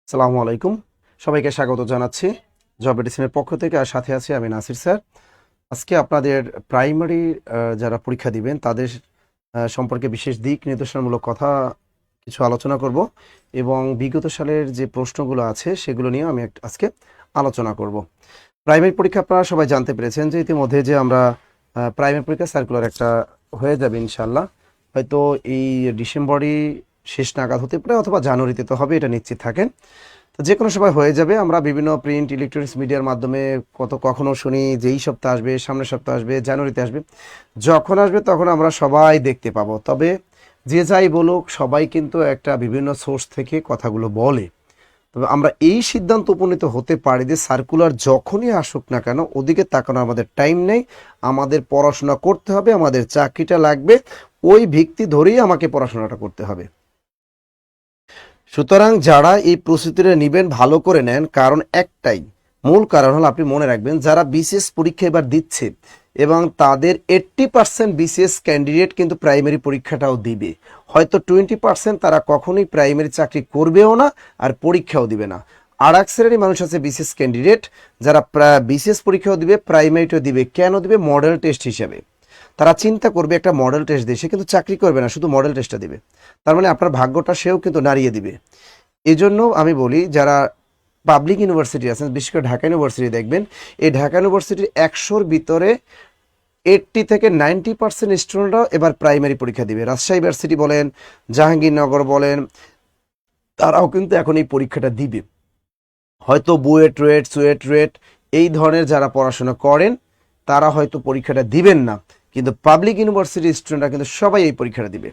আসসালামু আলাইকুম। সবাইকে স্বাগত জানাচ্ছি জব এডিসনের পক্ষ থেকে, আর সাথে আছি আমি নাসির স্যার। আজকে আপনাদের প্রাইমারি যারা পরীক্ষা দিবেন তাদের সম্পর্কে বিশেষ দিক নির্দেশনামূলক কথা কিছু আলোচনা করব এবং বিগত সালের যে প্রশ্নগুলো আছে সেগুলো নিয়ে আমি আজকে আলোচনা করব। প্রাইমারি পরীক্ষা আপনারা সবাই জানতে পেরেছেন যে ইতিমধ্যে যে আমরা প্রাইমারি পরীক্ষা সার্কুলার একটা হয়ে যাবে ইনশাল্লাহ, হয়তো এই ডিসেম্বরই শেষ নাগাদ হতে পারে অথবা জানুয়ারিতে তো হবে, এটা নিশ্চিত থাকেন। তো যে কোনো সময় হয়ে যাবে। আমরা বিভিন্ন প্রিন্ট ইলেকট্রনিক্স মিডিয়ার মাধ্যমে কখনো শুনি যে এই সপ্তাহ আসবে, সামনের সপ্তাহ আসবে, জানুয়ারিতে আসবে। যখন আসবে তখন আমরা সবাই দেখতে পাবো। তবে যে যাই বলুক, সবাই কিন্তু একটা বিভিন্ন সোর্স থেকে কথাগুলো বলে। তবে আমরা এই সিদ্ধান্ত উপনীত হতে পারি যে সার্কুলার যখনই আসুক না কেন ওদিকে তাকানো আমাদের টাইম নেই। আমাদের পড়াশোনা করতে হবে, আমাদের চাকরিটা লাগবে, ওই ভিত্তি ধরেই আমাকে পড়াশোনাটা করতে হবে। সুতরাং যারা এই প্রস্তুতিটা নেবেন ভালো করে নেন, কারণ একটাই মূল কারণ হলো, আপনি মনে রাখবেন যারা বিসিএস পরীক্ষা এবার দিচ্ছে এবং তাদের 80% বিসিএস ক্যান্ডিডেট কিন্তু প্রাইমারি পরীক্ষাটাও দিবে। হয়তো 20% তারা কখনোই প্রাইমারি চাকরি করবেও না আর পরীক্ষাও দিবে না। আর এক শ্রেণীর মানুষ আছে বিসিএস ক্যান্ডিডেট যারা বিসিএস পরীক্ষাও দিবে, প্রাইমারিটাও দিবে। কেন দিবে? মডেল টেস্ট হিসাবে। তারা চিন্তা করবে একটা মডেল টেস্ট দিয়ে, সে কিন্তু চাকরি করবে না, শুধু মডেল টেস্টটা দিবে। তার মানে আপনার ভাগ্যটা সেও কিন্তু নাড়িয়ে দিবে। এই জন্য আমি বলি, যারা পাবলিক ইউনিভার্সিটি আছেন, বিশেষ করে ঢাকা ইউনিভার্সিটি দেখবেন, এই ঢাকা ইউনিভার্সিটির 100-র ভিতরে 80 থেকে 90% স্টুডেন্টরাও এবার প্রাইমারি পরীক্ষা দিবে। রাজশাহী ইউনিভার্সিটি বলেন, জাহাঙ্গীরনগর বলেন, তারাও কিন্তু এখন এই পরীক্ষাটা দিবে। হয়তো বুয়েট রেট, সুয়েট রেট এই ধরনের যারা পড়াশোনা করেন তারা হয়তো পরীক্ষাটা দিবেন না, কিন্তু পাবলিক ইউনিভার্সিটির স্টুডেন্টরা কিন্তু সবাই এই পরীক্ষাটা দিবে।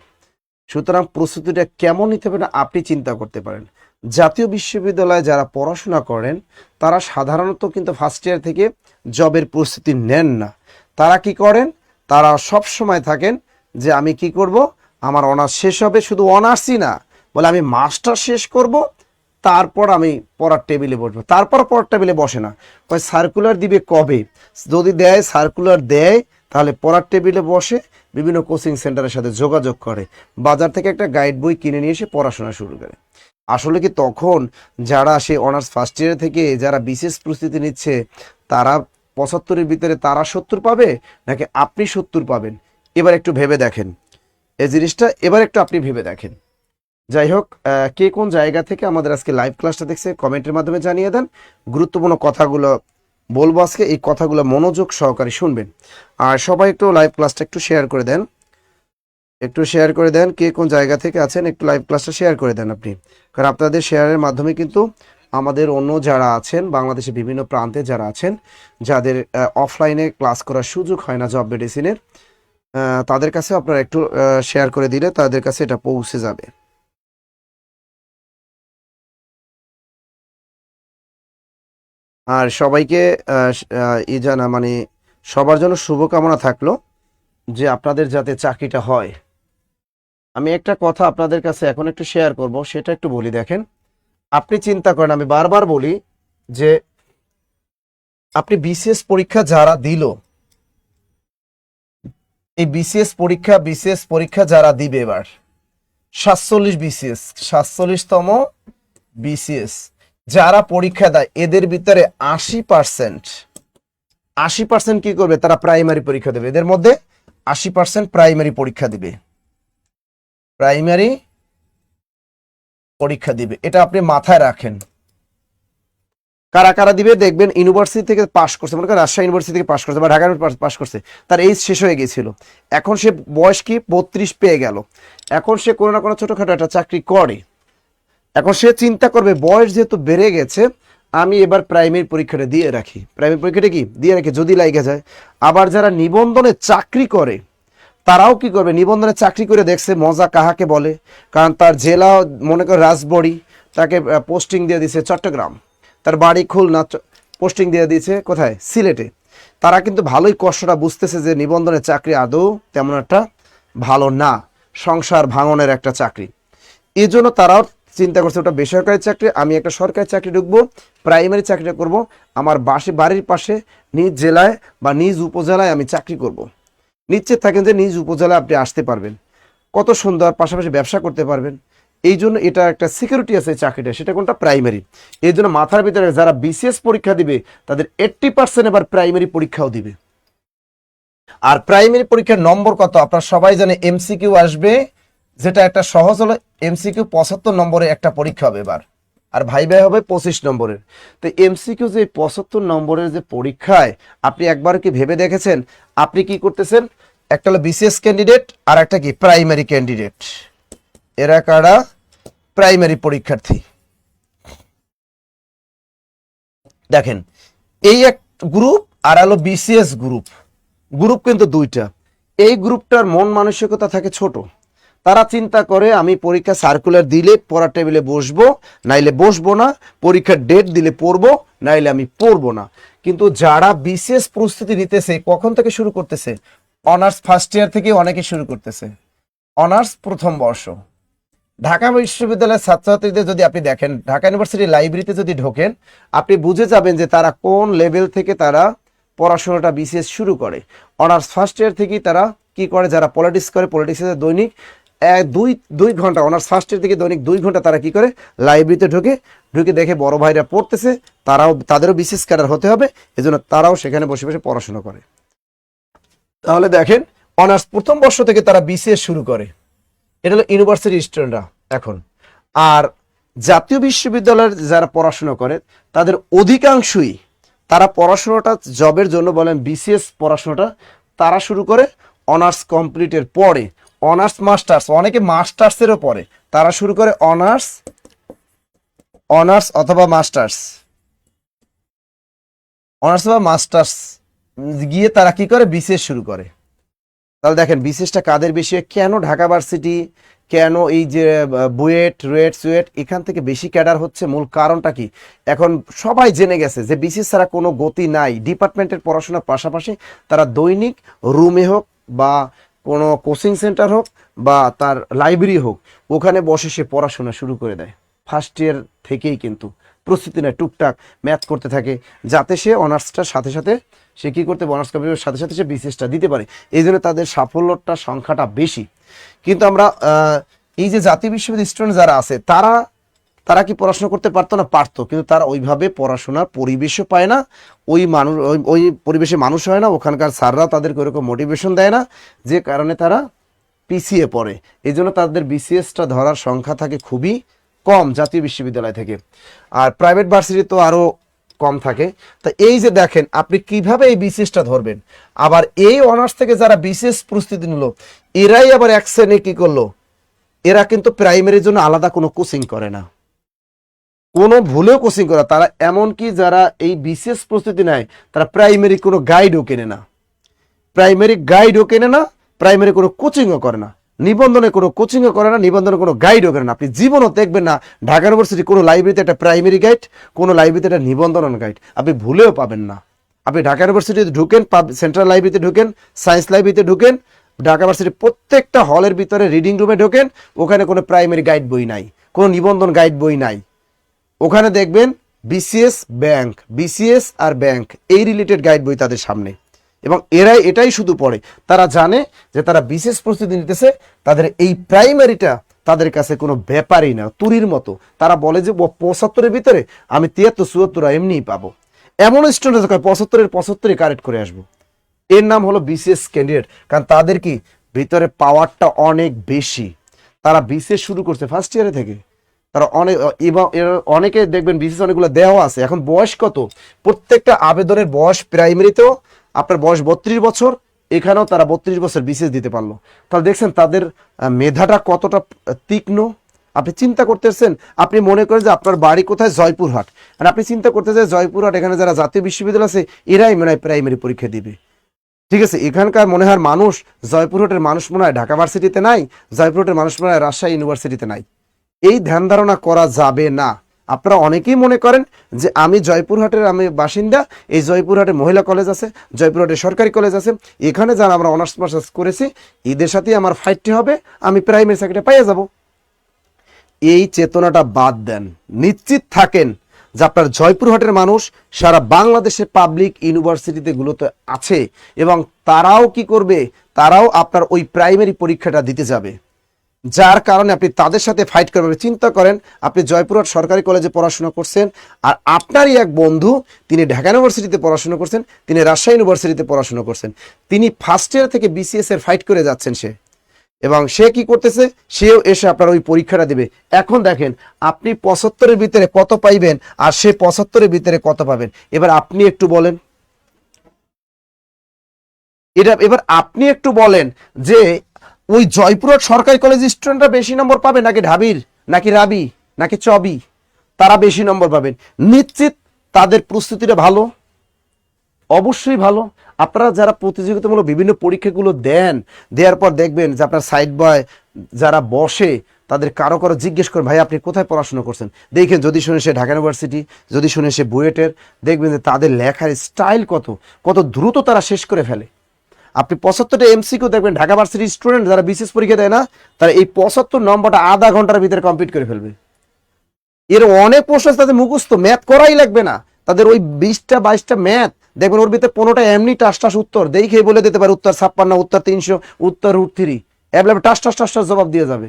সুতরাং প্রস্তুতিটা কেমন নিতে হবে না আপনি চিন্তা করতে পারেন। জাতীয় বিশ্ববিদ্যালয়ে যারা পড়াশোনা করেন তারা সাধারণত কিন্তু ফার্স্ট ইয়ার থেকে জবের প্রস্তুতি নেন না। তারা কি করেন? তারা সব সময় থাকেন যে আমি কি করব, আমার অনার্স শেষ হবে, শুধু অনার্সই না, বলে আমি মাস্টার শেষ করব, তারপর আমি পড়ার টেবিলে বসবো। তারপর পড়ার টেবিলে বসে না, কয় সার্কুলার দিবে কবে। যদি দেয়, সার্কুলার দেয়, তাহলে পড়ার টেবিলে বসে, বিভিন্ন কোচিং সেন্টারের সাথে যোগাযোগ করে, বাজার থেকে একটা গাইড বই কিনে নিয়ে এসে পড়াশোনা শুরু করে। আসলে কি তখন যারা সে অনার্স ফার্স্ট ইয়ার থেকে যারা বিশেষ প্রস্তুতি নিচ্ছে তারা 75-এর ভিতরে তারা 70 পাবে, নাকি আপনি 70 পাবেন? এবার একটু ভেবে দেখেন এই জিনিসটা, এবার একটু আপনি ভেবে দেখেন। যাই হোক, কে কোন জায়গা থেকে আমাদের আজকে লাইভ ক্লাসটা দেখছে কমেন্টের মাধ্যমে জানিয়ে দেন। গুরুত্বপূর্ণ কথাগুলো বলবো আজকে, এই কথাগুলো মনোযোগ সহকারে শুনবেন। আর সবাই একটু লাইভ ক্লাসটা একটু শেয়ার করে দেন, একটু শেয়ার করে দেন। কে কোন জায়গা থেকে আছেন একটু লাইভ ক্লাসটা শেয়ার করে দেন আপনি, কারণ আপনাদের শেয়ারের মাধ্যমে কিন্তু আমাদের অন্য যারা আছেন বাংলাদেশের বিভিন্ন প্রান্তে যারা আছেন, যাদের অফলাইনে ক্লাস করার সুযোগ হয় না জব মেডিসিনের, তাদের কাছে আপনারা একটু শেয়ার করে দিলে তাদের কাছে এটা পৌঁছে যাবে। আর সবাইকে ই জানা মানে সবার জন্য শুভকামনা থাকলো যে আপনাদের যাতে চাকরিটা হয়। আমি একটা কথা আপনাদের কাছে এখন একটু শেয়ার করব, সেটা একটু বলি। দেখেন, আপনি চিন্তা করেন, আমি বারবার বলি যে আপনি বিসিএস পরীক্ষা যারা দিল, এই বিসিএস পরীক্ষা যারা দিবে এবার 47 বিসিএস, 47তম বিসিএস যারা পরীক্ষা দেয়, এদের ভিতরে 80% কি করবে? তারা প্রাইমারি পরীক্ষা দেবে। এদের মধ্যে 80% প্রাইমারি পরীক্ষা দিবে, প্রাইমারি পরীক্ষা দিবে। এটা আপনি মাথায় রাখেন। কারা কারা দিবে দেখবেন, ইউনিভার্সিটি থেকে পাশ করছে, মনে করেন রাজশাহী ইউনিভার্সিটি থেকে পাশ করছে বা ঢাকা পাশ করছে, তার এইজ শেষ হয়ে গিয়েছিল, এখন সে বয়স কি 32 পেয়ে গেল, এখন সে কোনো না কোনো ছোটোখাটো একটা চাকরি করে। এখন সে চিন্তা করবে বয়স যেহেতু বেড়ে গেছে, আমি এবার প্রাইমারি পরীক্ষাটা দিয়ে রাখি। প্রাইমারি পরীক্ষাটা কি দিয়ে রাখি, যদি লাগে যায়। আবার যারা নিবন্ধনে চাকরি করে তারাও কি করবে, নিবন্ধনে চাকরি করে দেখছে মজা কাহাকে বলে, কারণ তার জেলা মনে করে রাজবাড়ী, তাকে পোস্টিং দিয়ে দিছে চট্টগ্রাম, তার বাড়ি খুলনা, পোস্টিং দিয়ে দিয়েছে কোথায়, সিলেটে। তারা কিন্তু ভালোই কষ্টটা বুঝতেছে যে নিবন্ধনের চাকরি আদৌ তেমন একটা ভালো না, সংসার ভাঙনের একটা চাকরি। এই জন্য তারাও চিন্তা করছে ওটা বেসরকারি চাকরি, আমি একটা সরকারি চাকরি ঢুকবো, প্রাইমারি চাকরিটা করব, আমার বাড়ির পাশে নিজ জেলায় বা নিজ উপজেলায় আমি চাকরি করব। নিশ্চিত থাকেন যে নিজ উপজেলায় আপনি আসতে পারবেন, কত সুন্দর, পাশাপাশি ব্যবসা করতে পারবেন। এই জন্য এটা একটা সিকিউরিটি আছে চাকরিটা, সেটা কোনটা? প্রাইমারি। এই জন্য মাথার ভিতরে যারা বিসিএস পরীক্ষা দিবে তাদের 80% এবার প্রাইমারি পরীক্ষাও দিবে। আর প্রাইমারি পরীক্ষার নম্বর কত আপনারা সবাই জানে, এমসিকিউ আসবে, যেটা একটা সহজ হলো এমসিকিউ 75 নম্বরের একটা পরীক্ষা হবে এবার, আর ভাইবা হবে 25 নম্বরের। তো এমসিকিউ যে 75 নম্বরের যে পরীক্ষায় আপনি একবার কি ভেবে দেখেছেন আপনি কি করতেছেন? একটা হলো বিসিএস ক্যান্ডিডেট আর একটা কি প্রাইমারি ক্যান্ডিডেট, এরা কারা? প্রাইমারি পরীক্ষার্থী। দেখেন এই এক গ্রুপ আর হলো বিসিএস গ্রুপ, গ্রুপ কিন্তু দুইটা। এই গ্রুপটার মন মানসিকতা থাকে ছোট, তারা চিন্তা করে আমি পরীক্ষা সার্কুলার দিলে পড়ার টেবিলে বসবো, নাইলে বসবো না, পরীক্ষার ডেট দিলে পড়বো, নাইলে আমি পড়বো না। কিন্তু যারা বিসিএস প্রস্তুতি নিতেছে কখন থেকে শুরু করতেছে? অনার্স ফার্স্ট ইয়ার থেকে অনেকে শুরু করতেছে, অনার্স প্রথম বর্ষ। ঢাকা বিশ্ববিদ্যালয়ের ছাত্রছাত্রীদের যদি আপনি দেখেন, ঢাকা ইউনিভার্সিটি লাইব্রেরিতে যদি ঢোকেন, আপনি বুঝে যাবেন যে তারা কোন লেভেল থেকে তারা পড়াশোনাটা বিসিএস শুরু করে। অনার্স ফার্স্ট ইয়ার থেকেই তারা কি করে, যারা পলিটিক্স করে, পলিটিক্সের দৈনিক দুই ঘন্টা, অনার্স ফার্স্ট ইয়ার থেকে দৈনিক 2 ঘন্টা তারা কি করে, লাইব্রেরিতে ঢুকে দেখে বড় ভাইরা পড়তেছে, তাদেরও বিসিএস ক্যাডার হতে হবে, এজন্য তারাও সেখানে বসে বসে পড়াশোনা করে। তাহলে দেখেন অনার্স প্রথম বর্ষ থেকে তারা বিসিএস শুরু করে, এটা হলো ইউনিভার্সিটি স্টুডেন্টরা এখন। আর জাতীয় বিশ্ববিদ্যালয়ের যারা পড়াশোনা করে তাদের অধিকাংশই তারা পড়াশোনাটা জবের জন্য বলেন বিসিএস পড়াশোনাটা তারা শুরু করে অনার্স কমপ্লিটের পরে, অনার্স মাস্টার্স, অনেকে মাস্টার্সেরও পরে, তারা শুরু করে অনার্স অথবা মাস্টার্স, অনার্স বা মাস্টার্স গিয়ে তারা কি করে, বিসিএস শুরু করে। তাহলে দেখেন বিসিএসটা কাদের বেশি, কেন ঢাকা ভার্সিটি, কেন এই যে বুয়েট, সুয়েট এখান থেকে বেশি ক্যাডার হচ্ছে? মূল কারণটা কি? এখন সবাই জেনে গেছে যে বিসিএস ছাড়া কোনো গতি নাই। ডিপার্টমেন্টের পড়াশোনার পাশাপাশি তারা দৈনিক রুমে হোক বা কোনো কোচিং সেন্টার হোক বা তার লাইব্রেরি হোক, ওখানে বসে সে পড়াশোনা শুরু করে দেয় ফার্স্ট ইয়ার থেকেই। কিন্তু প্রস্তুতি নেয়, টুকটাক ম্যাথ করতে থাকে, যাতে সে অনার্সটার সাথে সাথে সে কী করতে, অনার্স কমপ্লিটের সাথে সাথে সে বিসিএসটা দিতে পারে। এই জন্য তাদের সাফল্যটা সংখ্যাটা বেশি। কিন্তু আমরা এই যে জাতীয় বিশ্ববিদ্যালয়ের স্টুডেন্ট যারা আছে তারা কি পড়াশোনা করতে পারতো না? পারতো, কিন্তু তারা ওইভাবে পড়াশোনার পরিবেশও পায় না, ওই পরিবেশে মানুষ হয় না, ওখানকার স্যাররাও তাদেরকে ওরকম মোটিভেশন দেয় না, যে কারণে তারা পিছিয়ে পড়ে। এই জন্য তাদের বিসিএসটা ধরার সংখ্যা থাকে খুবই কম জাতীয় বিশ্ববিদ্যালয় থেকে। আর প্রাইভেট ভার্সিটি তো আরও কম থাকে। তা এই যে দেখেন আপনি কিভাবে এই বিসিএসটা ধরবেন। আবার এই অনার্স থেকে যারা বিসিএস প্রস্তুতি নিল, এরাই আবার এক শ্রেণী কি করলো, এরা কিন্তু প্রাইমারির জন্য আলাদা কোনো কোচিং করে না, কোনো ভুলেও কোচিং করে। তারা এমনকি যারা এই বিসিএস প্রস্তুতি নেয় তারা প্রাইমারি কোনো গাইডও কেনে না, প্রাইমারি কোনো কোচিংও করে না, নিবন্ধনে কোনো কোচিংও করে না, নিবন্ধনে কোনো গাইডও করে না। আপনি জীবনও দেখবেন না ঢাকা ইউনিভার্সিটি কোনো লাইব্রেরিতে একটা প্রাইমারি গাইড, কোনো লাইব্রেরিতে একটা নিবন্ধন গাইড আপনি ভুলেও পাবেন না। আপনি ঢাকা ইউনিভার্সিটিতে ঢুকেন, সেন্ট্রাল লাইব্রেরিতে ঢুকেন, সায়েন্স লাইব্রেরিতে ঢুকেন, ঢাকা ইউনিভার্সিটির প্রত্যেকটা হলের ভিতরে রিডিং রুমে ঢোকেন, ওখানে কোনো প্রাইমারি গাইড বই নাই, কোনো নিবন্ধন গাইড বই নাই। ওখানে দেখবেন বিসিএস আর ব্যাংক এই রিলেটেড গাইড বই তাদের সামনে, এবং এটাই শুধু পড়ে। তারা জানে যে তারা বিসিএস প্রস্তুতি নিতেছে, তাদের এই প্রাইমারিটা তাদের কাছে কোনো ব্যাপারই না, তুরির মতো। তারা বলে যে 75-এর ভিতরে আমি 73-74 এমনিই পাবো। এমন স্টুডেন্ট 75-75 কারেক্ট করে আসবো, এর নাম হলো বিসিএস ক্যান্ডিডেট। কারণ তাদের কি ভিতরে পাওয়ারটা অনেক বেশি। তারা বিসিএস শুরু করছে ফার্স্ট ইয়ারে থেকে, তারা অনেকে দেখবেন বিসিএস অনেকগুলো দেওয়া আছে। এখন বয়স কত, প্রত্যেকটা আবেদনের বয়স, প্রাইমারিতেও আপনার বয়স 32 বছর, এখানেও তারা 32 বছর বিসিএস দিতে পারলো। তাহলে দেখছেন তাদের মেধাটা কতটা তীক্ষ্ণ। আপনি চিন্তা করতেছেন, আপনি মনে করেন যে আপনার বাড়ি কোথায়, জয়পুরহাট, আর আপনি চিন্তা করতেছেন জয়পুরহাট, এখানে যারা জাতীয় বিশ্ববিদ্যালয় আছে এরাই মনে হয় প্রাইমারি পরীক্ষা দিবে। ঠিক আছে, এখানকার মনে হয় মানুষ, জয়পুরহাটের মানুষ মনে হয় ঢাকা ভার্সিটিতে নাই, জয়পুরহাটের মানুষ মনে হয় রাজশাহী ইউনিভার্সিটিতে নাই। এই ধ্যান ধারণা করা যাবে না। আপনারা অনেকেই মনে করেন যে আমি জয়পুরহাটের বাসিন্দা, এই জয়পুরহাটে মহিলা কলেজ আছে, জয়পুরহাটে সরকারি কলেজ আছে, এখানে যারা আমরা অনার্স মাস্টার্স করেছি এদের সাথেই আমার ফাইটটি হবে, আমি প্রাইমারি চাকরিটা পাইয়ে যাব। এই চেতনাটা বাদ দেন। নিশ্চিত থাকেন যে আপনার জয়পুরহাটের মানুষ সারা বাংলাদেশের পাবলিক ইউনিভার্সিটিতে গুলোতে আছে, এবং তারাও কি করবে, তারাও আপনার ওই প্রাইমারি পরীক্ষাটা দিতে যাবে। যার কারণে আপনি তাদের সাথে ফাইট করবেন। চিন্তা করেন আপনি জয়পুরহাট সরকারি কলেজে পড়াশোনা করছেন, আর আপনারই এক বন্ধু তিনি ঢাকা ইউনিভার্সিটিতে পড়াশোনা করছেন, তিনি রাজশাহী ইউনিভার্সিটিতে পড়াশোনা করছেন, তিনি ফার্স্ট ইয়ার থেকে বিসিএস এর ফাইট করে যাচ্ছেন সে, এবং সে কি করতেছে, সেও এসে আপনার ওই পরীক্ষাটা দিবে। এখন দেখেন আপনি 75-এর ভিতরে কত পাইবেন আর সে 75-এর ভিতরে কত পাবেন। এবার আপনি একটু বলেন, এবার আপনি একটু বলেন যে ওই জয়পুরহাট সরকারি কলেজ স্টুডেন্টরা বেশি নম্বর পাবে নাকি ঢাবির নাকি রাবি নাকি চবি, তারা বেশি নম্বর পাবেন? নিশ্চিত তাদের প্রস্তুতিটা ভালো, অবশ্যই ভালো। আপনারা যারা প্রতিযোগিতামূলক বিভিন্ন পরীক্ষাগুলো দেন, দেওয়ার পর দেখবেন যে আপনার সাইড বয় যারা বসে তাদের কারো কারো জিজ্ঞেস করেন ভাই আপনি কোথায় পড়াশোনা করছেন, দেখেন যদি শুনে সে ঢাকা ইউনিভার্সিটি, যদি শুনে সে বুয়েটের, দেখবেন যে তাদের লেখার স্টাইল কত কত দ্রুত তারা শেষ করে ফেলে। আপনি 75টা এমসিকিউ দেখবেন ঢাকা ভার্সিটির স্টুডেন্ট যারা বিশেষ পরীক্ষা দেয় না, তারা এই 75 নম্বরটা আধা ঘন্টার ভিতরে কমপ্লিট করে ফেলবে। এর অনেক প্রশ্ন তাদের মুখস্থ, ম্যাথ করাই লাগবে না, তাদের ওই 20টা 22টা ম্যাথ দেখবেন ওর ভিতরে 15টা এমনি টাস টাস উত্তর দেখেই বলে দিতে পারে উত্তর 56, উত্তর 300, উত্তর √3, এভাবে টাস টাস টাস টাস জবাব দিয়ে যাবে।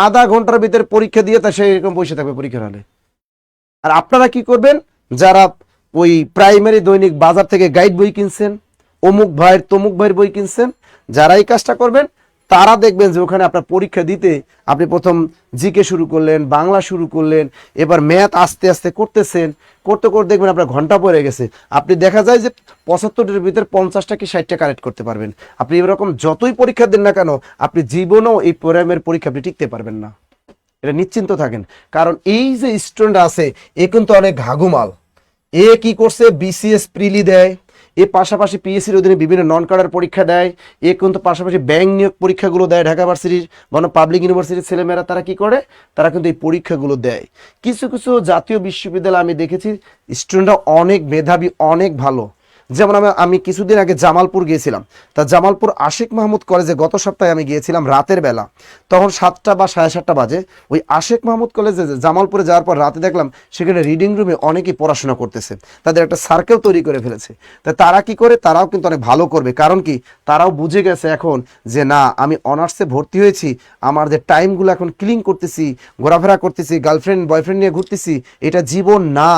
আধা ঘন্টার ভিতরে পরীক্ষা দিয়ে তা সে এরকম বসে থাকবে পরীক্ষার হলে। আর আপনারা কি করবেন, যারা ওই প্রাইমারি দৈনিক বাজার থেকে গাইড বই কিনছেন, অমুক ভাইয়ের তমুক ভাইয়ের বই কিনছেন, যারা এই কাজটা করবেন তারা দেখবেন যে ওখানে আপনার পরীক্ষা দিতে আপনি প্রথম জিকে শুরু করলেন, বাংলা শুরু করলেন, এবার ম্যাথ আস্তে আস্তে করতেছেন, করতে করতে দেখবেন আপনার ঘন্টা পড়ে গেছে। আপনি দেখা যায় যে 75-এর ভিতরে 50টা কি 60টা কারেক্ট করতে পারবেন। আপনি এরকম যতই পরীক্ষা দেন না কেন, আপনি জীবনেও এই প্রোগ্রামের পরীক্ষা আপনি টিকতে পারবেন না, এটা নিশ্চিন্ত থাকেন। কারণ এই যে স্টুডেন্ট আছে এ কিন্তু অনেক ঘাঘুমাল। এ কি করছে, বিসিএস প্রিলি দেয়, এ পাশাপাশি পিএসসির অধীনে বিভিন্ন নন কাডার পরীক্ষা দেয়, এ কিন্তু পাশাপাশি ব্যাংক নিয়োগ পরীক্ষাগুলো দেয়। ঢাকা ভার্সিটির পাবলিক ইউনিভার্সিটির ছেলেমেয়েরা তারা কি করে, তারা কিন্তু এই পরীক্ষাগুলো দেয়। কিছু কিছু জাতীয় বিশ্ববিদ্যালয় আমি দেখেছি স্টুডেন্টরা অনেক মেধাবী, অনেক ভালো। যেমন আমি কিছুদিন আগে জামালপুর গিয়েছিলাম, তা জামালপুর আশিক মাহমুদ কলেজে গত সপ্তাহে আমি গিয়েছিলাম রাতের বেলা, তখন 7টা বা 7:30 বাজে। ওই আশিক মাহমুদ কলেজে জামালপুরে যাওয়ার পর রাতে দেখলাম সেখানে রিডিং রুমে অনেকেই পড়াশোনা করতেছে, তাদের একটা সার্কেল তৈরি করে ফেলেছে। তা তারা কি করে, তারাও কিন্তু অনেক ভালো করবে, কারণ কি তারাও বুঝে গেছে এখন যে না আমি অনার্সে ভর্তি হয়েছি, আমার যে টাইমগুলো এখন ক্লিন করতেছি, ঘোরাফেরা করতেছি, গার্লফ্রেন্ড বয়ফ্রেন্ড নিয়ে ঘুরতেছি, এটা জীবন না।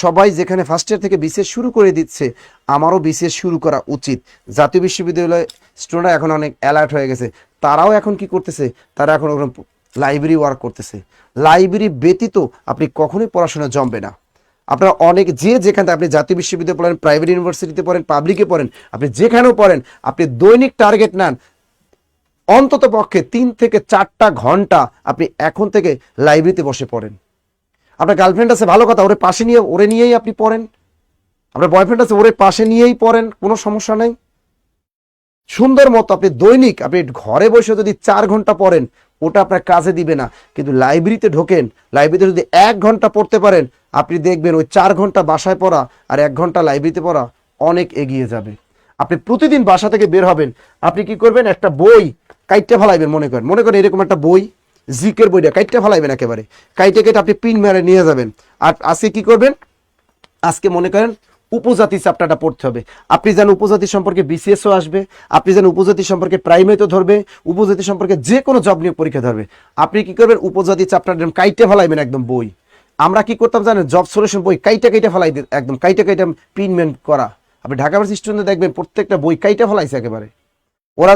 সবাই যেখানে ফার্স্ট ইয়ার থেকে বিসিএস শুরু করে দিচ্ছে, আমারও বিসিএস শুরু করা উচিত। জাতীয় বিশ্ববিদ্যালয় স্টুডেন্টরা এখন অনেক অ্যালার্ট হয়ে গেছে, তারাও এখন কি করতেছে, তারা এখন লাইব্রেরি ওয়ার্ক করতেছে। লাইব্রেরি ব্যতীত আপনি কখনোই পড়াশোনা জমবে না। আপনারা অনেক যেখানে আপনি জাতীয় বিশ্ববিদ্যালয়ে পড়েন, প্রাইভেট ইউনিভার্সিটিতে পড়েন, পাবলিকে পড়েন, আপনি যেখানেও পড়েন, আপনি দৈনিক টার্গেট নেন অন্তত পক্ষে 3 থেকে 4টা ঘন্টা আপনি এখন থেকে লাইব্রেরিতে বসে পড়েন। আপনার গার্লফ্রেন্ড আছে ভালো কথা, ওরে নিয়েই আপনি পড়েন। আপনার বয়ফ্রেন্ড আছে ওরে পাশে নিয়েই পড়েন, কোনো সমস্যা নাই। সুন্দর মতো আপনি দৈনিক আপনি ঘরে বসে যদি 4 ঘন্টা পড়েন ওটা আপনার কাজে দিবে না, কিন্তু লাইব্রেরিতে ঢোকেন, লাইব্রেরিতে যদি 1 ঘন্টা পড়তে পারেন, আপনি দেখবেন ওই 4 ঘন্টা বাসায় পড়া আর 1 ঘন্টা লাইব্রেরিতে পড়া অনেক এগিয়ে যাবে। আপনি প্রতিদিন বাসা থেকে বের হবেন, আপনি কি করবেন, একটা বই কাইটটা ফেলাইবেন, মনে করেন এরকম একটা বই, জিকের বইটা কাইটটা ফেলাইবেন, একেবারে কাইটে কেটে আপনি পিন মেরে নিয়ে যাবেন। আর আজকে কি করবেন, আজকে মনে করেন উপজাতি চ্যাপ্টারটা পড়তে হবে। আপনি জানেন উপজাতি সম্পর্কে বিসিএসও আসবে, আপনি জানেন উপজাতি সম্পর্কে প্রাইমারিতে ধরবে, উপজাতি সম্পর্কে যে কোনো জব নিয়োগ পরীক্ষা ধরবে। আপনি কি করবেন, উপজাতি চ্যাপ্টারটা কাইটে ফেলাইবেন একদম বই। আমরা কি করতাম জানেন, জব সলিউশন বই কাইটা ফেলাই দিই, একদম কাইটা পিনমেন্ট করা। আপনি ঢাকা ভার্সিটি স্টুডেন্ট দেখবেন প্রত্যেকটা বই কাইটা ফেলাইছে একেবারে। ওরা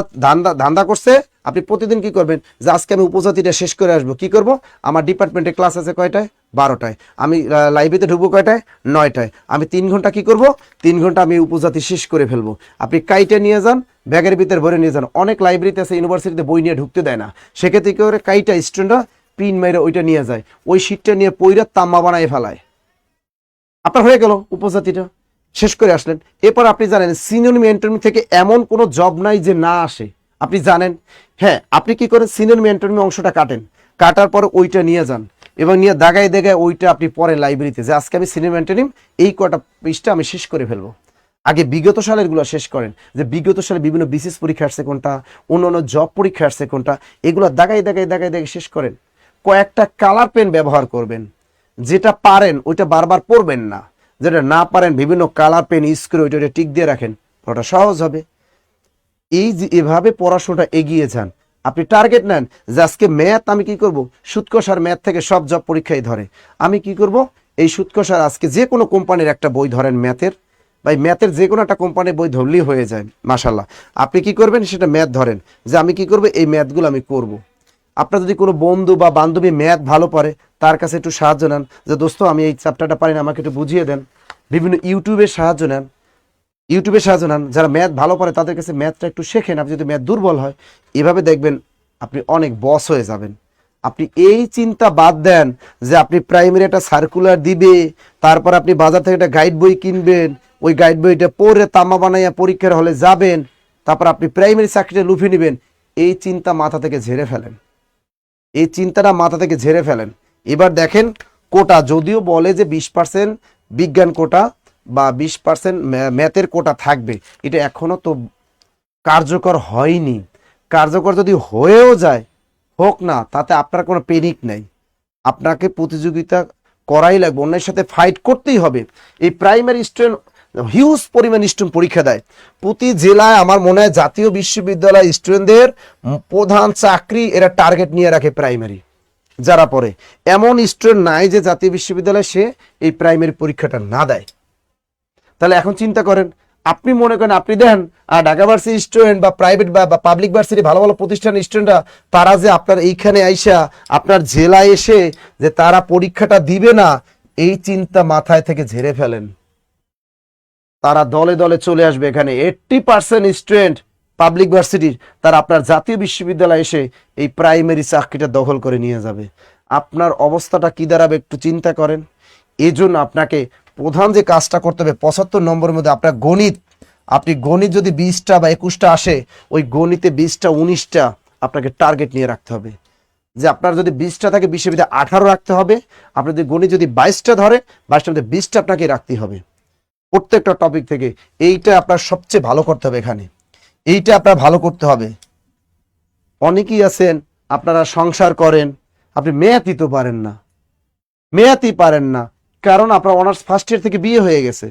ধান্দা করছে। আপনি প্রতিদিন কি করবেন, যে আজকে আমি উপজাতিটা শেষ করে আসবো। কি করব, আমার ডিপার্টমেন্টে ক্লাস আছে কয়টায়, 12টায়, আমি লাইব্রেরিতে ঢুকবো কয়টায়, 9টায়, আমি 3 ঘন্টা কি করব, 3 ঘন্টা আমি উপজাতি শেষ করে ফেলবো। আপনি কাইটে নিয়ে যান, ব্যাগের ভিতরে ভরে নিয়ে যান। অনেক লাইব্রেরিতে আছে ইউনিভার্সিটিতে বই নিয়ে ঢুকতে দেয় না, সেক্ষেত্রে কি করে কাইটা স্টুডেন্টরা পিন মেরে ওইটা নিয়ে যায়, ওই শীটটা নিয়ে পইরা তাম্মা বানায় ফেলায়। আপনার হয়ে গেল উপজাতিটা শেষ করে আসলেন। এরপর আপনি জানেন সিনোনিম অ্যান্টোনিম থেকে এমন কোনো জব নাই যে না আসে, আপনি জানেন। হ্যাঁ, আপনি কি করেন, সিনোনিম অ্যান্টোনিম অংশটা কাটার পর ওইটা নিয়ে যান এবং নিয়ে দাগায় ওইটা আপনি পড়েন লাইব্রেরিতে, যে আজকে আমি সিনোনিম অ্যান্টোনিম এই কটা পৃষ্ঠা আমি শেষ করে ফেলবো। আগে বিগত সালের গুলো শেষ করেন, যে বিগত সালে বিভিন্ন বিসিএস পরীক্ষা আসছে কোনটা, অন্য জব পরীক্ষা আসছে কোনটা, এগুলো দাগাই শেষ করেন। কয়েকটা কালার পেন ব্যবহার করবেন, যেটা পারেন ওইটা বারবার পড়বেন না, যেটা না পারেন বিভিন্ন কালার পেন ইউজ করে ওইটা টিক দিয়ে রাখেন, ওটা সহজ হবে। এই যে এভাবে পড়াশোনাটা এগিয়ে যান, আপনি টার্গেট নেন যে আজকে ম্যাথ আমি কি করব, সুৎকষার ম্যাথ থেকে সব জব পরীক্ষায় ধরে, আমি কি করব এই সুৎকষার আজকে যে কোনো কোম্পানির একটা বই ধরেন ম্যাথের, ভাই ম্যাথের যে কোনো একটা কোম্পানির বই ধরলেই হয়ে যায় মাশাল্লাহ। আপনি কি করবেন সেটা ম্যাথ ধরেন যে আমি কি করব এই ম্যাথগুলো আমি করব। আপনার যদি কোনো বন্ধু বা বান্ধবী ম্যাথ ভালো পারে তার কাছে একটু সাহায্য নেন যে দোস্ত আমি এই চ্যাপ্টারটা পারি না, আমাকে একটু বুঝিয়ে দেন। বিভিন্ন ইউটিউবের সাহায্য নেন, যারা ম্যাথ ভালো পারে তাদের কাছে ম্যাথটা একটু শেখেন। আপনি যদি ম্যাথ দুর্বল হয়, এভাবে দেখবেন আপনি অনেক বস হয়ে যাবেন। আপনি এই চিন্তা বাদ দেন যে আপনি প্রাইমারি একটা সার্কুলার দিবে, তারপর আপনি বাজার থেকে একটা গাইড বই কিনবেন, ওই গাইড বইটা পড়ে তামা বানাইয়া পরীক্ষার হলে যাবেন, তারপর আপনি প্রাইমারি চাকরিটা লুফে নেবেন। এই চিন্তা মাথা থেকে ঝেড়ে ফেলেন, এই চিন্তাটা মাথা থেকে ঝেড়ে ফেলেন। এবার দেখেন কোটা যদিও বলে যে 20% বিজ্ঞান কোটা বা 20% ম্যাথের কোটা থাকবে, এটা এখনো তো কার্যকর হয়নি। কার্যকর যদি হয়েও যায়, হোক না, তাতে আপনার কোনো পেনিক নেই। আপনাকে প্রতিযোগিতা করাই লাগবে, অন্যের সাথে ফাইট করতেই হবে। এই প্রাইমারি স্টুডেন্ট হিউজ পরিমাণ স্টুডেন্ট পরীক্ষা দেয় প্রতি জেলায়। আমার মনে হয় জাতীয় বিশ্ববিদ্যালয় স্টুডেন্টদের প্রধান চাকরি এরা টার্গেট নিয়ে রাখে প্রাইমারি যারা পড়ে। এমন স্টুডেন্ট নাই যে জাতীয় বিশ্ববিদ্যালয়ে সে এই প্রাইমারি পরীক্ষাটা না দেয়। তাহলে এখন চিন্তা করেন, আপনি মনে করেন আপনি দেন আর ঢাকা ভার্সিটি স্টুডেন্ট বা প্রাইভেট বা পাবলিক ভার্সিটি ভালো ভালো প্রতিষ্ঠানের স্টুডেন্টরা তারা যে আপনার এইখানে আইসা আপনার জেলায় এসে যে তারা পরীক্ষাটা দিবে না, এই চিন্তা মাথায় থেকে ঝেড়ে ফেলেন। তারা দলে দলে চলে আসবে এখানে। 80% স্টুডেন্ট পাবলিক ভার্সিটির তারা আপনার জাতীয় বিশ্ববিদ্যালয়ে এসে এই প্রাইমারি চাকরিটা দখল করে নিয়ে যাবে। আপনার অবস্থাটা কি দাঁড়াবে একটু চিন্তা করেন। এজন্য আপনাকে প্রধান যে কাজটা করতে হবে, 75 নম্বরের মধ্যে আপনার গণিত, আপনি গণিত যদি 20টা বা 21টা আসে, ওই গণিতে 20টা 19টা আপনাকে টার্গেট নিয়ে রাখতে হবে। যে আপনার যদি 20টা থাকে 20-এর ভিতরে 18 রাখতে হবে। আপনার যদি গণিত যদি 22টা ধরে, 22টার মধ্যে 20টা আপনাকে রাখতে হবে প্রত্যেকটা টপিক থেকে। এইটা আপনার সবচেয়ে ভালো করতে হবে এখানে, এইটা আপনার ভালো করতে হবে। অনেকেই আছেন আপনারা সংসার করেন, আপনি মেয়াতি তো পারেন না, মেয়াতি পারেন না, কারণ আপনার অনার্স ফার্স্ট ইয়ার থেকে বিয়ে হয়ে গেছে।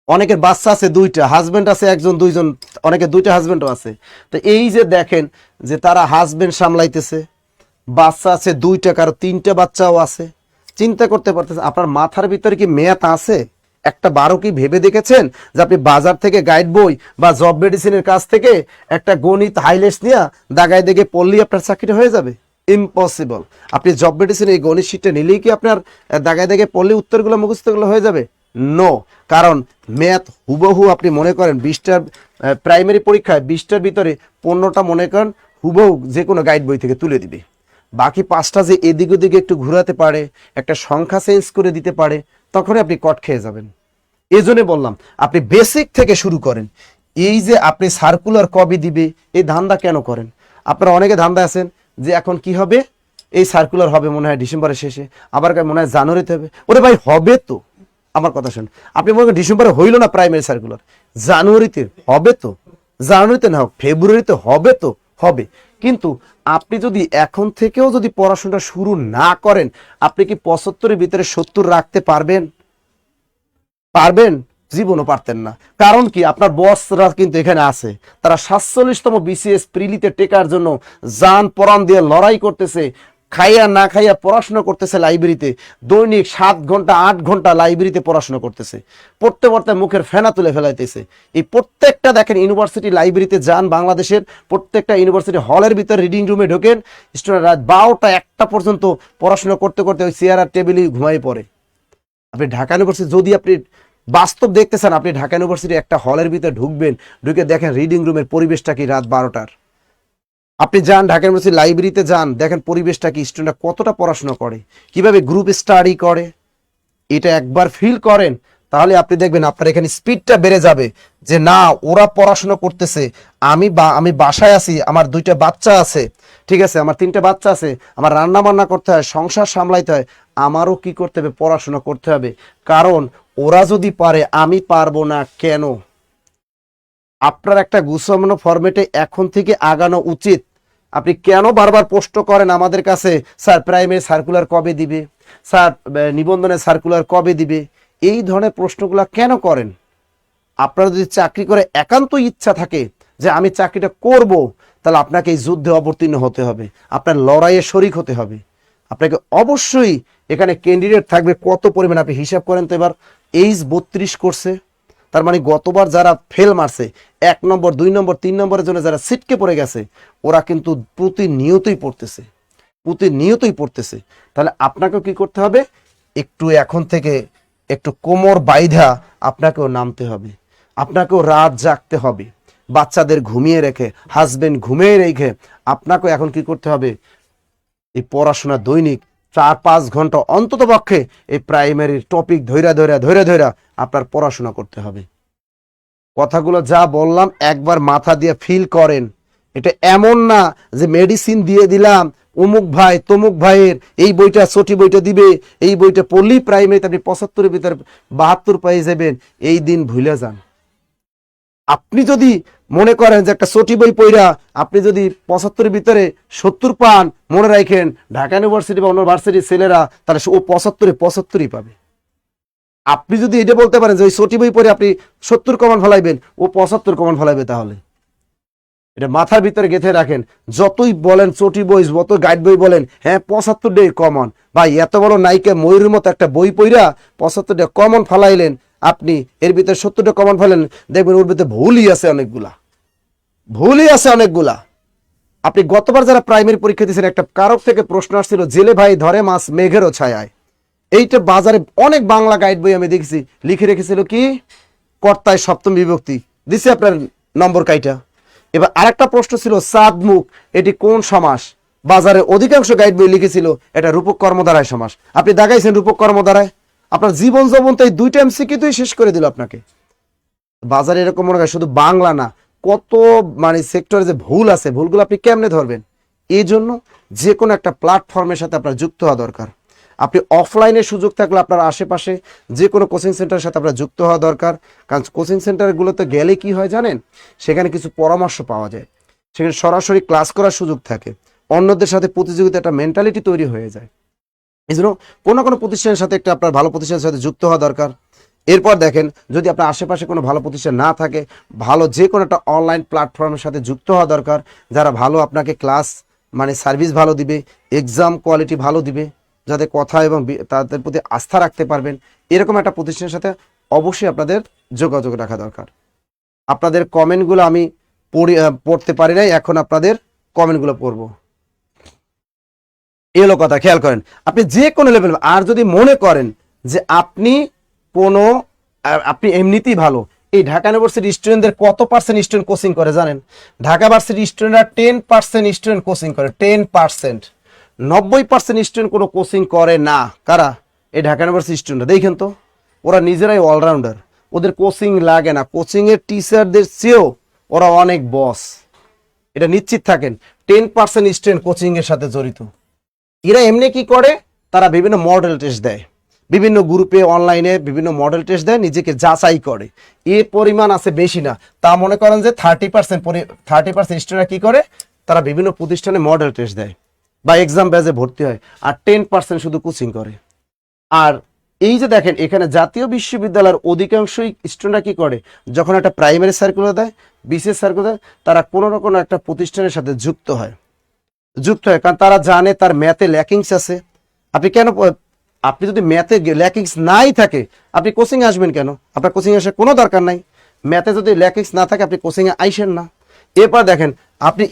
অনেকের বাচ্চা আছে 2টা, হাজবেন্ড আছে 1জন 2জন, অনেকের 2টা হাজবেন্ডও আছে। তো এই যে দেখেন যে তারা হাজবেন্ড সামলাইতেছে, বাচ্চা আছে 2টা, কারো 3টা বাচ্চাও আছে। চিন্তা করতে পারতেছে আপনার মাথার ভিতরে কি মেয়াদ আছে? একটা বারো কি ভেবে দেখেছেন যে আপনি বাজার থেকে গাইড বই বা জব মেডিসিনের কাছ থেকে একটা গণিত হাইলাইটস নিয়ে দাগায় দেখে পড়লেই আপনার চাকরিটা হয়ে যাবে? ইম্পসিবল। আপনি জব মেডিসিন এই গণিত শিটটা নিলেই কি আপনার দাগায় দেখে পড়লে উত্তরগুলো মুখস্থগুলো হয়ে যাবে? নো। কারণ ম্যাথ হুবহু আপনি মনে করেন 20টার প্রাইমারি পরীক্ষায় 20টার ভিতরে 15টা মনে করেন হুবহু যে কোনো গাইড বই থেকে তুলে দিবে। বাকি 5টা যে এদিক ওদিকে একটু ঘুরাতে পারে, একটা সংখ্যা চেঞ্জ করে দিতে পারে, তখনই আপনি কট খেয়ে যাবেন। এই জন্য বললাম আপনি বেসিক থেকে শুরু করেন। এই যে আপনি সার্কুলার কবে দিবে এই ধান্দা কেন করেন? আপনারা অনেকে ধান্দা আছেন যে এখন কি হবে, এই সার্কুলার হবে মনে হয় ডিসেম্বরের শেষে, আবার মনে হয় জানুয়ারিতে হবে। ওরে ভাই হবে তো, আমার কথা শুন, আপনি মনে করেন ডিসেম্বরে হইল না প্রাইমারি সার্কুলার, জানুয়ারিতে হবে তো, জানুয়ারিতে না হোক ফেব্রুয়ারিতে হবে তো হবে। কিন্তু আপনি যদি এখন থেকেও যদি পড়াশোনাটা শুরু না করেন, আপনি কি 75-এর ভিতরে 70 রাখতে পারবেন? পারবেন? জীবনও পারতেন না। কারণ কি, আপনার বসরা কিন্তু এখানে আছে, তারা 47তম বিসিএস প্রিলিতে টেকার জন্য জান পরাণ দিয়ে লড়াই করতেছে, খাইয়া না খাইয়া পড়াশোনা করতেছে লাইব্রেরিতে, দৈনিক 7 ঘন্টা 8 ঘন্টা লাইব্রেরিতে পড়াশোনা করতেছে, পড়তে পড়তে মুখের ফেনা তুলে ফেলাইতেছে। এই প্রত্যেকটা দেখেন ইউনিভার্সিটি লাইব্রেরিতে যান, বাংলাদেশের প্রত্যেকটা ইউনিভার্সিটি হলের ভিতরে রিডিং রুমে ঢোকেন, স্টুডেন্ট রাত 12টা 1টা পর্যন্ত পড়াশোনা করতে করতে ওই চেয়ার আর টেবিলেই ঘুমাই পড়ে। আপনি ঢাকা ইউনিভার্সিটি যদি আপনি বাস্তব দেখতে চান, আপনি ঢাকা ইউনিভার্সিটি একটা হলের ভিতরে ঢুকবেন, ঢুকে দেখেন রিডিং রুমের পরিবেশটা কি রাত 12টার। আপনি যান ঢাকা ইউনিভার্সিটি লাইব্রেরিতে যান, দেখেন পরিবেশটা কি, স্টুডেন্টরা কতটা পড়াশোনা করে, কিভাবে গ্রুপ স্টাডি করে। এটা একবার ফিল করেন, তাহলে আপনি দেখবেন আপনার এখানে স্পিডটা বেড়ে যাবে যে না, ওরা পড়াশোনা করতেছে, আমি বাসায় আছি, আমার 2টা বাচ্চা আছে, ঠিক আছে, আমার 3টা বাচ্চা আছে, আমার রান্না বান্না করতে হয়, সংসার সামলাইতে হয়, আমারও কি করতে হবে, পড়াশোনা করতে হবে। কারণ ওরা যদি পারে আমি পারবো না কেন? আপনার একটা গুছানো ফরম্যাটে এখন থেকে আগানো উচিত। আপনি কেন বারবার প্রশ্ন করেন আমাদের কাছে, স্যার প্রাইমারি সার্কুলার কবে দিবে, স্যার নিবন্ধনের সার্কুলার কবে দিবে? এই ধরনের প্রশ্নগুলো কেন করেন? আপনারা যদি চাকরি করে একান্ত ইচ্ছা থাকে যে আমি চাকরিটা করব, তাহলে আপনাকে এই যুদ্ধে অবতীর্ণ হতে হবে, আপনার লড়াইয়ে শরিক হতে হবে। আপনাকে অবশ্যই এখানে ক্যান্ডিডেট থাকবে কত পরিমাণ, আপনি হিসাব করেন তো এবার। এইচ 32 করছে, তার মানে গতবার যারা ফেল মারছে 1 নম্বর 2 নম্বর 3 নম্বরের জন্য যারা সিটকে পড়ে গেছে, ওরা কিন্তু প্রতিনিয়তই পড়তেছে। তাহলে আপনাকেও কি করতে হবে, একটু এখন থেকে একটু কোমর বাইধা আপনাকেও নামতে হবে, আপনাকেও রাত জাগতে হবে, বাচ্চাদের ঘুমিয়ে রেখে, হাজবেন্ড ঘুমিয়ে রেখে আপনাকেও এখন কি করতে হবে, এই পড়াশোনা দৈনিক 4-5 ঘন্টা অন্তত পক্ষে এই প্রাইমারির টপিক ধৈরা আপনার পড়াশোনা করতে হবে। কথাগুলো যা বললাম একবার মাথা দিয়ে ফিল করেন। এটা এমন না যে মেডিসিন দিয়ে দিলাম, অমুক ভাই তমুক ভাইয়ের এই বইটা ছোটি বইটা দিবে, এই বইটা পড়লেই প্রাইমারিতে আপনি 75-এর ভিতরে 72 পেয়ে যাবেন, এই দিন ভুলে যান। আপনি যদি মনে করেন যে একটা ছোটি বই পড়া আপনি যদি 75-এর ভিতরে 70 পান, মনে রাখেন ঢাকা ইউনিভার্সিটি বা অন্য ভার্সিটির ছেলেরা তাহলে ও 75-ই পাবে। আপনি যদি এটা বলতে পারেন যে ওই ছোটি বই পড়ে আপনি 70 কমন ফলাইবেন, ও 75 কমন ফলাইবে, তাহলে এটা মাথার ভিতরে গেঁথে রাখেন। যতই বলেন চটি বই, যত গাইড বই বলেন, হ্যাঁ 75 কমন, ভাই এত বড় নায়িকা ময়ূরের মতো একটা বই পড়া 75 কমন ফলাইলেন, আপনি এর ভিতরে 70 কমন ফেলেন, দেখবেন ওর ভিতরে ভুলই আছে অনেকগুলা। আপনি গতবার যারা প্রাইমারি পরীক্ষা দিয়েছেন, একটা কারক থেকে প্রশ্ন আসছিল, জেলে ভাই ধরে মাছ মেঘেরও ছায়ায়। এইটা বাজারে অনেক বাংলা গাইড বই আমি দেখছি লিখে রেখেছিল কি, কর্তায় সপ্তম বিভক্তি দিছে আপনার নম্বর কাইটা। এবার আরেকটা প্রশ্ন ছিল সাদ মুখ, এটি কোন সমাস? বাজারে অধিকাংশ গাইড বই লিখেছিল এটা রূপক কর্মধারায় সমাস। আপনি দেখাইছেন রূপক কর্মধারায়, আপনার জীবন যৌবন তো এই 2টা এমসিকিউতেই শেষ করে দিল আপনাকে। বাজারে এরকম মনে হয় শুধু বাংলা না, কত মানে সেক্টরে যে ভুল আছে, ভুলগুলো আপনি কেমনে ধরবেন? এই জন্য যে কোনো একটা প্ল্যাটফর্মের সাথে আপনার যুক্ত হওয়া দরকার। আপনি অফলাইনে সুযোগ থাকলে আপনার আশেপাশে যে কোনো কোচিং সেন্টারের সাথে আপনার যুক্ত হওয়া দরকার। কারণ কোচিং সেন্টারগুলোতে গেলে কি হয় জানেন, সেখানে কিছু পরামর্শ পাওয়া যায়, সেখানে সরাসরি ক্লাস করার সুযোগ থাকে, অন্যদের সাথে প্রতিযোগিতা একটা মেন্টালিটি তৈরি হয়ে যায়। এই জন্য কোনো প্রতিষ্ঠানের সাথে একটা আপনার ভালো প্রতিষ্ঠানের সাথে যুক্ত হওয়া দরকার। এরপর দেখেন, যদি আপনার আশেপাশে কোনো ভালো প্রতিষ্ঠান না থাকে, ভালো যে কোনো একটা অনলাইন প্ল্যাটফর্মের সাথে যুক্ত হওয়া দরকার, যারা ভালো আপনাকে ক্লাস মানে সার্ভিস ভালো দিবে, এক্সাম কোয়ালিটি ভালো দিবে, যাতে কথা এবং তাদের প্রতি আস্থা রাখতে পারবেন, এরকম একটা প্রতিষ্ঠানের সাথে অবশ্যই আপনাদের যোগাযোগ রাখা দরকার। আপনাদের কমেন্টগুলো আমি পড়তে পারি নাই, এখন আপনাদের কমেন্টগুলো পড়বো। এলো কথা, খেয়াল করেন, আপনি যে কোনো লেভেল, আর যদি মনে করেন যে আপনি এমনিতেই ভালো, এই ঢাকা ইউনিভার্সিটি স্টুডেন্টদের কত পার্সেন্ট স্টুডেন্ট কোচিং করে জানেন? ঢাকা ভার্সিটি স্টুডেন্টরা 10% স্টুডেন্ট কোচিং করে, 10%। 90% স্টুডেন্ট কোনো কোচিং করে না। কারা? এই ঢাকা ইউনিভার্সিটি স্টুডেন্ট। দেখেন তো, ওরা নিজেরাই অলরাউন্ডার, ওদের কোচিং লাগে না, কোচিংয়ের টিচারদের চেয়েও ওরা অনেক বস, এটা নিশ্চিত থাকেন। 10% স্টুডেন্ট কোচিংয়ের সাথে জড়িত। এরা এমনি কি করে, তারা বিভিন্ন মডেল টেস্ট দেয়, বিভিন্ন গ্রুপে অনলাইনে বিভিন্ন মডেল টেস্ট দেয়, নিজেকে যাচাই করে। এর পরিমাণ আছে বেশি না, তা মনে করেন যে 30% স্টুডেন্টরা কি করে, তারা বিভিন্ন প্রতিষ্ঠানে মডেল টেস্ট দেয় বা এক্সাম ব্যাচে ভর্তি হয়, আর 10% শুধু কোচিং করে। আর এই যে দেখেন, এখানে জাতীয় বিশ্ববিদ্যালয়ের অধিকাংশই স্টুডেন্টরা কি করে, যখন একটা প্রাইমারি সার্কুলার দেয়, বিশেষ সার্কুলার দেয়, তারা কোনো না কোনো একটা প্রতিষ্ঠানের সাথে যুক্ত হয়, কারণ তারা জানে তার ম্যাথে ল্যাকিংস আছে। আপনি যদি ম্যাথে ল্যাকিংস নাই থাকে, আপনি কোচিংয়ে আসবেন কেন? আপনার কোচিংয়ে আসার কোনো দরকার নাই। ম্যাথে যদি ল্যাকিংস না থাকে, আপনি কোচিংয়ে আইসেন না। এরপর দেখেন, আপনি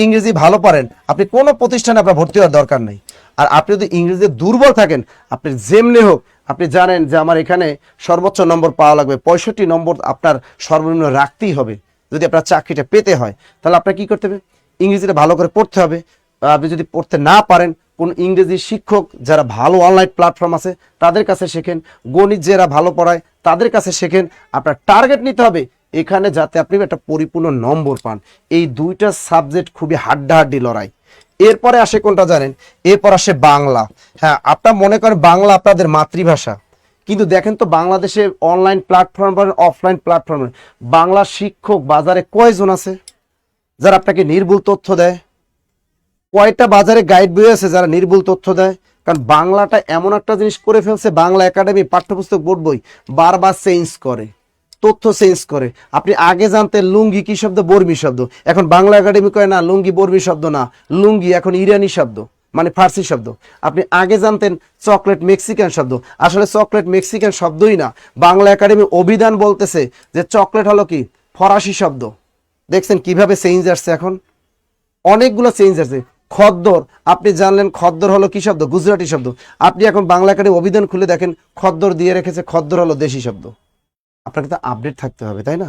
ইংরেজি ভালো পারেন, আপনি কোনো প্রতিষ্ঠানে আপনার ভর্তি হওয়ার দরকার নেই। আর আপনি যদি ইংরেজিতে দুর্বল থাকেন, আপনি যেমনি হোক, আপনি জানেন যে আমার এখানে সর্বোচ্চ নম্বর পাওয়া লাগবে, 65 নম্বর আপনার সর্বনিম্ন রাখতেই হবে যদি আপনার চাকরিটা পেতে হয়। তাহলে আপনার কি করতে হবে? ইংরেজিটা ভালো করে পড়তে হবে। আপনি যদি পড়তে না পারেন, কোন ইংরেজি শিক্ষক যারা ভালো অনলাইন প্ল্যাটফর্ম আছে তাদের কাছে শেখেন, গণিত যারা ভালো পড়ায় তাদের কাছে শেখেন। আপনার টার্গেট নিতে হবে এখানে যাতে আপনি একটা পরিপূর্ণ নম্বর পান। এই 2টা সাবজেক্ট খুবই হাড্ডাহাড্ডি লড়াই। এরপরে আসে কোনটা জানেন? এরপর আসে বাংলা। হ্যাঁ, আপনার মনে করেন বাংলা আপনাদের মাতৃভাষা, কিন্তু দেখেন তো বাংলাদেশে অনলাইন প্ল্যাটফর্ম বা অফলাইন প্ল্যাটফর্মে বাংলা শিক্ষক বাজারে কয়জন আছে যারা আপনাকে নির্ভুল তথ্য দেয়? কয়টা বাজারে গাইড বই আছে যারা নির্ভুল তথ্য দেয়? কারণ বাংলাটা এমন একটা জিনিস করে ফেলছে, বাংলা একাডেমি পাঠ্যপুস্তক বোর্ড বই বারবার চেঞ্জ করে। তথ্য চেঞ্জ করে। আপনি আগে জানতেন লুঙ্গি কি শব্দ, বর্মি শব্দ, এখন বাংলা একাডেমি কয় না লুঙ্গি বর্মি শব্দ না, লুঙ্গি এখন ইরানি শব্দ, মানে ফার্সি শব্দ। আপনি আগে জানতেন চকলেট মেক্সিকান শব্দ, আসলে চকলেট মেক্সিকান শব্দই না, বাংলা একাডেমি অভিধান বলতেছে যে চকলেট হলো কি ফরাসি শব্দ। দেখছেন কিভাবে চেঞ্জ আসছে, এখন অনেকগুলো চেঞ্জ আছে। খদ্দর, আপনি জানলেন খদ্দর হলো কি শব্দ, গুজরাটি শব্দ, আপনি এখন বাংলা একাডেমি অভিধান খুলে দেখেন খদ্দর দিয়ে রেখেছে, খদ্দর হলো দেশি শব্দ। আপনাকে তো আপডেট থাকতে হবে, তাই না,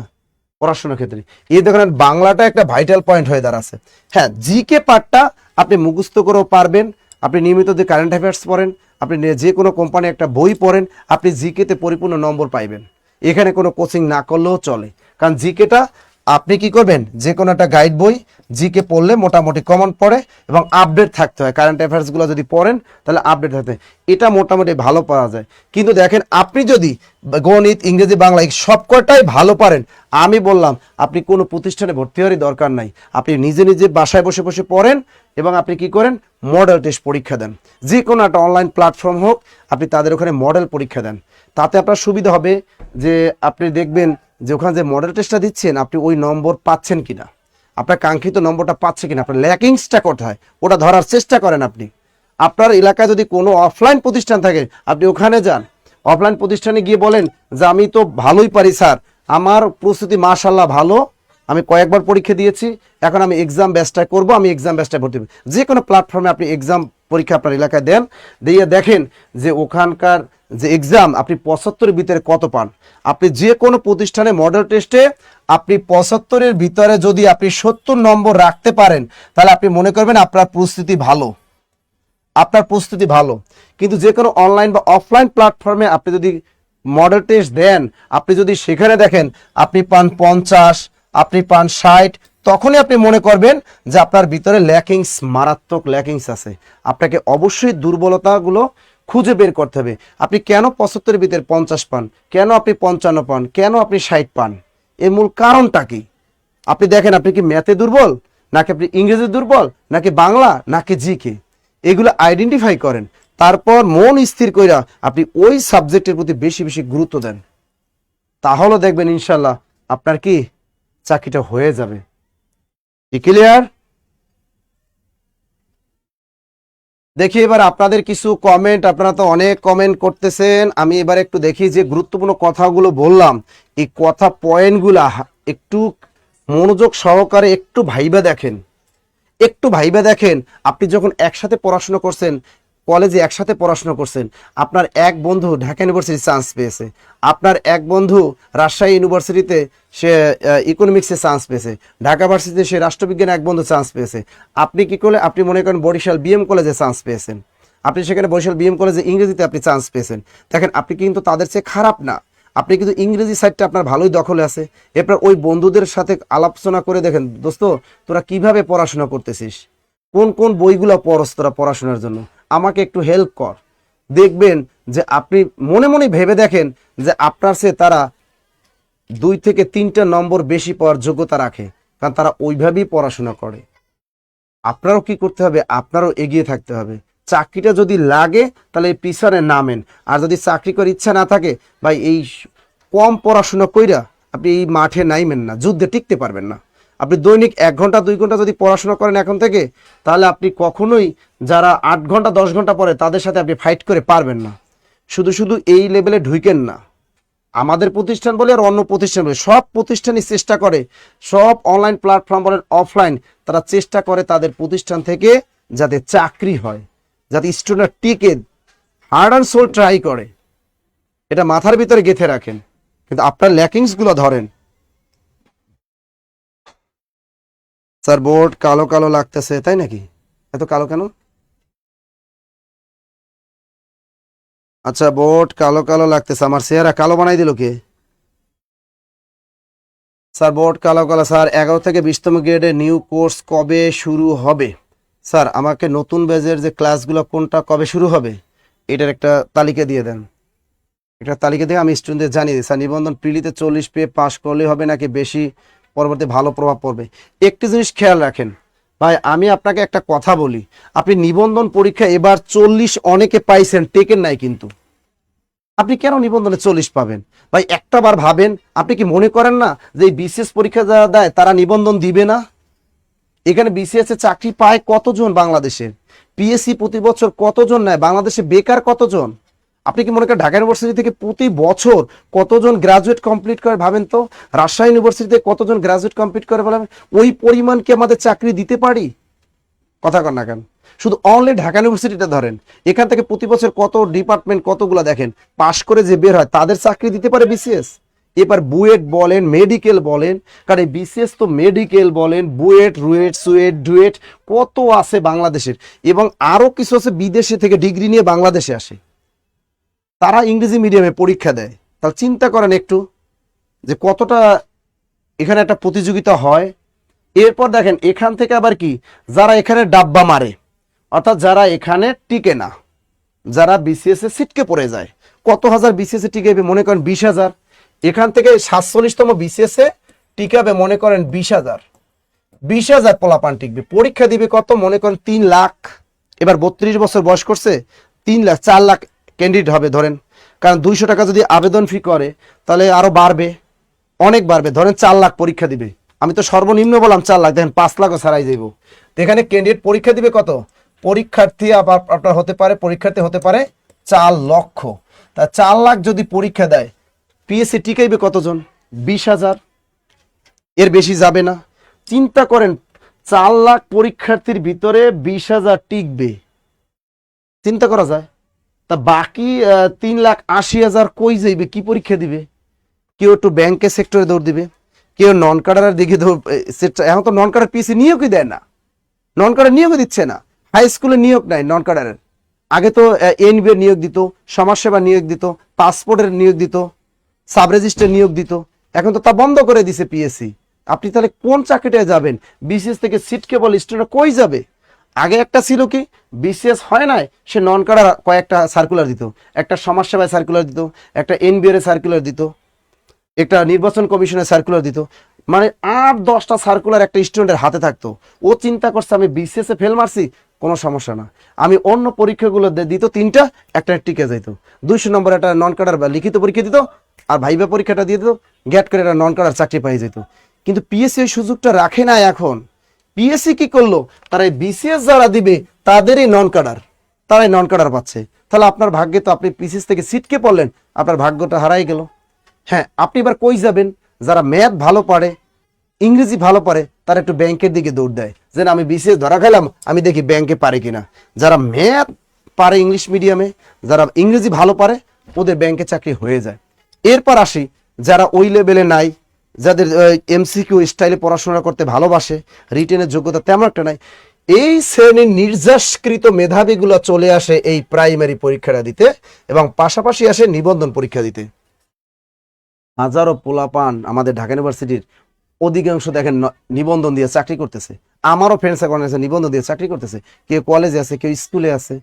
পড়াশোনার ক্ষেত্রে। এই দেখেন বাংলাটা একটা ভাইটাল পয়েন্ট হয়ে দাঁড়াচ্ছে। হ্যাঁ, জিকে পার্টটা আপনি মুখস্থ করেও পারবেন, আপনি নিয়মিত যে কারেন্ট অ্যাফেয়ার্স পড়েন, আপনি যে কোনো কোম্পানি একটা বই পড়েন, আপনি জিকেতে পরিপূর্ণ নম্বর পাইবেন। এখানে কোনো কোচিং না করলেও চলে, কারণ জিকেটা আপনি কি করবেন, যে কোনো একটা গাইড বই জিকে পড়লে মোটামুটি কমন পড়ে এবং আপডেট থাকতে হয়। কারেন্ট অ্যাফেয়ার্সগুলো যদি পড়েন তাহলে আপডেট থাকতে হয়, এটা মোটামুটি ভালো পাওয়া যায়। কিন্তু দেখেন আপনি যদি গণিত, ইংরেজি, বাংলা এই সবকটাই ভালো পারেন, আমি বললাম আপনি কোনো প্রতিষ্ঠানে ভর্তি হওয়ারই দরকার নাই, আপনি নিজে নিজে বাসায় বসে বসে পড়েন এবং আপনি কি করেন, মডেল টেস্ট পরীক্ষা দেন। যে কোনো একটা অনলাইন প্ল্যাটফর্ম হোক, আপনি তাদের ওখানে মডেল পরীক্ষা দেন। তাতে আপনার সুবিধা হবে যে আপনি দেখবেন যে ওখানে যে মডেল টেস্টটা দিচ্ছেন আপনি ওই নম্বর পাচ্ছেন কিনা, আপনার কাঙ্ক্ষিত নম্বরটা পাচ্ছে কিনা, আপনার ল্যাকিংসটা কোথায় ওটা ধরার চেষ্টা করেন। আপনি আপনার এলাকায় যদি কোনো অফলাইন প্রতিষ্ঠান থাকে আপনি ওখানে যান, অফলাইন প্রতিষ্ঠানে গিয়ে বলেন যে আমি তো ভালোই পারি স্যার, আমার প্রস্তুতি মাশাআল্লাহ ভালো, আমি কয়েকবার পরীক্ষা দিয়েছি, এখন আমি এক্সাম ব্যাচটা করব, আমি এক্সাম ব্যাচটায় ভর্তি হব। যে কোনো প্ল্যাটফর্মে আপনি এক্সাম পরীক্ষা আপনার এলাকায় দেন, দিয়ে দেখেন যে ওখানকার যে এক্সাম আপনি 75-এর ভিতরে কত পান। আপনি যে কোনো প্রতিষ্ঠানে মডেল টেস্টে আপনি 75-এর ভিতরে যদি আপনি 70 নম্বর রাখতে পারেন তাহলে আপনি মনে করবেন আপনার প্রস্তুতি ভালো, আপনার প্রস্তুতি ভালো। কিন্তু যে কোনো অনলাইন বা অফলাইন প্ল্যাটফর্মে আপনি যদি মডেল টেস্ট দেন, আপনি যদি সেখানে দেখেন আপনি পান 50, আপনি পান 60, তখনই আপনি মনে করবেন যে আপনার ভিতরে ল্যাকিংস, মারাত্মক ল্যাকিংস আছে। আপনাকে অবশ্যই দুর্বলতাগুলো খুঁজে বের করতে হবে। আপনি কেন 75-এর ভিতরে 50 পান, কেন আপনি 55 পান, কেন আপনি 60 পান, এর মূল কারণটা কি? আপনি দেখেন আপনি কি ম্যাথে দুর্বল, নাকি আপনি ইংরেজি দুর্বল, নাকি বাংলা, নাকি জিকে, এগুলো আইডেন্টিফাই করেন। তারপর মন স্থির কইরা আপনি ওই সাবজেক্টের প্রতি বেশি বেশি গুরুত্ব দেন, তাহলে দেখবেন ইনশাল্লাহ আপনার কি চাকরিটা হয়ে যাবে। ক্লিয়ার? দেখি এবার আপনাদের কিছু কমেন্ট, আপনারা তো অনেক কমেন্ট করতেছেন, আমি এবার একটু দেখি যে গুরুত্বপূর্ণ কথাগুলো বললাম, এই কথা পয়েন্টগুলা একটু মনোযোগ সহকারে একটু ভাইবা দেখেন, একটু ভাইবা দেখেন। আপনি যখন একসাথে পড়াশোনা করছেন, কলেজে একসাথে পড়াশোনা করছেন, আপনার এক বন্ধু ঢাকা ইউনিভার্সিটি চান্স পেয়েছে, আপনার এক বন্ধু রাজশাহী ইউনিভার্সিটিতে সে ইকোনমিক্সে চান্স পেয়েছে, ঢাকা ভার্সিটিতে সে রাষ্ট্রবিজ্ঞানে এক বন্ধু চান্স পেয়েছে। আপনি কি করলে, আপনি মনে করেন বরিশাল বিএম কলেজে চান্স পেয়েছেন, আপনি সেখানে বরিশাল বিএম কলেজে ইংরেজিতে আপনি চান্স পেয়েছেন। দেখেন আপনি কিন্তু তাদের চেয়ে খারাপ না, আপনি কিন্তু ইংরেজি সাইডটা আপনার ভালোই দখলে আছে। এরপর ওই বন্ধুদের সাথে আলোচনা করে দেখেন, দোস্ত তোরা কিভাবে পড়াশোনা করতেছিস, কোন কোন বইগুলো পড়স তোরা পড়াশোনার জন্য, আমাকে একটু হেল্প কর। দেখবেন যে আপনি মনে মনে ভেবে দেখেন যে আপনার চেয়ে তারা 2 থেকে 3টা নম্বর বেশি পাওয়ার যোগ্যতা রাখে, কারণ তারা ওইভাবেই পড়াশোনা করে। আপনারও কি করতে হবে, আপনারও এগিয়ে থাকতে হবে। চাকরিটা যদি লাগে তাহলে পিছনে নামেন, আর যদি চাকরি করার ইচ্ছা না থাকে ভাই, এই কম পড়াশোনা কইরা আপনি এই মাঠে নাইমেন না, যুদ্ধে টিকতে পারবেন না। আপনি দৈনিক 1 ঘন্টা 2 ঘন্টা যদি পড়াশোনা করেন এখন থেকে, তাহলে আপনি কখনোই যারা 8 ঘন্টা 10 ঘন্টা পড়ে তাদের সাথে আপনি ফাইট করে পারবেন না। শুধু শুধু এই লেভেলে ঢুকেন না। আমাদের প্রতিষ্ঠান বলে আর অন্য প্রতিষ্ঠান বলে, সব প্রতিষ্ঠানই চেষ্টা করে, সব অনলাইন প্ল্যাটফর্ম বলেন অফলাইন, তারা চেষ্টা করে তাদের প্রতিষ্ঠান থেকে যাতে চাকরি হয়, যাতে স্টুডেন্ট টিকে, হার্ড অ্যান্ড সোল ট্রাই করে। এটা মাথার ভিতরে গেঁথে রাখেন, কিন্তু আপনার ল্যাকিংসগুলো ধরেন। স্যার বোর্ড কালো কালো লাগতেছে, তাই নাকি? এত কালো কেন? আচ্ছা বোর্ড কালো কালো লাগতেছে, আমার চেহারা কালো বানাই দিল কে? স্যার বোর্ড কালো কালো। স্যার 11 থেকে 20তম গ্রেডের নিউ কোর্স কবে শুরু হবে? স্যার আমাকে নতুন ব্যাচের যে ক্লাসগুলো কোনটা কবে শুরু হবে এটার একটা তালিকা দিয়ে দেন। একটা তালিকা দিয়ে আমি স্টুডেন্টদের জানিয়ে দিই। স্যার নিবন্ধন প্রিলিতে 40 পেয়ে পাস করলে হবে নাকি বেশি পরবর্তী ভালো প্রভাব পড়বে? একটি জিনিস খেয়াল রাখেন ভাই, আমি আপনাকে একটা কথা বলি, আপনি নিবন্ধন পরীক্ষা এবার 40 অনেকে পাইছেন, টেকেন নাই কিন্তু। আপনি কেন নিবন্ধনে 40 পাবেন? ভাই একটা বার ভাবেন, আপনি কি মনে করেন না যে এই বিসিএস পরীক্ষা যারা দেয় তারা নিবন্ধন দিবে না? এখানে বিসিএস এ চাকরি পায় কতজন বাংলাদেশের? পিএসসি প্রতি বছর কতজন নেয়? বাংলাদেশে বেকার কতজন? আপনি কি মনে করেন ঢাকা ইউনিভার্সিটি থেকে প্রতি বছর কতজন গ্রাজুয়েট কমপ্লিট করে ভাবেন তো? রাজশাহী ইউনিভার্সিটিতে কতজন গ্রাজুয়েট কমপ্লিট করে বলেন? ওই পরিমাণ কি আমাদের চাকরি দিতে পারি? কথা কন না কেন? শুধু অনলি ঢাকা ইউনিভার্সিটিটা ধরেন, এখান থেকে প্রতি বছর কত ডিপার্টমেন্ট কতগুলা দেখেন, পাশ করে যে বের হয় তাদের চাকরি দিতে পারে বিসিএস? এবার বুয়েট বলেন, মেডিকেল বলেন, কারণ এই বিসিএস তো মেডিকেল বলেন, বুয়েট, রুয়েট, সুয়েট, ডুয়েট কত আছে বাংলাদেশের, এবং আরো কিছু আছে বিদেশে থেকে ডিগ্রি নিয়ে বাংলাদেশে আসে, তারা ইংরেজি মিডিয়ামে পরীক্ষা দেয়। তাহলে চিন্তা করেন একটু যে কতটা এখানে একটা প্রতিযোগিতা হয়। এরপর দেখেন এখান থেকে আবার কি, যারা এখানে ডাব্বা মারে, অর্থাৎ যারা এখানে টিকে না, যারা বিসিএস এ সিটকে পড়ে যায়, কত হাজার বিসিএস এ টিকে, মনে করেন 20,000, এখান থেকে 47তম বিসিএস এ টিকাবে মনে করেন 20,000, 20,000 পোলাপান টিকবে, পরীক্ষা দিবে কত, মনে করেন 3 লাখ। এবার 32 বছর বয়স করছে, 3 লাখ, 4 লাখ ক্যান্ডিডেট হবে ধরেন, কারণ 200 টাকা যদি আবেদন ফি করে তাহলে আরো বাড়বে, অনেক বাড়বে, ধরেন 4 লাখ পরীক্ষা দিবে। আমি তো সর্বনিম্ন বললাম 4 লাখ, দেখেন 5 লাখও ছাড়াই যাইব। এখানে ক্যান্ডিডেট পরীক্ষা দিবে কত, পরীক্ষার্থী আবার আপনার হতে পারে, পরীক্ষার্থী হতে পারে 4 লক্ষ। তা 4 লাখ যদি পরীক্ষা দেয়, পিএসসি টিকাইবে কতজন, 20,000, এর বেশি যাবে না। চিন্তা করেন 4 লাখ পরীক্ষার্থীর ভিতরে 20,000 টিকবে, চিন্তা করা যায়? তা বাকি 3,80,000 কই যাইবে, কি পরীক্ষা দিবে? কেউ একটু ব্যাংকের সেক্টরে দৌড় দিবে, কেউ নন কাডারের দিকে এখন তো নন কাডার পিএসসি নিয়োগই দেয় না, নন কাডার নিয়োগই দিচ্ছে না, হাই স্কুলে নিয়োগ নাই নন কাডারের। আগে তো এনবিএর নিয়োগ দিত, সমাজসেবা নিয়োগ দিত, পাসপোর্টের নিয়োগ দিত, সাব রেজিস্ট্রার নিয়োগ দিত, এখন তো তা বন্ধ করে দিছে পিএসসি। আপনি তাহলে কোন চাকরিটায় যাবেন? বিসিএস থেকে সিট কেবল স্টুডেন্ট কই যাবে? আগে একটা ছিল কি, বিসিএস হয় নাই, সে নন কাডার কয়েকটা সার্কুলার দিত, একটা সমাজসেবায় সার্কুলার দিত, একটা এনবিআর সার্কুলার দিত, একটা নির্বাচন কমিশনের সার্কুলার দিত, মানে 8-10টা সার্কুলার একটা স্টুডেন্টের হাতে থাকতো। ও চিন্তা করছে আমি বিসিএস এ ফেল মারছি, কোনো সমস্যা না, আমি অন্য পরীক্ষাগুলো দিত 3টা, একটা টিকে যেত, 200 নম্বর একটা নন কাডার বা লিখিত পরীক্ষা দিত, আর ভাইবা পরীক্ষাটা দিয়ে দিত, গ্যাট করে একটা নন কাডার চাকরি পাই যেত। কিন্তু পিএসসি ওই সুযোগটা রাখে না এখন। পিএসসি কি করলো, তারা বিসিএস যারা দিবে তাদেরই নন কাডার, তারাই নন কাডার পাচ্ছে। তাহলে আপনার ভাগ্যে তো আপনি পিসিএস থেকে সিটকে পড়লেন, আপনার ভাগ্যটা হারাই গেল। হ্যাঁ, আপনি এবার কই যাবেন? যারা ম্যাথ ভালো পারে, ইংরেজি ভালো পারে, তারা একটু ব্যাংকের দিকে দৌড় দেয়, যে আমি বিসিএস ধরা খাইলাম, আমি দেখি ব্যাংকে পারে কিনা। যারা ম্যাথ পারে ইংলিশ মিডিয়ামে, যারা ইংরেজি ভালো পারে, ওদের ব্যাংকে চাকরি হয়ে যায়। এরপর আসি যারা ওই লেভেলে নাই, যাদের এমসিকিউ স্টাইলে পড়াশোনা করতে ভালোবাসে, রিটেনের যোগ্যতা তেমন একটা নাই, এই শ্রেণীর নির্যাসকৃত মেধাবীগুলো চলে আসে এই প্রাইমারি পরীক্ষাটা দিতে, এবং পাশাপাশি আসে নিবন্ধন পরীক্ষা দিতে। হাজারো পোলাপান আমাদের ঢাকা ইউনিভার্সিটির অধিকাংশ দেখেন নিবন্ধন দিয়ে চাকরি করতেছে। আমারও ফ্রেন্ডস এখন আছে নিবন্ধন দিয়ে চাকরি করতেছে, কেউ কলেজে আছে, কেউ স্কুলে আছে।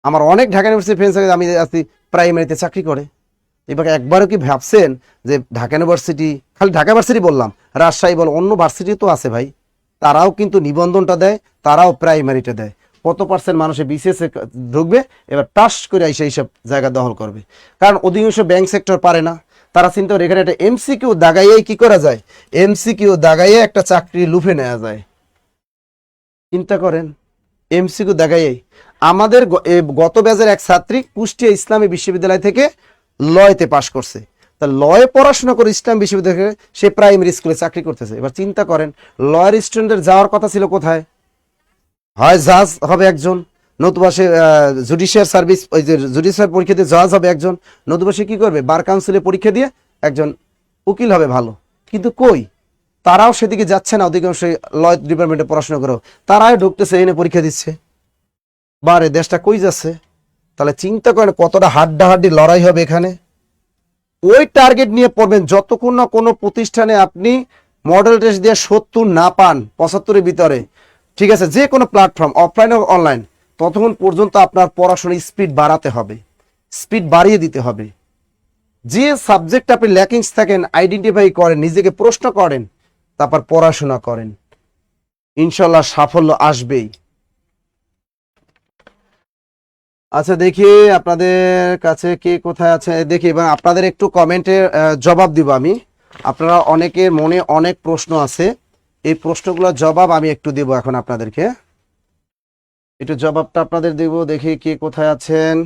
আমার অনেক ঢাকা ইউনিভার্সিটি ফ্রেন্ডস আছে, আমি আছি প্রাইমারিতে চাকরি করে। এবার একবারও কি ভাবছেন যে ঢাকা ইউনিভার্সিটি, খালি ঢাকা ইউনিভার্সিটি বললাম, রাজশাহী বল, অন্য ভার্সিটি তো আছে ভাই, তারাও কিন্তু নিবন্ধনটা দেয়, তারাও প্রাইমারিটা দেয়। কত পার্সেন্ট মানুষে বিসিএস এ ঢুকবে, এবার টাস করে এসে এইসব জায়গা দখল করবে, কারণ অধিকাংশ ব্যাংক সেক্টর পারে না। তারা চিন্তা করে এখানে একটা এমসিকিউ দাগাইয়ে কি করা যায়, এমসিকিউ দাগাইয়ে একটা চাকরি লুফে নেওয়া যায়। চিন্তা করেন, এমসিকিউ দাগাইয়ে। আমাদের গত ব্যাচের এক ছাত্রী কুষ্টিয়া ইসলামী বিশ্ববিদ্যালয় থেকে লয়তে পাশ করছে, তা লয়ে পড়াশোনা করে ইসলাম বিশ্ববিদ্যালয় থেকে সে প্রাইমারি স্কুলে চাকরি করতেছে। এবার চিন্তা করেন, লয়ের স্টুডেন্টের যাওয়ার কথা ছিল কোথায়? হয় জাজ হবে একজন, নতুবা সে জুডিশিয়াল সার্ভিস, ওই যে জুডিশিয়াল পরীক্ষা দিয়ে জাজ হবে একজন, নতুবা সে কি করবে, বার কাউন্সিলে পরীক্ষা দিয়ে একজন উকিল হবে ভালো। কিন্তু কই, তারাও সেদিকে যাচ্ছে না, অধিকাংশ ল ডিপার্টমেন্টে পড়াশোনা করেও তারাও ঢুকতেছে, এনে পরীক্ষা দিচ্ছে। বারে দেশটা কই যাচ্ছে? তাহলে চিন্তা করেন কতটা হাড্ডাহাড্ডি লড়াই হবে এখানে। ওই টার্গেট নিয়ে পড়বেন, যতক্ষণ না কোনো প্রতিষ্ঠানে আপনি মডেল টেস্ট দিয়ে 70 না পান, 75-এর ভিতরে, ঠিক আছে, যে কোনো প্ল্যাটফর্ম অফলাইন ও অনলাইন, ততক্ষণ পর্যন্ত আপনার পড়াশোনার স্পিড বাড়াতে হবে, স্পিড বাড়িয়ে দিতে হবে। যে সাবজেক্ট আপনি ল্যাকিংস থাকেন আইডেন্টিফাই করেন, নিজেকে প্রশ্ন করেন, তারপর পড়াশোনা করেন, ইনশাল্লাহ সাফল্য আসবেই। আচ্ছা দেখি আপনাদের কাছে কে কোথায় আছে দেখি, এবং আপনাদের একটু কমেন্টে জবাব দিব আমি। আপনারা অনেকের মনে অনেক প্রশ্ন আছে, এই প্রশ্নগুলোর জবাব আমি একটু দেব এখন আপনাদেরকে, একটু জবাবটা আপনাদের দেব। দেখি কে কোথায় আছেন।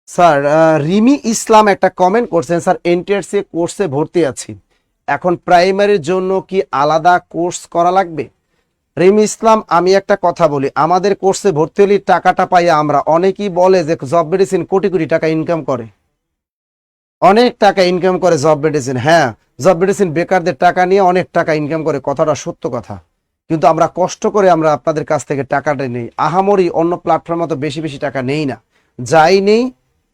স্যার রিমি ইসলাম একটা কমেন্ট করছেন, স্যার এনটিআরসি কোর্সে ভর্তি আছি, এখন প্রাইমারির জন্য কি আলাদা কোর্স করা লাগবে? রিমি ইসলাম, আমি একটা কথা বলি, আমাদের কোর্সে ভর্তি হলে টাকাটা পাই আমরা। অনেকেই বলে যে জব মেডিসিন কোটি কোটি টাকা ইনকাম করে, অনেক টাকা ইনকাম করে জব মেডিসিন। হ্যাঁ, জব মেডিসিন বেকারদের টাকা নিয়ে অনেক টাকা ইনকাম করে, কথাটা সত্য কথা। কিন্তু আমরা কষ্ট করে আমরা আপনাদের কাছ থেকে টাকাটা নেই, আহামরি অন্য প্ল্যাটফর্মে তো বেশি বেশি টাকা নেই না, যাই নেই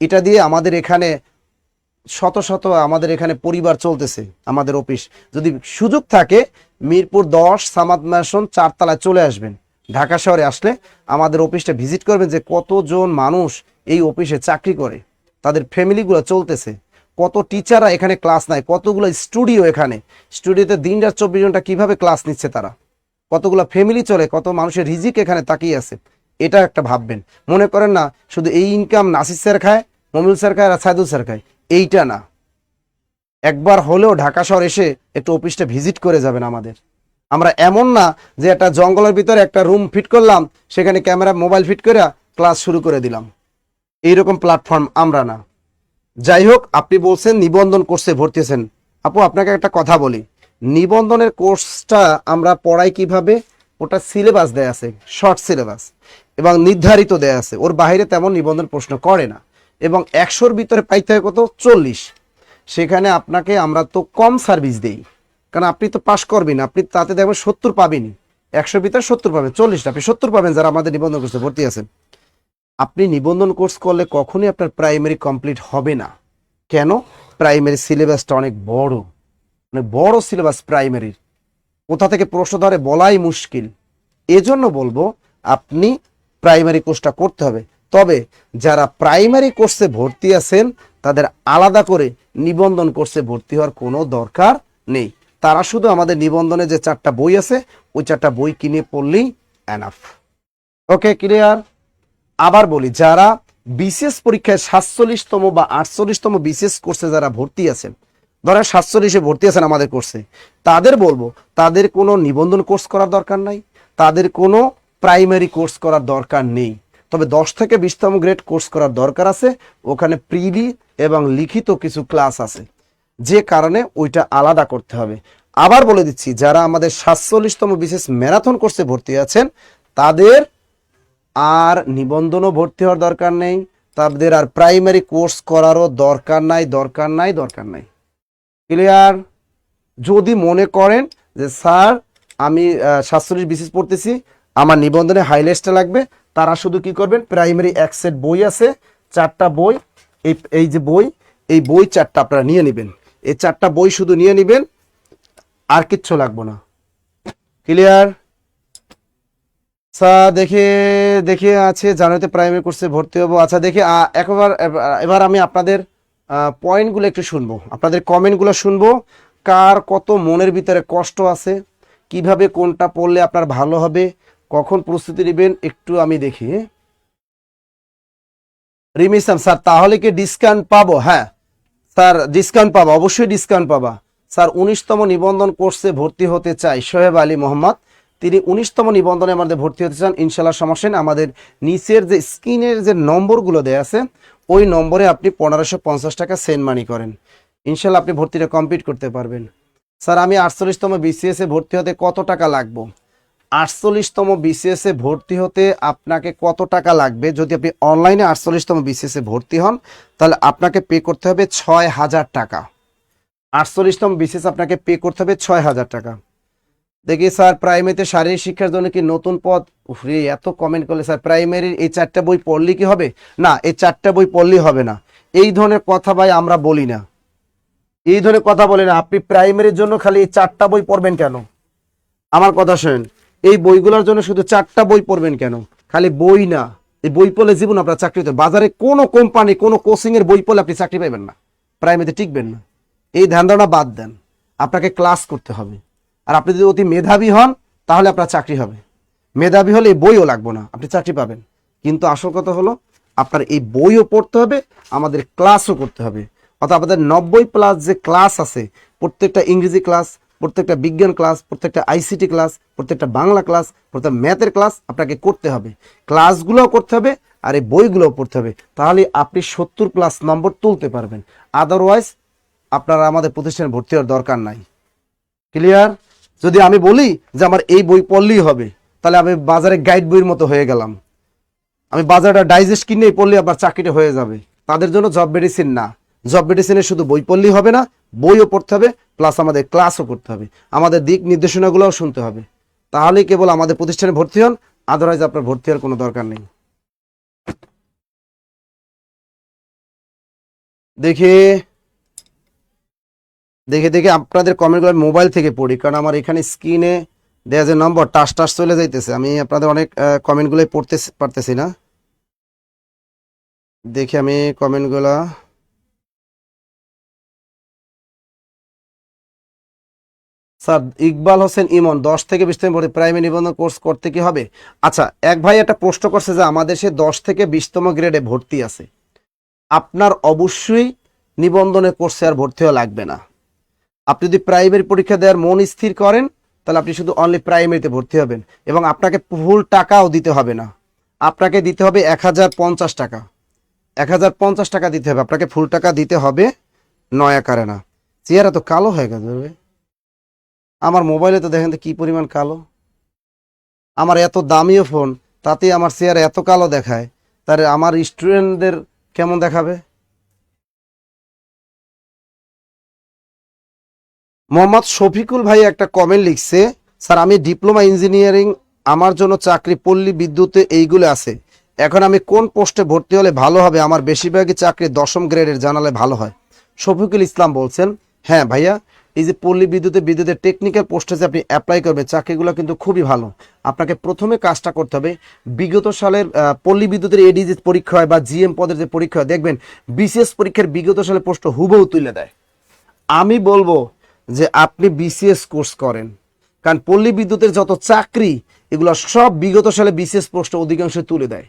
এটা দিয়ে আমাদের এখানে শত শত আমাদের এখানে পরিবার চলতেছে। আমাদের অফিস যদি সুযোগ থাকে মিরপুর 10 সামাদ ম্যানশন 4 তলায় চলে আসবেন, ঢাকা শহরে আসলে আমাদের অফিসটা ভিজিট করবেন, যে কতজন মানুষ এই অফিসে চাকরি করে, তাদের ফ্যামিলিগুলো চলতেছে, কত টিচাররা এখানে ক্লাস নেয়, কতগুলো স্টুডিও, এখানে স্টুডিওতে দিন রাত 24 ঘন্টা কিভাবে ক্লাস নিচ্ছে তারা, কতগুলো ফ্যামিলি চলে, কত মানুষের রিজিক এখানে তাকিয়ে আছে। এটা একটা ভাববেন। মনে করেন না শুধু এই ইনকাম নাসির স্যার খায়, মমিনুল স্যার খায় আর সাইদুল স্যার খায়, এইটা না। একবার হলেও ঢাকা শহর এসে একটু অফিসটা ভিজিট করে যাবেন আমাদের। আমরা এমন না যে একটা জঙ্গলের ভিতরে একটা রুম ফিট করলাম, সেখানে ক্যামেরা মোবাইল ফিট করে ক্লাস শুরু করে দিলাম, এইরকম প্ল্যাটফর্ম আমরা না। যাই হোক, আপনি বলছেন নিবন্ধন কোর্সে ভর্তি হয়েছেন। আপু আপনাকে একটা কথা বলি, নিবন্ধনের কোর্সটা আমরা পড়াই কিভাবে, ওটা সিলেবাস দেয়া আছে, শর্ট সিলেবাস এবং নির্ধারিত দেয়া আছে, ওর বাইরে তেমন নিবন্ধন প্রশ্ন করে না, এবং 100-র ভিতরে পাইতে হয় কত 40। সেখানে আপনাকে আমরা তো কম সার্ভিস দেই, কারণ আপনি তো পাশ করবেন, আপনি তাতে দেখবেন 70 পাবেনই, 100-র ভিতরে 70 পাবেন, 40 আপনি 70 পাবেন যারা আমাদের নিবন্ধন কোর্সে ভর্তি আছেন। আপনি নিবন্ধন কোর্স করলে কখনোই আপনার প্রাইমারি কমপ্লিট হবে না। কেন? প্রাইমারি সিলেবাসটা অনেক বড়, মানে বড় সিলেবাস প্রাইমারির, কোথা থেকে প্রশ্ন ধরে বলাই মুশকিল। এজন্য বলবো আপনি প্রাইমারি কোর্সটা করতে হবে। তবে যারা প্রাইমারি কোর্সে ভর্তি আছেন তাদের আলাদা করে নিবন্ধন কোর্সে ভর্তি হওয়ার কোনো দরকার নেই, তারা শুধু আমাদের নিবন্ধনে যে 4টা বই আছে ওই 4টা বই কিনে পড়লেই এনাফ। ওকে, ক্লিয়ার? আবার বলি, যারা বিসিএস পরীক্ষায় 47তম বা 48তম বিসিএস কোর্সে যারা ভর্তি আছেন, ধরেন 47-এ ভর্তি আছেন আমাদের কোর্সে, তাদের বলবো তাদের কোনো নিবন্ধন কোর্স করার দরকার নাই, তাদের কোনো প্রাইমারি কোর্স করার দরকার নেই। তবে 10 থেকে 20তম গ্রেড কোর্স করার দরকার আছে, ওখানে প্রিলি এবং লিখিত কিছু ক্লাস আছে, যে কারণে ওইটা আলাদা করতে হবে। আবার বলে দিচ্ছি, যারা আমাদের 47তম বিসিএস ম্যারাথন কোর্সে ভর্তি আছেন তাদের আর নিবন্ধনও ভর্তি হওয়ার দরকার নেই, তাদের আর প্রাইমারি কোর্স করারও দরকার নাই, দরকার নাই, দরকার নাই। ক্লিয়ার? যদি মনে করেন যে স্যার আমি 47 বিসিএস পড়তেছি, আমার নিবন্ধনে হাইলাইটসটা লাগবে, তারা শুধু কি করবেন, প্রাইমারি এক সেট বই আছে, 4টা বই, এই যে বই, এই বই 4টা আপনারা নিয়ে নেবেন, এই 4টা বই শুধু নিয়ে নেবেন, আর কিচ্ছু লাগবে না। ক্লিয়ার? আচ্ছা দেখে দেখে আছে জানুয়ারিতে প্রাইমারি কোর্সে ভর্তি হবো। আচ্ছা দেখে এবার আমি আপনাদের পয়েন্টগুলো একটু শুনবো, আপনাদের কমেন্টগুলো শুনবো, কার কত মনের ভিতরে কষ্ট আছে, কিভাবে কোনটা পড়লে আপনার ভালো হবে, কখন প্রস্তুতি নেবেন একটু আমি দেখি। রিমি ইসলাম, স্যার তাহলে কি ডিসকাউন্ট পাবো? হ্যাঁ স্যার, ডিসকাউন্ট পাবো, অবশ্যই ডিসকাউন্ট পাবা। স্যার 19তম নিবন্ধন কোর্সে ভর্তি হতে চাই, সোহেব আলী মোহাম্মদ, তিনি 19তম নিবন্ধনে আমাদের ভর্তি হতে চান, ইনশাল্লাহ সমস্যা নেই। আমাদের নিচের যে স্ক্রিনের যে নম্বরগুলো দেওয়া আছে ওই নম্বরে আপনি 1550 টাকা সেন্ড মানি করেন, ইনশাল্লাহ আপনি ভর্তিটা কমপ্লিট করতে পারবেন। স্যার আমি 48তম বিসিএস এ ভর্তি হতে কত টাকা লাগবে? 48তম বিসিএস এ ভর্তি হতে আপনাকে কত টাকা লাগবে? যদি আপনি অনলাইনে 48তম বিসিএস এ ভর্তি হন তাহলে আপনাকে পে করতে হবে 6000 টাকা। 48তম বিসিএস আপনাকে পে করতে হবে 6000 টাকা। দেখি স্যার প্রাইমারিতে শারীরিক শিক্ষার জন্য কি নতুন পদ? উফরে এত কমেন্ট করলে, স্যার প্রাইমারির এই 4টা বই পড়লে কি হবে? না, এই 4টা বই পড়লেই হবে না, এই ধরনের কথা ভাই আমরা বলি না, এই ধরনের কথা বলি না। আপনি প্রাইমারির জন্য খালি এই 4টা বই পড়বেন কেন? আমার কথা শুনেন, এই বইগুলোর জন্য শুধু 4টা বই পড়বেন কেন? খালি বই না, এই বই পড়লে জীবন আপনার চাকরি হতে, বাজারে কোনো কোম্পানি কোনো কোচিং এর বই পড়লে আপনি চাকরি পাবেন না, প্রাইমারিতে টিকবেন না। এই ধ্যান ধারণা বাদ দেন, আপনাকে ক্লাস করতে হবে। আর আপনি যদি অতি মেধাবী হন তাহলে আপনার চাকরি হবে, মেধাবী হলে এই বইও লাগবে না, আপনি চাকরি পাবেন। কিন্তু আসল কথা হলো আপনার এই বইও পড়তে হবে, আমাদের ক্লাসও করতে হবে। অর্থাৎ আমাদের 90+ যে ক্লাস আছে, প্রত্যেকটা ইংরেজি ক্লাস, প্রত্যেকটা বিজ্ঞান ক্লাস, প্রত্যেকটা আইসিটি ক্লাস, প্রত্যেকটা বাংলা ক্লাস, প্রত্যেকটা ম্যাথের ক্লাস আপনাকে করতে হবে। ক্লাসগুলোও করতে হবে আর এই বইগুলোও পড়তে হবে, তাহলে আপনি 70+ নম্বর তুলতে পারবেন। আদারওয়াইজ আপনারা আমাদের প্রতিষ্ঠানে ভর্তি হওয়ার দরকার নাই। ক্লিয়ার? যদি আমি বলি যে আমার এই বই পড়লেই হবে, তাহলে আমি বাজারে গাইড বইয়ের মতো হয়ে গেলাম। আমি বাজারটা ডাইজেস্ট কিনেই পড়লে আবার চাকরিটা হয়ে যাবে। তাদের জন্য জব মেডিসিন না, জব মেডিসিনে শুধু বই পড়লেই হবে না, বইও পড়তে হবে, প্লাস আমাদের ক্লাসও করতে হবে, আমাদের দিক নির্দেশনাগুলোও শুনতে হবে। তাহলেই কেবল আমাদের প্রতিষ্ঠানে ভর্তি হন, আদারওয়াইজ আপনার ভর্তি হওয়ার কোনো দরকার নেই। দেখে দেখে দেখে আপনাদের কমেন্টগুলো মোবাইল থেকে পড়ি, কারণ আমার এখানে স্ক্রিনে দেওয়া যে নম্বর টাস টাস চলে যাইতেছে, আমি আপনাদের অনেক কমেন্টগুলোই পড়তে পারতেছি না। দেখি আমি কমেন্টগুলা। স্যার ইকবাল হোসেন ইমন 10 থেকে 20 তম প্রাইমারি নিবন্ধন কোর্স করতে কি হবে? আচ্ছা, এক ভাই একটা প্রশ্ন করছে যে আমাদের সে 10 থেকে 20তম গ্রেডে ভর্তি আছে। আপনার অবশ্যই নিবন্ধনের কোর্সে আর ভর্তি হওয়া লাগবে না। আপনি যদি প্রাইমারি পরীক্ষা দেওয়ার মন স্থির করেন, তাহলে আপনি শুধু অনলি প্রাইমারিতে ভর্তি হবেন, এবং আপনাকে ফুল টাকাও দিতে হবে না। আপনাকে দিতে হবে 1050 টাকা, 1050 টাকা দিতে হবে আপনাকে, ফুল টাকা দিতে হবে, নয় আকারে না। চেহারা তো কালো হয়ে গেছে, আমার মোবাইলে তো দেখেন তো কি পরিমাণ কালো। আমার এত দামিও ফোন, তাতে আমার চেহারা এত কালো দেখায়, তাহলে আমার স্টুডেন্টদের কেমন দেখাবে? মোহাম্মদ শফিকুল ভাই একটা কমেন্ট লিখছে, স্যার আমি ডিপ্লোমা ইঞ্জিনিয়ারিং, আমার জন্য চাকরি পল্লী বিদ্যুতে এইগুলো আছে, এখন আমি কোন পোস্টে ভর্তি হলে ভালো হবে? আমার বেশিরভাগই চাকরি 10ম গ্রেডের, জানালে ভালো হয়। শফিকুল ইসলাম বলছেন, হ্যাঁ ভাইয়া, এই যে পল্লী বিদ্যুতের টেকনিক্যাল পোস্টে যে আপনি অ্যাপ্লাই করবেন, চাকরিগুলো কিন্তু খুবই ভালো। আপনাকে প্রথমে কাজটা করতে হবে, বিগত সালের পল্লী বিদ্যুতের এডি যে পরীক্ষা হয় বা জিএম পদের যে পরীক্ষা হয়, দেখবেন বিসিএস পরীক্ষার বিগত সালের পোস্ট হুবহু তুলে দেয়। আমি বলবো যে আপনি বিসিএস কোর্স করেন, কারণ পল্লী বিদ্যুতের যত চাকরি এগুলো সব বিগত সালে বিসিএস পোস্ট অধিকাংশ তুলে দেয়।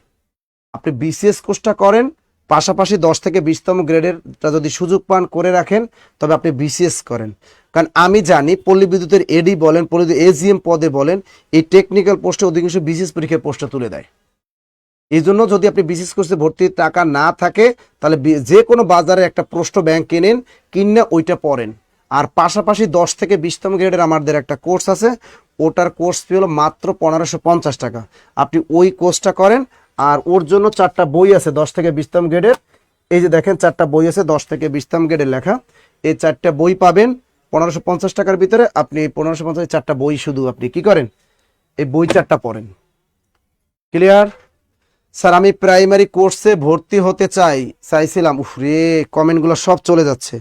আপনি বিসিএস কোর্সটা করেন, পাশাপাশি 10 থেকে 20তম গ্রেডেরটা যদি সুযোগ পান করে রাখেন, তবে আপনি বিসিএস করেন। কারণ আমি জানি পল্লী বিদ্যুতের এডি বলেন, পল্লী এজিএম পদে বলেন, এই টেকনিক্যাল পোস্টে অধিকাংশ বিসিএস পরীক্ষার পোস্টটা তুলে দেয়। এই জন্য যদি আপনি বিসিএস কোর্সে ভর্তির টাকা না থাকে, তাহলে যে কোনো বাজারে একটা প্রশ্ন ব্যাংক কেনেন, কিনে ওইটা পড়েন। আর পাশাপাশি 10 থেকে 20তম গ্রেডের আমাদের একটা কোর্স আছে, ওটার কোর্স ফি হলো মাত্র 1550 টাকা। আপনি ওই কোর্সটা করেন, আর ওর জন্য 4টা বই আছে 10 থেকে 20তম গ্রেডের। এই যে দেখেন 4টা বই আছে 10 থেকে 20তম গ্রেডের লেখা, এই 4টা বই পাবেন 1550 টাকার ভিতরে। আপনি 1550 4টা বই শুধু আপনি কি করেন, এই বই 4টা পড়েন। ক্লিয়ার? স্যার আমি প্রাইমারি কোর্সে ভর্তি হতে চাইছিলাম। উফরে, কমেন্টগুলো সব চলে যাচ্ছে,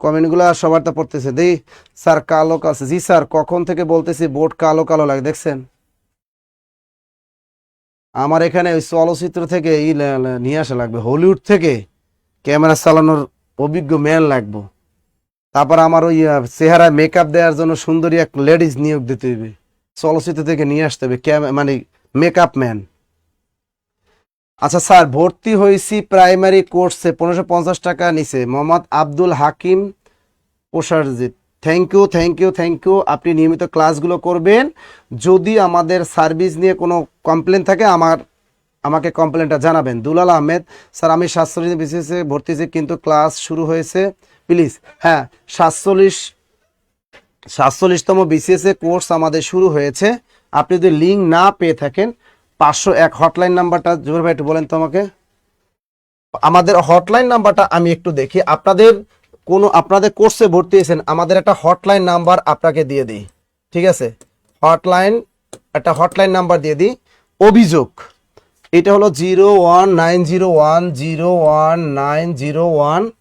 কমেন্টগুলো সবার তা পড়তেছে। দেই স্যার কালো কাছে, জি স্যার কখন থেকে বলতেছি বোর্ড কালো কালো লাগে, দেখছেন? আমার এখানে ওই চলচ্চিত্র থেকে নিয়ে আসা লাগবে, হলিউড থেকে ক্যামেরা চালানোর অভিজ্ঞ ম্যান লাগবে। তারপর আমার ওই চেহারায় মেকআপ দেওয়ার জন্য সুন্দরী এক লেডিস নিয়োগ দিতে হবে, চলচ্চিত্র থেকে নিয়ে আসতে হবে মানে মেকআপ ম্যান। আচ্ছা স্যার, ভর্তি হয়েছি প্রাইমারি কোর্সে, 1550 টাকা নিছে। Mohammad Abdul Hakim প্রসারজিৎ, thank you. আপনি নিয়মিত ক্লাসগুলো করবেন। যদি আমাদের সার্ভিস নিয়ে কোনো কমপ্লেন থাকে, আমাকে কমপ্লেনটা জানাবেন। দুলাল আহমেদ, স্যার আমি 47 বিসিএসে ভর্তি হয়েছি, কিন্তু ক্লাস শুরু হয়েছে প্লিজ। হ্যাঁ, 47তম বিসিএসে কোর্স আমাদের শুরু হয়েছে। আপনি যদি লিঙ্ক না পেয়ে থাকেন, 501 হটলাইন নাম্বারটা, জুবের ভাই একটু বলেন তো আমাকে আমাদের হটলাইন নাম্বারটা, আমি একটু দেখি। আপনাদের কোর্সে ভর্তি হয়েছেন, আমাদের একটা হটলাইন নাম্বার আপনাকে দিয়ে দিই, ঠিক আছে? একটা হটলাইন নাম্বার দিয়ে দিই। অভিযোগ এটা হলো 01901 51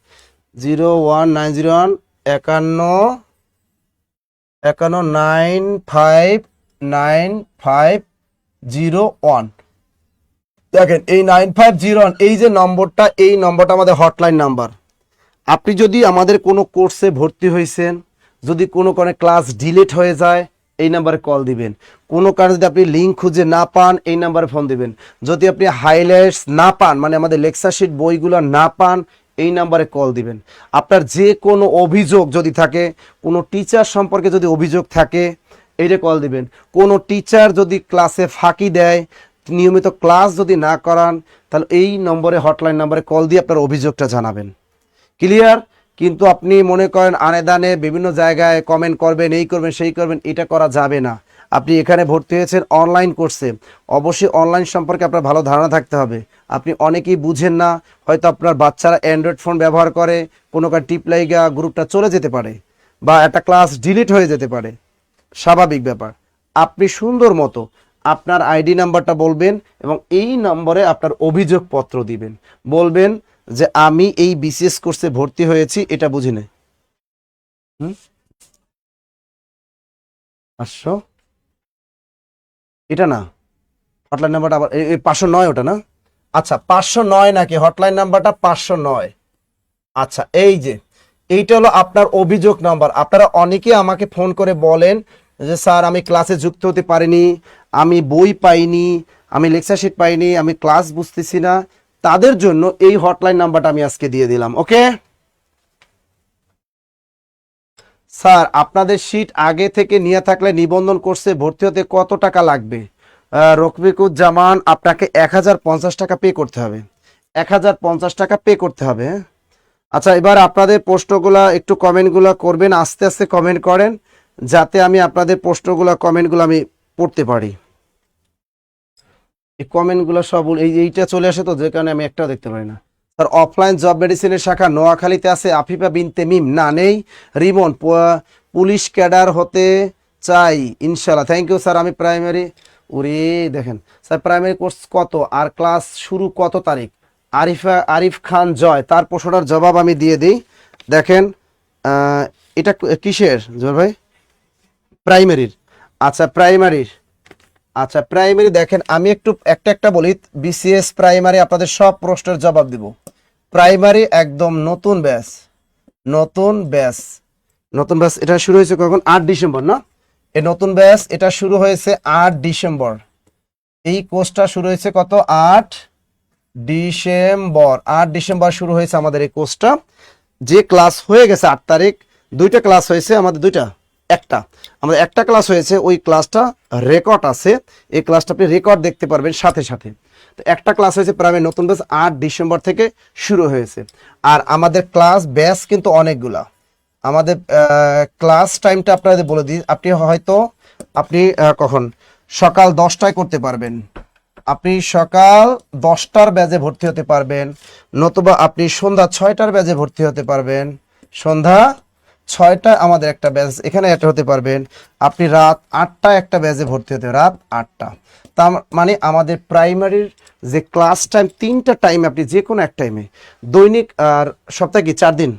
দেখেন এই 9501, এই যে নম্বরটা, এই নম্বরটা আমাদের হটলাইন নাম্বার। আপনি যদি আমাদের কোনো কোর্সে ভর্তি হয়েছেন, যদি কোনো ক্লাস ডিলিট হয়ে যায়, এই নাম্বারে কল দিবেন। কোনো কারণে যদি আপনি লিঙ্ক খুঁজে না পান এই নাম্বারে ফোন দিবেন। যদি আপনি হাইলাইটস না পান মানে আমাদের লেকচার শিট বইগুলো না পান এই নাম্বারে কল দিবেন। আপনার যে কোনো অভিযোগ যদি থাকে, কোনো টিচার সম্পর্কে যদি অভিযোগ থাকে এইটা কল দিবেন। কোনো টিচার যদি ক্লাসে ফাঁকি দেয়, নিয়মিত ক্লাস যদি না করান, তাহলে এই নম্বরে হটলাইন নাম্বারে কল দিয়ে আপনার অভিযোগটা জানাবেন। ক্লিয়ার? কিন্তু আপনি মনে করেন আনে দানে বিভিন্ন জায়গায় কমেন্ট করবেন, এই করবেন সেই করবেন, এটা করা যাবে না। আপনি এখানে ভর্তি হয়েছেন অনলাইন কোর্সে, অবশ্যই অনলাইন সম্পর্কে আপনার ভালো ধারণা থাকতে হবে। আপনি অনেকেই বুঝেন না, হয়তো আপনার বাচ্চারা অ্যান্ড্রয়েড ফোন ব্যবহার করে, কোনো কার টিপ লাইগা গ্রুপটা চলে যেতে পারে বা একটা ক্লাস ডিলিট হয়ে যেতে পারে, স্বাভাবিক ব্যাপার। আপনি সুন্দর মতো আপনার আইডি নাম্বারটা বলবেন এবং এই নম্বরে আপনার অভিযোগপত্র দিবেন। বলবেন যে আমি এই বিসিএস কোর্সে ভর্তি হয়েছি, এটা বুঝি নাই। আসো এটা না, হটলাইন নাম্বারটা আবার 509 ওটা না? আচ্ছা 509 নাকি হটলাইন নাম্বারটা 509? আচ্ছা এই যে এইটা হলো আপনার অভিযোগ নাম্বার। আপনারা অনেকে আমাকে ফোন করে বলেন যে স্যার আমি ক্লাসে যুক্ত হতে পারিনি, আমি বই পাইনি, আমি লেকচার শিট পাইনি, আমি ক্লাস বুঝতেছি না। তাদের জন্য এই হটলাইন নাম্বারটা আমি আজকে দিয়ে দিলাম। ওকে স্যার, আপনাদের শিট আগে থেকে নিয়ে থাকলে নিবন্ধন কোর্সে ভর্তি হতে কত টাকা লাগবে? রফিকুজ্জামান, আপনাকে 1050 টাকা পে করতে হবে। 1050 টাকা পে করতে হবে। আচ্ছা এবার আপনাদের প্রশ্নগুলা একটু কমেন্টগুলো করবেন, আস্তে আস্তে কমেন্ট করেন যাতে আমি আপনাদের প্রশ্নগুলো কমেন্টগুলো আমি পড়তে পারি। এই কমেন্টগুলো সব এইটা চলে আসে তো, যে কারণে আমি একটাও দেখতে পারি না। স্যার অফলাইন জব মেডিসিনের শাখা নোয়াখালীতে আছে? আফিফা বিনতে মিম, না নেই। রিমন, পুলিশ ক্যাডার হতে চাই ইনশাল্লাহ। Thank you sir. আমি প্রাইমারি, ওরে দেখেন স্যার প্রাইমারি কোর্স কত আর ক্লাস শুরু কত তারিখ? আরিফ খান জয়, তার প্রশ্নটার জবাব আমি দিয়ে দিই। দেখেন এটা কিসের জয় ভাই? প্রাইমারির। আচ্ছা প্রাইমারির, আচ্ছা প্রাইমারি দেখেন আমি একটু একটা বলি। বিসিএস প্রাইমারি আপনাদের সব প্রশ্নের জবাব দিব। প্রাইমারি একদম নতুন ব্যাচ, নতুন ব্যাচ, নতুন ব্যাচ। এটা শুরু হয়েছে কখন? 8 ডিসেম্বর না? এই নতুন ব্যাচ এটা শুরু হয়েছে 8 ডিসেম্বর। এই কোর্সটা শুরু হয়েছে কত? 8 ডিসেম্বর। 8 ডিসেম্বর শুরু হয়েছে আমাদের এই কোর্সটা। যে ক্লাস হয়ে গেছে 8 তারিখ, দুইটা ক্লাস হয়েছে আমাদের, একটা আমাদের একটা ক্লাস হয়েছে, ওই ক্লাসটা রেকর্ড আছে। এই ক্লাসটা আপনি রেকর্ড দেখতে পারবেন সাথে সাথে। তো একটা ক্লাস হয়েছে প্রায় নতুন ব্যাচ 8 ডিসেম্বর থেকে শুরু হয়েছে। আর আমাদের ক্লাস ব্যাচ কিন্তু অনেকগুলা। আমাদের ক্লাস টাইমটা আপনাদের বলে দিই। আপনি হয়তো কখন সকাল 10টায় করতে পারবেন, আপনি সকাল 10টার ব্যাচে ভর্তি হতে পারবেন, নতুবা আপনি সন্ধ্যা 6টার ব্যাচে ভর্তি হতে পারবেন। সন্ধ্যা 6টায় আমাদের একটা ব্যাচ এখানে একটা হতে পারবেন। আপনি রাত 8টায় একটা ব্যাচে ভর্তি হতে, রাত 8টা। তার মানে আমাদের প্রাইমারির যে ক্লাস টাইম 3টা টাইম, আপনি যে কোনো এক টাইমে দৈনিক, আর সপ্তাহে কি 4 দিন?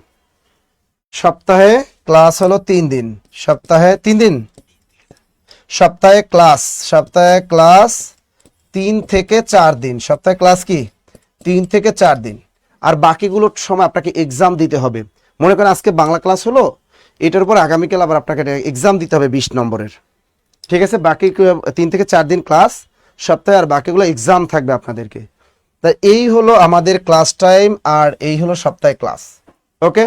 সপ্তাহে ক্লাস হলো 3 দিন, সপ্তাহে 3 দিন, সপ্তাহে ক্লাস 3 থেকে 4 দিন, সপ্তাহে ক্লাস কি 3 থেকে 4 দিন। আর বাকিগুলোর সময় আপনাকে এক্সাম দিতে হবে। মনে করেন আজকে বাংলা ক্লাস হলো, এটার উপর আগামীকাল আবার আপনাকে এক্সাম দিতে হবে 20 নম্বরের। ঠিক আছে? বাকি 3 থেকে 4 দিন ক্লাস সপ্তাহে, আর বাকিগুলো এক্সাম থাকবে আপনাদেরকে। তা এই হলো আমাদের ক্লাস টাইম, আর এই হলো সপ্তাহে ক্লাস। ওকে,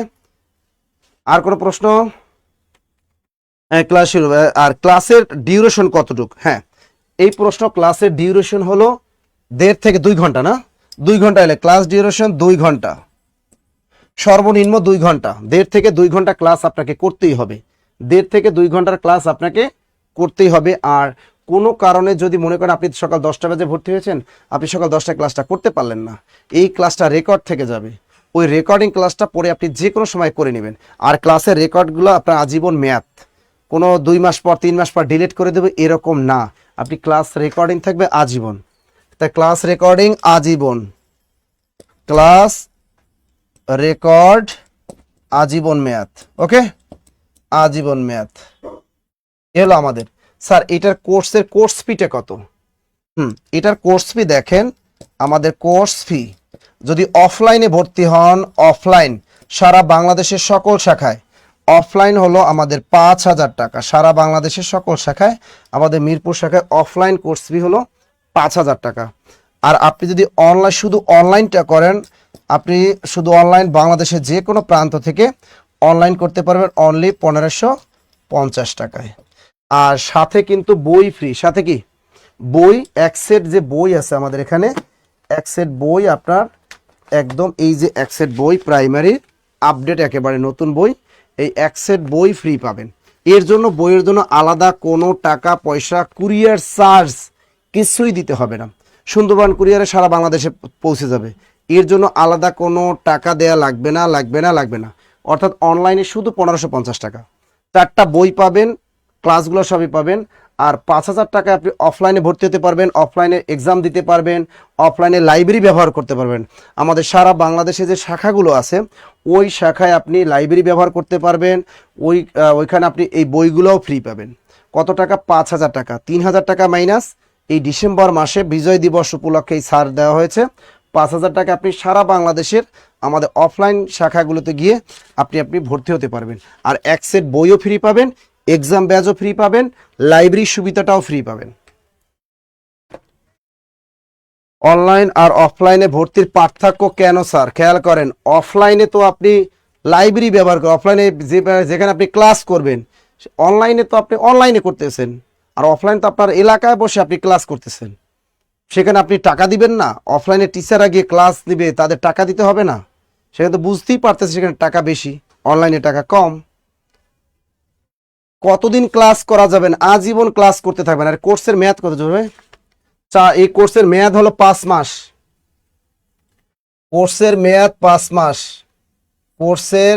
আর কোনো প্রশ্ন? ক্লাস শুরু। আর ক্লাসের ডিউরেশন কতটুকু? হ্যাঁ, এই প্রশ্ন। ক্লাসের ডিউরেশন হলো 1.5 থেকে 2 ঘন্টা না? 2 ঘন্টা হলে ক্লাস ডিউরেশন 2 ঘন্টা, সর্বনিম্ন 2 ঘন্টা। 1.5 থেকে 2 ঘন্টা ক্লাস আপনাকে করতেই হবে। 1.5 থেকে 2 ঘন্টার ক্লাস আপনাকে করতেই হবে। আর কোনো কারণে যদি মনে করেন আপনি সকাল 10টা বাজে ভর্তি হয়েছেন, আপনি সকাল 10টায় ক্লাসটা করতে পারলেন না, এই ক্লাসটা রেকর্ড থেকে যাবে। ওই রেকর্ডিং ক্লাসটা পরে আপনি যে কোনো সময় করে নেবেন। আর ক্লাসের রেকর্ডগুলো আপনার আজীবন মেয়াদ, কোনো 2 মাস পর 3 মাস পর ডিলিট করে দেবে এরকম না। আপনি ক্লাস রেকর্ডিং থাকবে আজীবন। তাই ক্লাস রেকর্ডিং আজীবন, ক্লাস রেকর্ড আজীবন মেয়াদ। ওকে, আজীবন মেয়াদ। এ হলো আমাদের। স্যার এটার কোর্স ফিটা কত? এটার কোর্স ফি দেখেন, আমাদের কোর্স ফি যদি অফলাইনে ভর্তি হন, অফলাইন সারা বাংলাদেশের সকল শাখায় অফলাইন হলো আমাদের 5,000 টাকা, সারা বাংলাদেশের সকল শাখায়। আমাদের মিরপুর শাখায় অফলাইন কোর্স ফি হলো 5,000 টাকা। আর আপনি যদি অনলাইন, শুধু অনলাইনটা করেন, আপনি শুধু অনলাইন বাংলাদেশের যে কোনো প্রান্ত থেকে অনলাইন করতে পারবেন অনলি 1550 টাকায়। আর সাথে কিন্তু বই ফ্রি, সাথে কি বই, এক সেট যে বই আছে আমাদের এখানে, এক সেট বই আপনার একদম, এই যে এক সেট বই প্রাইমারি আপডেট একেবারে নতুন বই, এই এক সেট বই ফ্রি পাবেন। এর জন্য বইয়ের জন্য আলাদা কোনো টাকা পয়সা, কুরিয়ার চার্জ কিছুই দিতে হবে না। সুন্দরবন কুরিয়ারে সারা বাংলাদেশে পৌঁছে যাবে, এর জন্য আলাদা কোনো টাকা দেয়া লাগবে না, লাগবে না। অর্থাৎ অনলাইনে শুধু 1550 টাকা, 4টা বই পাবেন, ক্লাসগুলো সবই পাবেন। আর 5,000 টাকায় আপনি অফলাইনে ভর্তি হতে পারবেন, অফলাইনে এক্সাম দিতে পারবেন, অফলাইনে লাইব্রেরি ব্যবহার করতে পারবেন। আমাদের সারা বাংলাদেশে যে শাখাগুলো আছে ওই শাখায় আপনি লাইব্রেরি ব্যবহার করতে পারবেন, ওইখানে আপনি এই বইগুলোও ফ্রি পাবেন। কত টাকা? 5,000 টাকা। 3,000 টাকা মাইনাস এই ডিসেম্বর মাসে বিজয় দিবস উপলক্ষে এই ছাড় দেওয়া হয়েছে। 5,000 টাকা আপনি সারা বাংলাদেশের আমাদের অফলাইন শাখাগুলোতে গিয়ে আপনি ভর্তি হতে পারবেন। আর এক সেট বইও ফ্রি পাবেন, এক্সাম ব্যাচও ফ্রি পাবেন, লাইব্রেরি সুবিধাটাও ফ্রি পাবেন। অনলাইন আর অফলাইনে ভর্তির পার্থক্য কেন স্যার? খেয়াল করেন, অফলাইনে তো আপনি লাইব্রেরি ব্যবহার করেন, অফলাইনে যেখানে আপনি ক্লাস করবেন, অনলাইনে তো আপনি অনলাইনে করতেছেন, আর অফলাইন তো আপনার এলাকায় বসে আপনি ক্লাস করতেছেন, সেখানে আপনি টাকা দিবেন না। অফলাইনে টিচাররা গিয়ে ক্লাস দিবে, তাদের টাকা দিতে হবে না? সেখানে তো বুঝতেই পারতেছে সেখানে টাকা বেশি, অনলাইনে টাকা কম। কতদিন ক্লাস করা যাবেন? আজীবন ক্লাস করতে থাকবেন। আর কোর্সের মেয়াদ কত যাবে? এই কোর্সের মেয়াদ হলো 5 মাস। কোর্সের মেয়াদ 5 মাস। কোর্সের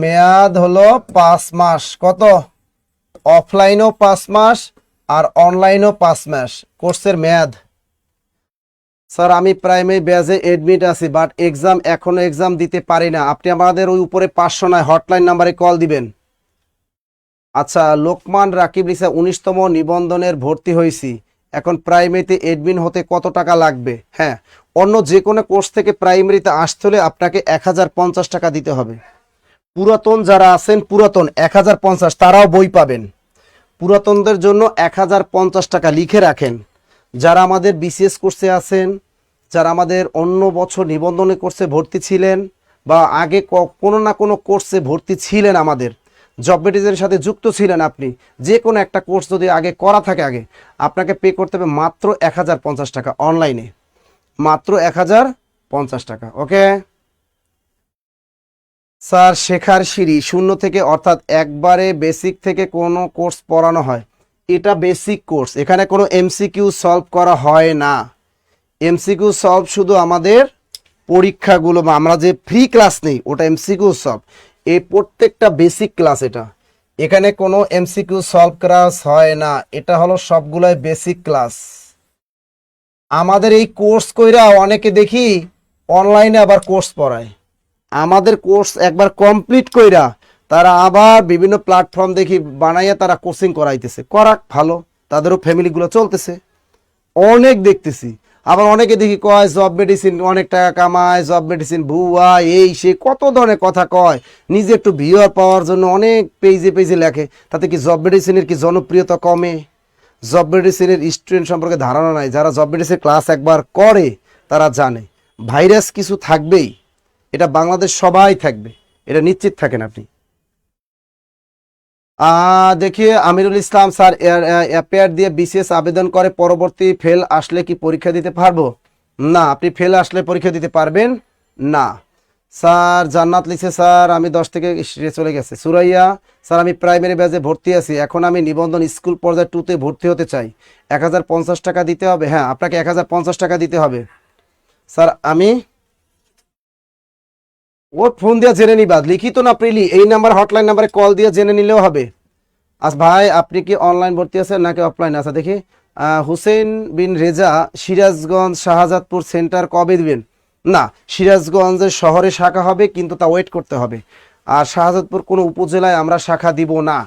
মেয়াদ হলো 5 মাস। কত? অফলাইনও 5 মাস আর অনলাইনও 5 মাস কোর্সের মেয়াদ। স্যার আমি প্রাইমারি ব্যাচে এডমিট আছি, বাট এখনো এক্সাম দিতে পারি না। আপনি আমাদের ওই উপরে 509 হটলাইন নাম্বারে কল দিবেন। আচ্ছা, লোকমান রাকিব লিসা 19তম নিবন্ধনের ভর্তি হয়েছি, এখন প্রাইমারিতে এডমিন হতে কত টাকা লাগবে? হ্যাঁ, অন্য যে কোনো কোর্স থেকে প্রাইমারিতে আসতে হলে আপনাকে 1050 টাকা দিতে হবে। পুরাতন যারা আছেন, পুরাতন 1050, তারাও বই পাবেন। পুরাতনদের জন্য 1050 টাকা লিখে রাখেন। যারা আমাদের বিসিএস কোর্সে আছেন, যারা আমাদের অন্য বছর নিবন্ধনে কোর্সে ভর্তি ছিলেন, বা আগে কোনো না কোনো কোর্সে ভর্তি ছিলেন, আমাদের জব মেডিজের সাথে যুক্ত ছিলেন, আপনি যে কোনো একটা কোর্স যদি আগে করা থাকে, আগে আপনাকে পে করতে হবে মাত্র 1050 টাকা অনলাইনে, মাত্র 1050 টাকা। ওকে স্যার, শেখার সিঁড়ি 0 থেকে, অর্থাৎ একবারে বেসিক থেকে কোনো কোর্স পড়ানো হয়, এটা বেসিক কোর্স, এখানে কোনো এমসিকিউ সলভ করা হয় না। এমসিকিউ সলভ শুধু আমাদের পরীক্ষাগুলো, বা আমরা যে ফ্রি ক্লাস নেই ওটা এমসিকিউ সলভ। এই প্রত্যেকটা বেসিক ক্লাস, এখানে কোনো এমসিকিউ সলভ ক্লাস হয় না, এটা হলো সবগুলাই বেসিক ক্লাস। আমাদের এই কোর্স কইরা অনেকে দেখি অনলাইনে আবার কোর্স পড়ায়। আমাদের কোর্স একবার কমপ্লিট কইরা তারা আবার বিভিন্ন প্ল্যাটফর্ম দেখি বানাইয়া তারা কোচিং করাইতেছে, করাক, ভালো, তাদেরও ফ্যামিলিগুলো চলতেছে, অনেক দেখতেছি। আবার অনেকে দেখি কয় জব মেডিসিন অনেক টাকা কামায়, জব মেডিসিন ভুয়া, এই সে কত ধরনের কথা কয়, নিজে একটু ভিউয়ার পাওয়ার জন্য অনেক পেজে লেখে। তাতে কি জব মেডিসিনের কি জনপ্রিয়তা কমে? জব মেডিসিনের স্টুডেন্ট সম্পর্কে ধারণা নাই। যারা জব মেডিসিন ক্লাস একবার করে তারা জানে ভাইরাস কিছু থাকবেই, এটা বাংলাদেশ সবাই থাকবে, এটা নিশ্চিত থাকেন আপনি। দেখিয়ে আমিরুল ইসলাম স্যার, অ্যাপেয়ার দিয়ে বিসিএস আবেদন করে পরবর্তী ফেল আসলে কি পরীক্ষা দিতে পারবো? না, আপনি ফেল আসলে পরীক্ষা দিতে পারবেন না। স্যার জান্নাত লিখছে, স্যার আমি 10 থেকে চলে গেছে। সুরাইয়া, স্যার আমি প্রাইমারি ব্যাচে ভর্তি আছি, এখন আমি নিবন্ধন স্কুল পর্যায়ে 2তে ভর্তি হতে চাই, 1050 টাকা দিতে হবে? হ্যাঁ, আপনাকে 1050 টাকা দিতে হবে। স্যার আমি ফোন দিয়ে জেনে নিবা, লিখিত না প্রিলি, এই নাম্বার হটলাইন নাম্বারে কল দিয়ে জেনে নিলেও হবে। আচ্ছা ভাই, আপনি কি অনলাইন ভর্তি আছেন নাকি অফলাইন? আচ্ছা দেখি, হুসেন বিন রেজা, সিরাজগঞ্জ শাহজাদপুর সেন্টার কবে দিবেন? না, সিরাজগঞ্জের শহরে শাখা হবে, কিন্তু তা ওয়েট করতে হবে। আর শাহজাদপুর কোনো উপজেলায় আমরা শাখা দিব না।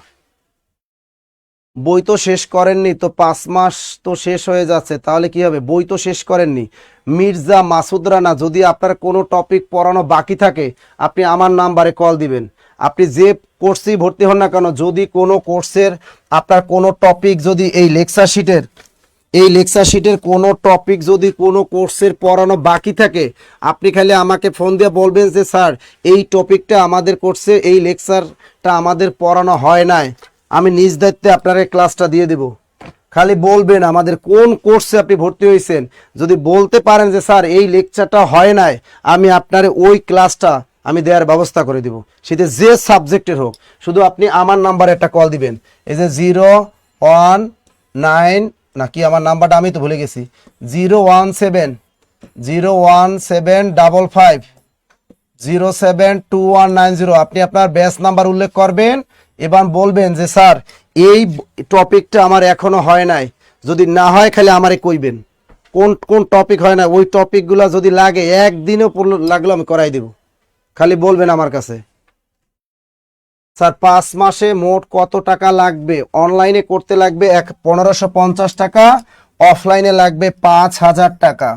বই তো শেষ করেননি, তো 5 মাস তো শেষ হয়ে যাচ্ছে, তাহলে কি হবে? বই তো শেষ করেননি। মির্জা মাসুদ রানা, যদি আপনার কোনো টপিক পড়ানো বাকি থাকে আপনি আমার নাম্বারে কল দিবেন। আপনি যে কোর্সেই ভর্তি হন না কেন, যদি কোনো কোর্সের আপনার কোনো টপিক যদি এই লেকচার শিটের কোনো টপিক যদি কোনো কোর্সের পড়ানো বাকি থাকে, আপনি খালি আমাকে ফোন দিয়ে বলবেন যে স্যার এই টপিকটা আমাদের কোর্সে, এই লেকচারটা আমাদের পড়ানো হয় নাই, আমি নিজ দায়িত্বে আপনার এই ক্লাসটা দিয়ে দেব। খালি বলবেন আমাদের কোন কোর্সে আপনি ভর্তি হয়েছেন, যদি বলতে পারেন যে স্যার এই লেকচারটা হয় নাই, আমি আপনার ওই ক্লাসটা আমি দেওয়ার ব্যবস্থা করে দিব, সেটা যে সাবজেক্টের হোক। শুধু আপনি আমার নাম্বারে একটা কল দিবেন, এই যে 019 নাকি আমার নাম্বারটা আমি তো ভুলে গেছি, 017-01755-072190। আপনি আপনার ব্যাচ নাম্বার উল্লেখ করবেন, এবার বলবেন যে স্যার এই টপিকটা আমার এখনো হয় নাই, যদি না হয় খালি আমারে কইবেন কোন কোন টপিক হয় না, ওই টপিকগুলো যদি লাগে একদিনও লাগলো আমি করাই দেব, খালি বলবেন আমার কাছে। স্যার 5 মাসে মোট কত টাকা লাগবে? অনলাইনে করতে লাগবে 1550 টাকা, অফলাইনে লাগবে 5000 টাকা।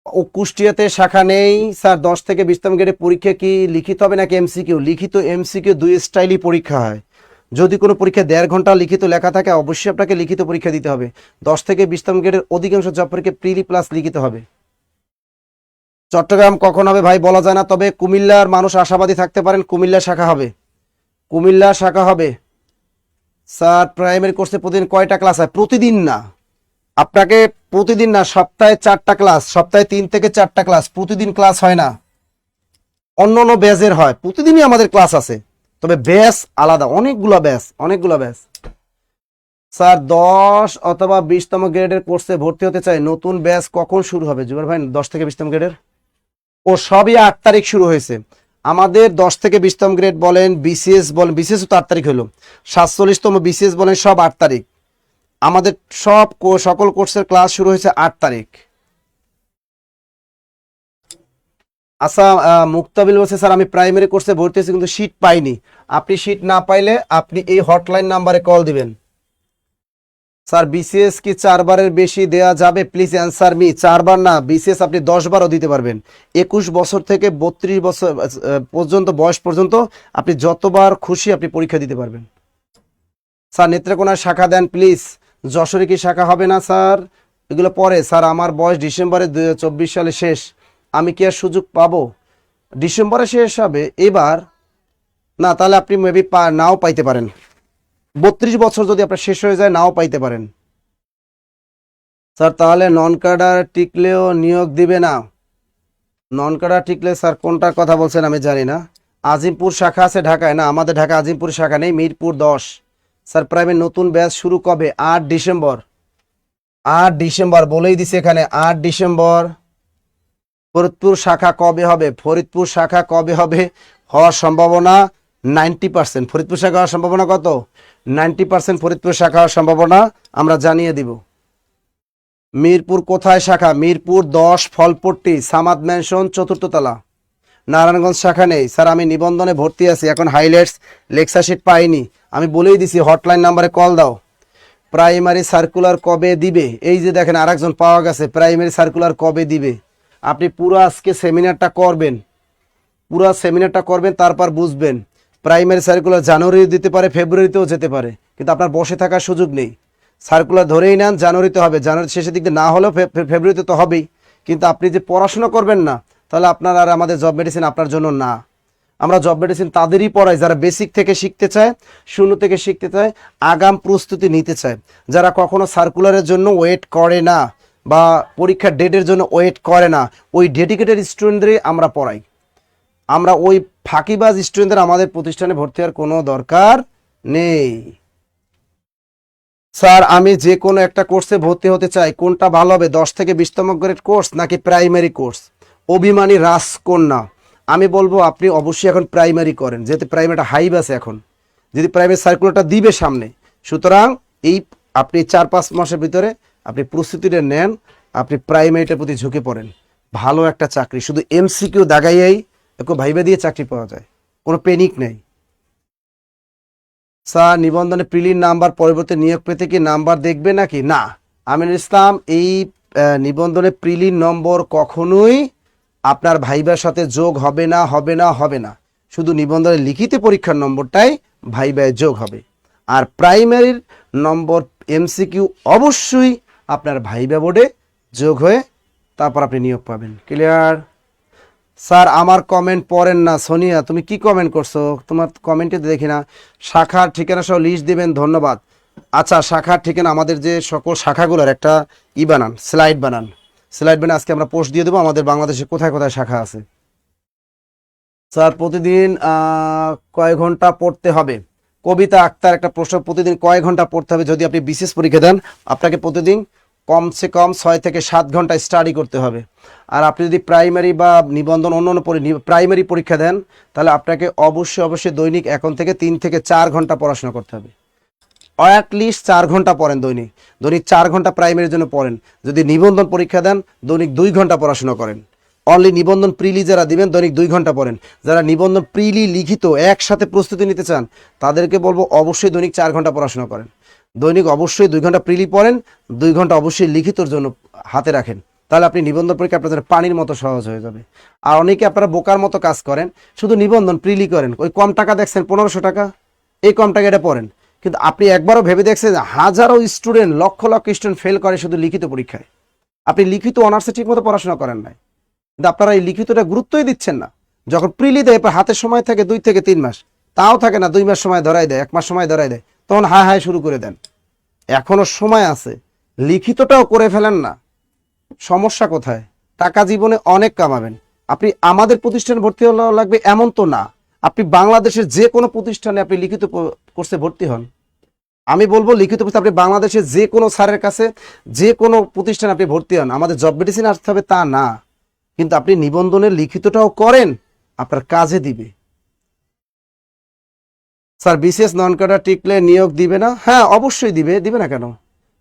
ও কুষ্টিয়াতে শাখা নেই স্যার। 10 থেকে 20তম গ্রেডের পরীক্ষা কি লিখিত হবে নাকি এমসিকিউ? লিখিত এমসিকিউ দুই স্টাইলই পরীক্ষা হয়। যদি কোনো পরীক্ষা 1.5 ঘন্টা লিখিত লেখা থাকে, অবশ্যই আপনাকে লিখিত পরীক্ষা দিতে হবে। 10 থেকে 20তম গ্রেডের অধিকাংশ জব পরীক্ষা প্রিলি প্লাস লিখিত হবে। চট্টগ্রাম কখন হবে ভাই বলা যায় না, তবে কুমিল্লার মানুষ আশাবাদী থাকতে পারেন, কুমিল্লা শাখা হবে, কুমিল্লা শাখা হবে। স্যার প্রাইমারি কোর্সে প্রতিদিন কয়টা ক্লাস হয়? প্রতিদিন না, আপনাকে প্রতিদিন না, সপ্তাহে 4টা ক্লাস, সপ্তাহে 3 থেকে 4টা ক্লাস, প্রতিদিন ক্লাস হয় না। অন্য অন্য ব্যাচের হয়, প্রতিদিনই আমাদের ক্লাস আছে, তবে ব্যাচ আলাদা, অনেকগুলো ব্যাচ। স্যার 10 অথবা 20তম গ্রেডের কোর্সে ভর্তি হতে চাই, নতুন ব্যাচ কখন শুরু হবে? জুবার ভাই 10 থেকে 20তম গ্রেডের ও সবই 8 তারিখ শুরু হয়েছে আমাদের। 10 থেকে 20তম গ্রেড বলেন, বিসিএস বলেন, বিসিএস তো 8 তারিখ হলো, 47তম বিসিএস বলেন, সব 8 তারিখ। আমাদের সকল কোর্সের ক্লাস শুরু হয়েছে 8 তারিখ। আচ্ছা, মুক্তাবিল বলছে স্যার আমি প্রাইমারি কোর্সে ভর্তি হয়েছি কিন্তু সিট পাইনি। আপনি সিট না পাইলে আপনি এই হটলাইন নাম্বারে কল দিবেন। স্যার বিসিএস কি 4বারের বেশি দেয়া যাবে? Please answer me. 4বার না, বিসিএস আপনি 10বারও দিতে পারবেন। 21 বছর থেকে 32 বছর পর্যন্ত বয়স পর্যন্ত আপনি যতবার খুশি আপনি পরীক্ষা দিতে পারবেন। স্যার নেত্রকোনার শাখা দেন প্লিজ। যশোরে কি শাখা হবে না স্যার? এগুলো পরে। স্যার আমার বয়স ডিসেম্বরে 2024 সালে শেষ, আমি কি আর সুযোগ পাবো? ডিসেম্বরে শেষ হবে এবার না, তাহলে আপনি মেবি নাও পাইতে পারেন। 32 বছর যদি আপনার শেষ হয়ে যায়, নাও পাইতে পারেন। স্যার তাহলে নন ক্যাডার টিকলেও নিয়োগ দিবে না? নন ক্যাডার টিকলে স্যার কোনটার কথা বলছেন আমি জানি না। আজিমপুর শাখা আছে ঢাকায়? না, আমাদের ঢাকা আজিমপুর শাখা নেই, মিরপুর 10। স্যার প্রাইভেট নতুন ব্যাচ শুরু কবে? 8 ডিসেম্বর। 8 ডিসেম্বর বলেই দিছে এখানে, 8 ডিসেম্বর। ফরিদপুর শাখা কবে হবে? ফরিদপুর শাখা কবে হবে হওয়ার সম্ভাবনা 90%। ফরিদপুর শাখা হওয়ার সম্ভাবনা কত? 90% ফরিদপুর শাখা হওয়ার সম্ভাবনা আমরা জানিয়ে দিব। মিরপুর কোথায় শাখা? মিরপুর 10 ফলপট্টি, সামাদ ম্যানশন 4র্থ তলা। নারায়ণগঞ্জ শাখা নেই স্যার, আমি নিবন্ধনে ভর্তি আছি, এখন হাইলাইটস লেকচার শিট পাইনি। আমি বলেই দিছি হটলাইন নাম্বারে কল দাও। প্রাইমারি সার্কুলার কবে দিবে? এই যে দেখেন আরেকজন পাওয়া গেছে, প্রাইমারি সার্কুলার কবে দিবে? আপনি পুরো আজকে সেমিনারটা করবেন, তারপর বুঝবেন। প্রাইমারি সার্কুলার জানুয়ারি দিতে পারে, ফেব্রুয়ারিতেও যেতে পারে, কিন্তু আপনার বসে থাকার সুযোগ নেই। সার্কুলার ধরেই নেন জানুয়ারিতে হবে, জানুয়ারি শেষের দিকে না হলেও ফেব্রুয়ারিতে তো হবেই। কিন্তু আপনি যে পড়াশোনা করবেন না, তাহলে আপনার আর আমাদের জব মেডিসিন আপনার জন্য না। আমরা জব মেডিসিন তাদেরই পড়াই যারা বেসিক থেকে শিখতে চায়, শূন্য থেকে শিখতে চায়, আগাম প্রস্তুতি নিতে চায়, যারা কখনো সার্কুলারের জন্য ওয়েট করে না বা পরীক্ষার ডেটের জন্য ওয়েট করে না। ওই ডেডিকেটেড স্টুডেন্টদেরই আমরা পড়াই। আমরা ওই ফাঁকিবাজ স্টুডেন্টদের আমাদের প্রতিষ্ঠানে ভর্তি হওয়ার কোনো দরকার নেই। স্যার আমি যে কোনো একটা কোর্সে ভর্তি হতে চাই, কোনটা ভালো হবে? 10 থেকে 20তম গ্রেড কোর্স নাকি প্রাইমারি কোর্স? অভিমানী রাজকন্যা, আমি বলবো আপনি অবশ্যই এখন প্রাইমারি করেন, যেহেতু প্রাইমারিটা হাইব আছে এখন, যদি প্রাইমারি সার্কুলারটা দিবে সামনে। সুতরাং এই আপনি 4-5 মাসের ভিতরে আপনি প্রস্তুতিটা নেন, আপনি প্রাইমারিটার প্রতি ঝুঁকে পড়েন। ভালো একটা চাকরি, শুধু এমসিকিউ দাগাইয়াই একটু ভাইবা দিয়ে চাকরি পাওয়া যায়, কোনো পেনিক নেই। স্যার নিবন্ধনে প্রিলির নাম্বার পরিবর্তে নিয়োগ পেতে কি নাম্বার দেখবে নাকি? না, আমিনুল ইসলাম, এই নিবন্ধনে প্রিলির নম্বর কখনোই আপনার ভাইবার সাথে যোগ হবে না, হবে না, হবে না। শুধু নিবন্ধনের লিখিত পরীক্ষার নম্বরটাই ভাইবায় যোগ হবে। আর প্রাইমারির নম্বর এমসিকিউ অবশ্যই আপনার ভাইবা বোর্ডে যোগ হয়ে তারপর আপনি নিয়োগ পাবেন। ক্লিয়ার? স্যার আমার কমেন্ট পড়েন না। সোনিয়া, তুমি কি কমেন্ট করছো? তোমার কমেন্টে দেখি না। শাখার ঠিকানা সহ লিস্ট দিবেন, ধন্যবাদ। আচ্ছা, শাখার ঠিকানা আমাদের যে সকল শাখাগুলোর একটা বানান, স্লাইড বানান। স্লাইড বানিয়ে আজকে আমরা পোস্ট দিয়ে দেবো আমাদের বাংলাদেশে কোথায় কোথায় শাখা আছে। স্যার প্রতিদিন কয় ঘন্টা পড়তে হবে? কবিতা আক্তার একটা প্রশ্ন, প্রতিদিন কয় ঘন্টা পড়তে হবে? যদি আপনি বিশেষ পরীক্ষা দেন আপনাকে প্রতিদিন কমসে কম 6 থেকে 7 ঘন্টা স্টাডি করতে হবে। আর আপনি যদি প্রাইমারি বা নিবন্ধন অন্য প্রাইমারি পরীক্ষা দেন তাহলে আপনাকে অবশ্যই দৈনিক এখন থেকে 3 থেকে 4 ঘন্টা পড়াশোনা করতে হবে। অ্যাটলিস্ট 4 ঘন্টা পড়েন দৈনিক। দৈনিক 4 ঘন্টা প্রাইমারির জন্য পড়েন। যদি নিবন্ধন পরীক্ষা দেন দৈনিক 2 ঘন্টা পড়াশোনা করেন। অনলি নিবন্ধন প্রিলি যারা দিবেন দৈনিক 2 ঘন্টা পড়েন। যারা নিবন্ধন প্রিলি লিখিত একসাথে প্রস্তুতি নিতে চান তাদেরকে বলবো অবশ্যই দৈনিক 4 ঘন্টা পড়াশোনা করেন। দৈনিক অবশ্যই 2 ঘন্টা প্রিলি পড়েন, 2 ঘন্টা অবশ্যই লিখিতর জন্য হাতে রাখেন। তাহলে আপনি নিবন্ধন পরীক্ষা আপনাদের পানির মতো সহজ হয়ে যাবে। আর অনেকে আপনারা বোকার মতো কাজ করেন, শুধু নিবন্ধন প্রিলি করেন। ওই কম টাকা দেখছেন 1500 টাকা, এই কম টাকা এটা পড়েন। কিন্তু আপনি একবারও ভেবে দেখছেন হাজারো student, lakh lakh student fail করে শুধু লিখিত পরীক্ষায়। আপনি লিখিত অনার্সে ঠিক মতো পড়াশোনা করেন নাই, কিন্তু আপনারা এই লিখিতটা গুরুত্বই দিচ্ছেন না। যখন প্রিলি দেয় হাতের সময় থাকে 2 থেকে 3 মাস, তাও থাকে না, 2 মাস সময় ধরাই দেয়, 1 মাস সময় ধরাই দেয়, তখন হায় হায় শুরু করে দেন। এখনো সময় আছে, লিখিতটাও করে ফেলেন না। সমস্যা কোথায়? টাকা জীবনে অনেক কামাবেন। আপনি আমাদের প্রতিষ্ঠানে ভর্তি হওয়া লাগবে এমন তো না। আপনি বাংলাদেশের যে কোনো প্রতিষ্ঠানে আপনি লিখিত কোর্সে ভর্তি হন। আমি বলবো লিখিত কোর্সে আপনি বাংলাদেশের যে কোনো স্যারের কাছে যে কোনো প্রতিষ্ঠানে আপনি ভর্তি হন। আমাদের জব মেডিসিন আসতে হবে তা না, কিন্তু আপনি নিবন্ধনের লিখিতটাও করেন, আপনার কাজে দিবে। স্যার বিশেষ নন ক্যাডার টিকলে নিয়োগ দিবে না? হ্যাঁ অবশ্যই দিবে, দিবে না কেন?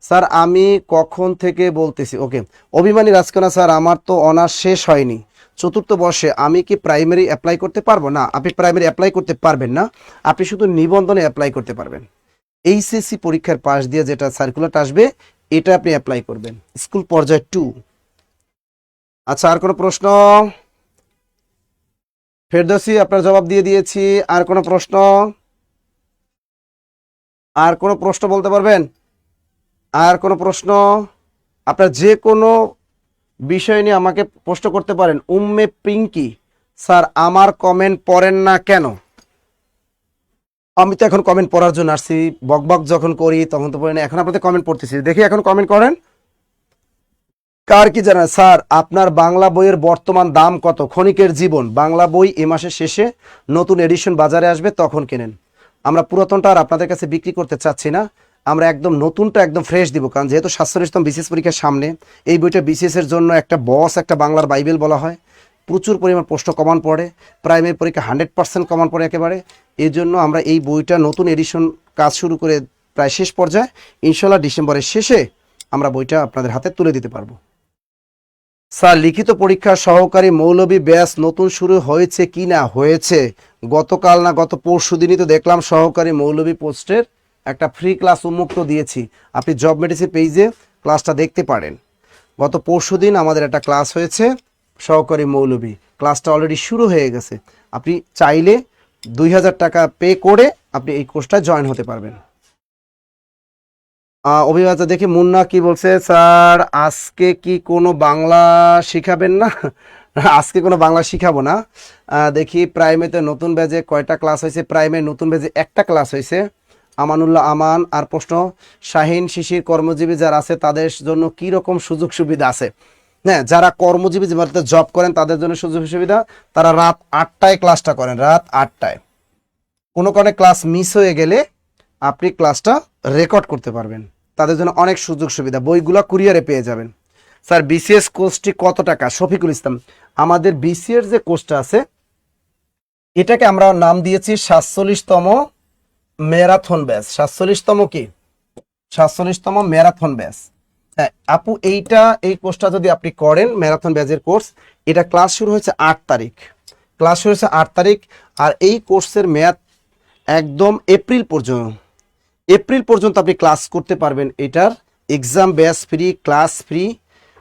স্যার আমি কখন থেকে বলতেছি। ওকে, অভিমানী রাজকানা স্যার, আমার তো অনার্স শেষ হয়নি, 4র্থ বর্ষে, আমি কি প্রাইমারি অ্যাপ্লাই করতে পারবো? না, আপনি প্রাইমারি অ্যাপ্লাই করতে পারবেন না, আপনি শুধু নিবন্ধনে অ্যাপ্লাই করতে পারবেন। এইচএসসি পরীক্ষার পাশ দিয়ে যেটা সার্কুলারটা আসবে এটা আপনি অ্যাপ্লাই করবেন, স্কুল পর্যায়ে 2। আচ্ছা, আর কোনো প্রশ্ন? ফেরদৌসি আপনার জবাব দিয়ে দিয়েছি। আর কোনো প্রশ্ন? আর কোনো প্রশ্ন বলতে পারবেন? আর কোনো প্রশ্ন? আপনার যে কোনো বিষয় নিয়ে আমাকে প্রশ্ন করতে পারেন। উম্মে পিঙ্কি, স্যার আমার কমেন্ট পড়েন না কেন? আমি তো এখন কমেন্ট পড়ার জন্য আসছি, বকবক যখন করি তখন তো পড়ি না, এখন আপনাদের কমেন্ট পড়তেছি, দেখি এখন কমেন্ট করেন। কার কি জানা? স্যার আপনার বাংলা বইয়ের বর্তমান দাম কত? ক্ষণিকের জীবন বাংলা বই এ মাসের শেষে নতুন এডিশন বাজারে আসবে, তখন কেনেন। আমরা পুরাতনটা আর আপনাদের কাছে বিক্রি করতে চাচ্ছি না, আমরা একদম নতুনটা একদম ফ্রেশ দিব। কারণ যেহেতু 47তম বিসিএস পরীক্ষার সামনে, এই বইটা বিসিএস এর জন্য একটা বস, একটা বাংলার বাইবেল বলা হয়। প্রচুর পরিমাণ প্রশ্ন কমন পড়ে, প্রাইমারি পরীক্ষা 100% কমন পড়ে একেবারে। এই জন্য আমরা এই বইটা নতুন এডিশন কাজ শুরু করে প্রায় শেষ পর্যায়ে, ইনশাল্লাহ ডিসেম্বরের শেষে আমরা বইটা আপনাদের হাতে তুলে দিতে পারবো। স্যার লিখিত পরীক্ষা সহকারী মৌলবী ব্যাচ নতুন শুরু হয়েছে কি না? হয়েছে, গতকাল না গত পরশু দিনই তো দেখলাম সহকারী মৌলবী পোস্টের একটা ফ্রি ক্লাস উন্মুক্ত দিয়েছি। আপনি জব মেডিসিন পেজে ক্লাসটা দেখতে পারেন। গত পরশু দিন আমাদের একটা ক্লাস হয়েছে সহকারী মৌলবী, ক্লাসটা অলরেডি শুরু হয়ে গেছে। আপনি চাইলে 2000 টাকা পে করে আপনি এই কোর্সটা জয়েন হতে পারবেন। অভিভাবক দেখি মুন্না কি বলছে, স্যার আজকে কি কোনো বাংলা শিখাবেন না? আজকে কোনো বাংলা শিখাবো না। দেখি প্রাইমেতে নতুন ব্যাচে কয়টা ক্লাস হয়েছে? প্রাইমে নতুন ব্যাচে একটা ক্লাস হয়েছে, আমানুল্লাহ আমান। আর প্রশ্ন, শাহিন শিশির কর্মজীবী যারা আছে তাদের জন্য কি রকম সুযোগ সুবিধা আছে? হ্যাঁ, যারা কর্মজীবী যে জব করেন তাদের জন্য সুযোগ সুবিধা, তারা রাত 8টায় ক্লাসটা করেন, রাত 8টায়। কোনো কারণে ক্লাস মিস হয়ে গেলে আপনি ক্লাসটা রেকর্ড করতে পারবেন, তাদের জন্য অনেক সুযোগ সুবিধা। বইগুলো কুরিয়ারে পেয়ে যাবেন। স্যার বিসিএস কোর্সটি কত টাকা? শফিকুল ইসলাম, আমাদের বিসিএস যে কোর্সটা আছে এটাকে আমরা নাম দিয়েছি 47তম ম্যারাথন ব্যাচ। 47তম কি? 47তম ম্যারাথন ব্যাচ। হ্যাঁ আপু, এই কোর্সটা যদি আপনি করেন ম্যারাথন ব্যাচের কোর্স, এটা ক্লাস শুরু হয়েছে 8 তারিখ, ক্লাস শুরু হয়েছে 8 তারিখ। আর এই কোর্সের মেয়াদ একদম এপ্রিল পর্যন্ত আপনি ক্লাস করতে পারবেন। এটার exam batch free, class free,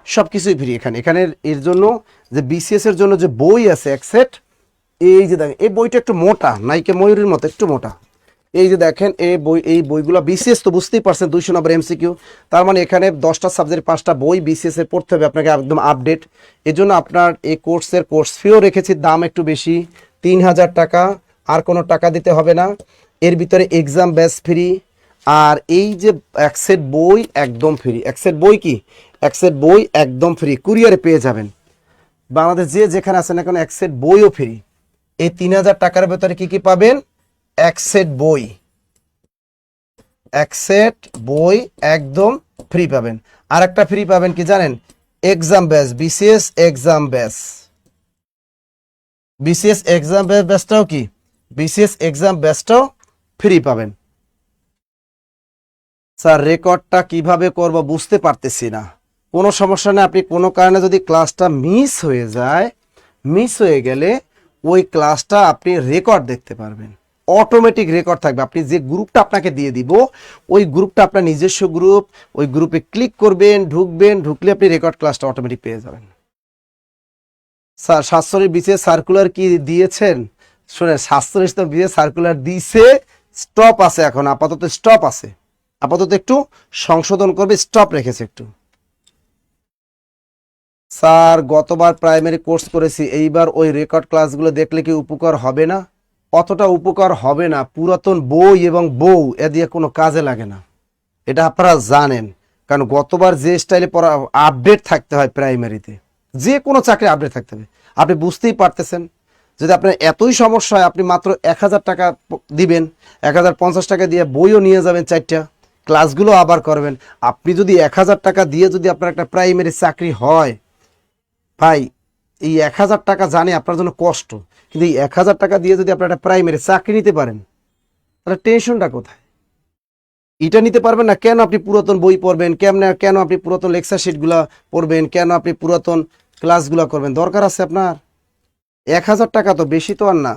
সব কিছুই ফ্রি। এখানে এর জন্য যে বিসিএস এর জন্য যে বই আছে এক সেট, এই যে দেখেন এই বইটা একটু মোটা, নাইকে ময়ূরের মতো একটু মোটা। এই যে দেখেন এই বইগুলো বিসিএস তো বুঝতেই পারছেন 200 নম্বর এমসিকিউ, তার মানে এখানে 10টা সাবজেক্ট 5টা বই বিসিএস এর পড়তে হবে আপনাকে, একদম আপডেট। এজন্য আপনার এই কোর্স ফিও রেখেছি দাম একটু বেশি, 3000 টাকা, আর কোনো টাকা দিতে হবে না। এর ভিতরে এক্সাম ব্যাচ ফ্রি, আর এই যে এক সেট বই একদম ফ্রি। এক সেট বই একদম ফ্রি, কুরিয়ারে পেয়ে যাবেন। বাংলাদেশ যে যেখানে আছেন এখন এক সেট বইও ফ্রি। এই 3000 টাকার ভেতরে কি কি পাবেন? এক সেট বই একদম ফ্রি পাবেন। আর একটা ফ্রি পাবেন কি জানেন? এক্সাম ব্যাচ, বিসিএস এক্সাম ব্যাচটাও ফ্রি পাবেন। স্যার রেকর্ডটা কিভাবে করব বুঝতে পারতেছি না। কোনো সমস্যা নেই, আপনি কোনো কারণে যদি ক্লাসটা মিস হয়ে গেলে ওই ক্লাসটা আপনি রেকর্ড দেখতে পারবেন, অটোমেটিক রেকর্ড থাকবে। আপনি যে গ্রুপটা আপনাকে দিয়ে দিব, ওই গ্রুপটা আপনার নিজস্ব গ্রুপ, ওই গ্রুপে ক্লিক করবেন, ঢুকলে আপনি রেকর্ড ক্লাসটা অটোমেটিক পেয়ে যাবেন। স্যার সাতচল্লিশ বিসিএস সার্কুলার কি দিয়েছেন? শুনেন, সাতচল্লিশ তো বিসিএস সার্কুলার দিয়েছে, স্টপ আছে এখন, আপাতত স্টপ আছে, আপাতত একটু সংশোধন করবে, স্টপ রেখেছে একটু। স্যার গতবার প্রাইমারি কোর্স করেছি, এইবার ওই রেকর্ড ক্লাসগুলো দেখলে কি উপকার হবে না? অতটা উপকার হবে না, পুরাতন বই এবং বউ এ দিয়ে কোনো কাজে লাগে না, এটা আপনারা জানেন। কারণ গতবার যে স্টাইলে পড়া, আপডেট থাকতে হয় প্রাইমারিতে, যে কোনো চাকরি আপডেট থাকতে হবে। আপনি বুঝতেই পারতেছেন, যদি আপনার এতই সমস্যা হয়, আপনি মাত্র 1000 টাকা দিবেন, 1050 টাকা দিয়ে বইও নিয়ে যাবেন 4টা, ক্লাসগুলো আবার করবেন। আপনি যদি 1000 টাকা দিয়ে যদি আপনার একটা প্রাইমারি চাকরি হয়, ভাই এই 1000 টাকা জানে আপনার জন্য কষ্ট, কিন্তু এই 1000 টাকা দিয়ে যদি আপনার একটা প্রাইমারি চাকরি নিতে পারেন, তাহলে টেনশনটা কোথায়? এটা নিতে পারবেন না কেন? আপনি পুরাতন বই পড়বেন কেন আপনি পুরাতন লেকচার শিটগুলা পড়বেন, কেন আপনি পুরাতন ক্লাসগুলা করবেন? দরকার আছে আপনার? 1000 টাকা তো বেশি তো আর না।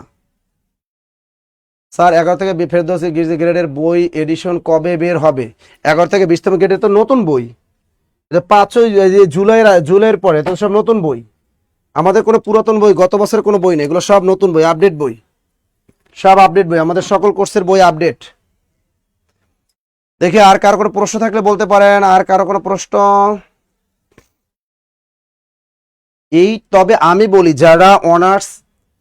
স্যার 11 থেকে ফেরদৌসি গ্রেডের বই এডিশন কবে বের হবে? 11 থেকে 20তম গ্রেডের তো নতুন বই, এটা 5ই জুলাইয়ের পরে তো সব নতুন বই। আমাদের কোনো পুরাতন বই, গত বছরের কোনো বই নেই, এগুলো সব নতুন বই, আপডেট বই, সব আপডেট বই, আমাদের সকল কোর্সের বই আপডেট। দেখি আর কার কোনো প্রশ্ন থাকলে বলতে পারেন। আর কারো কোনো প্রশ্ন? তবে আমি বলি, যারা honours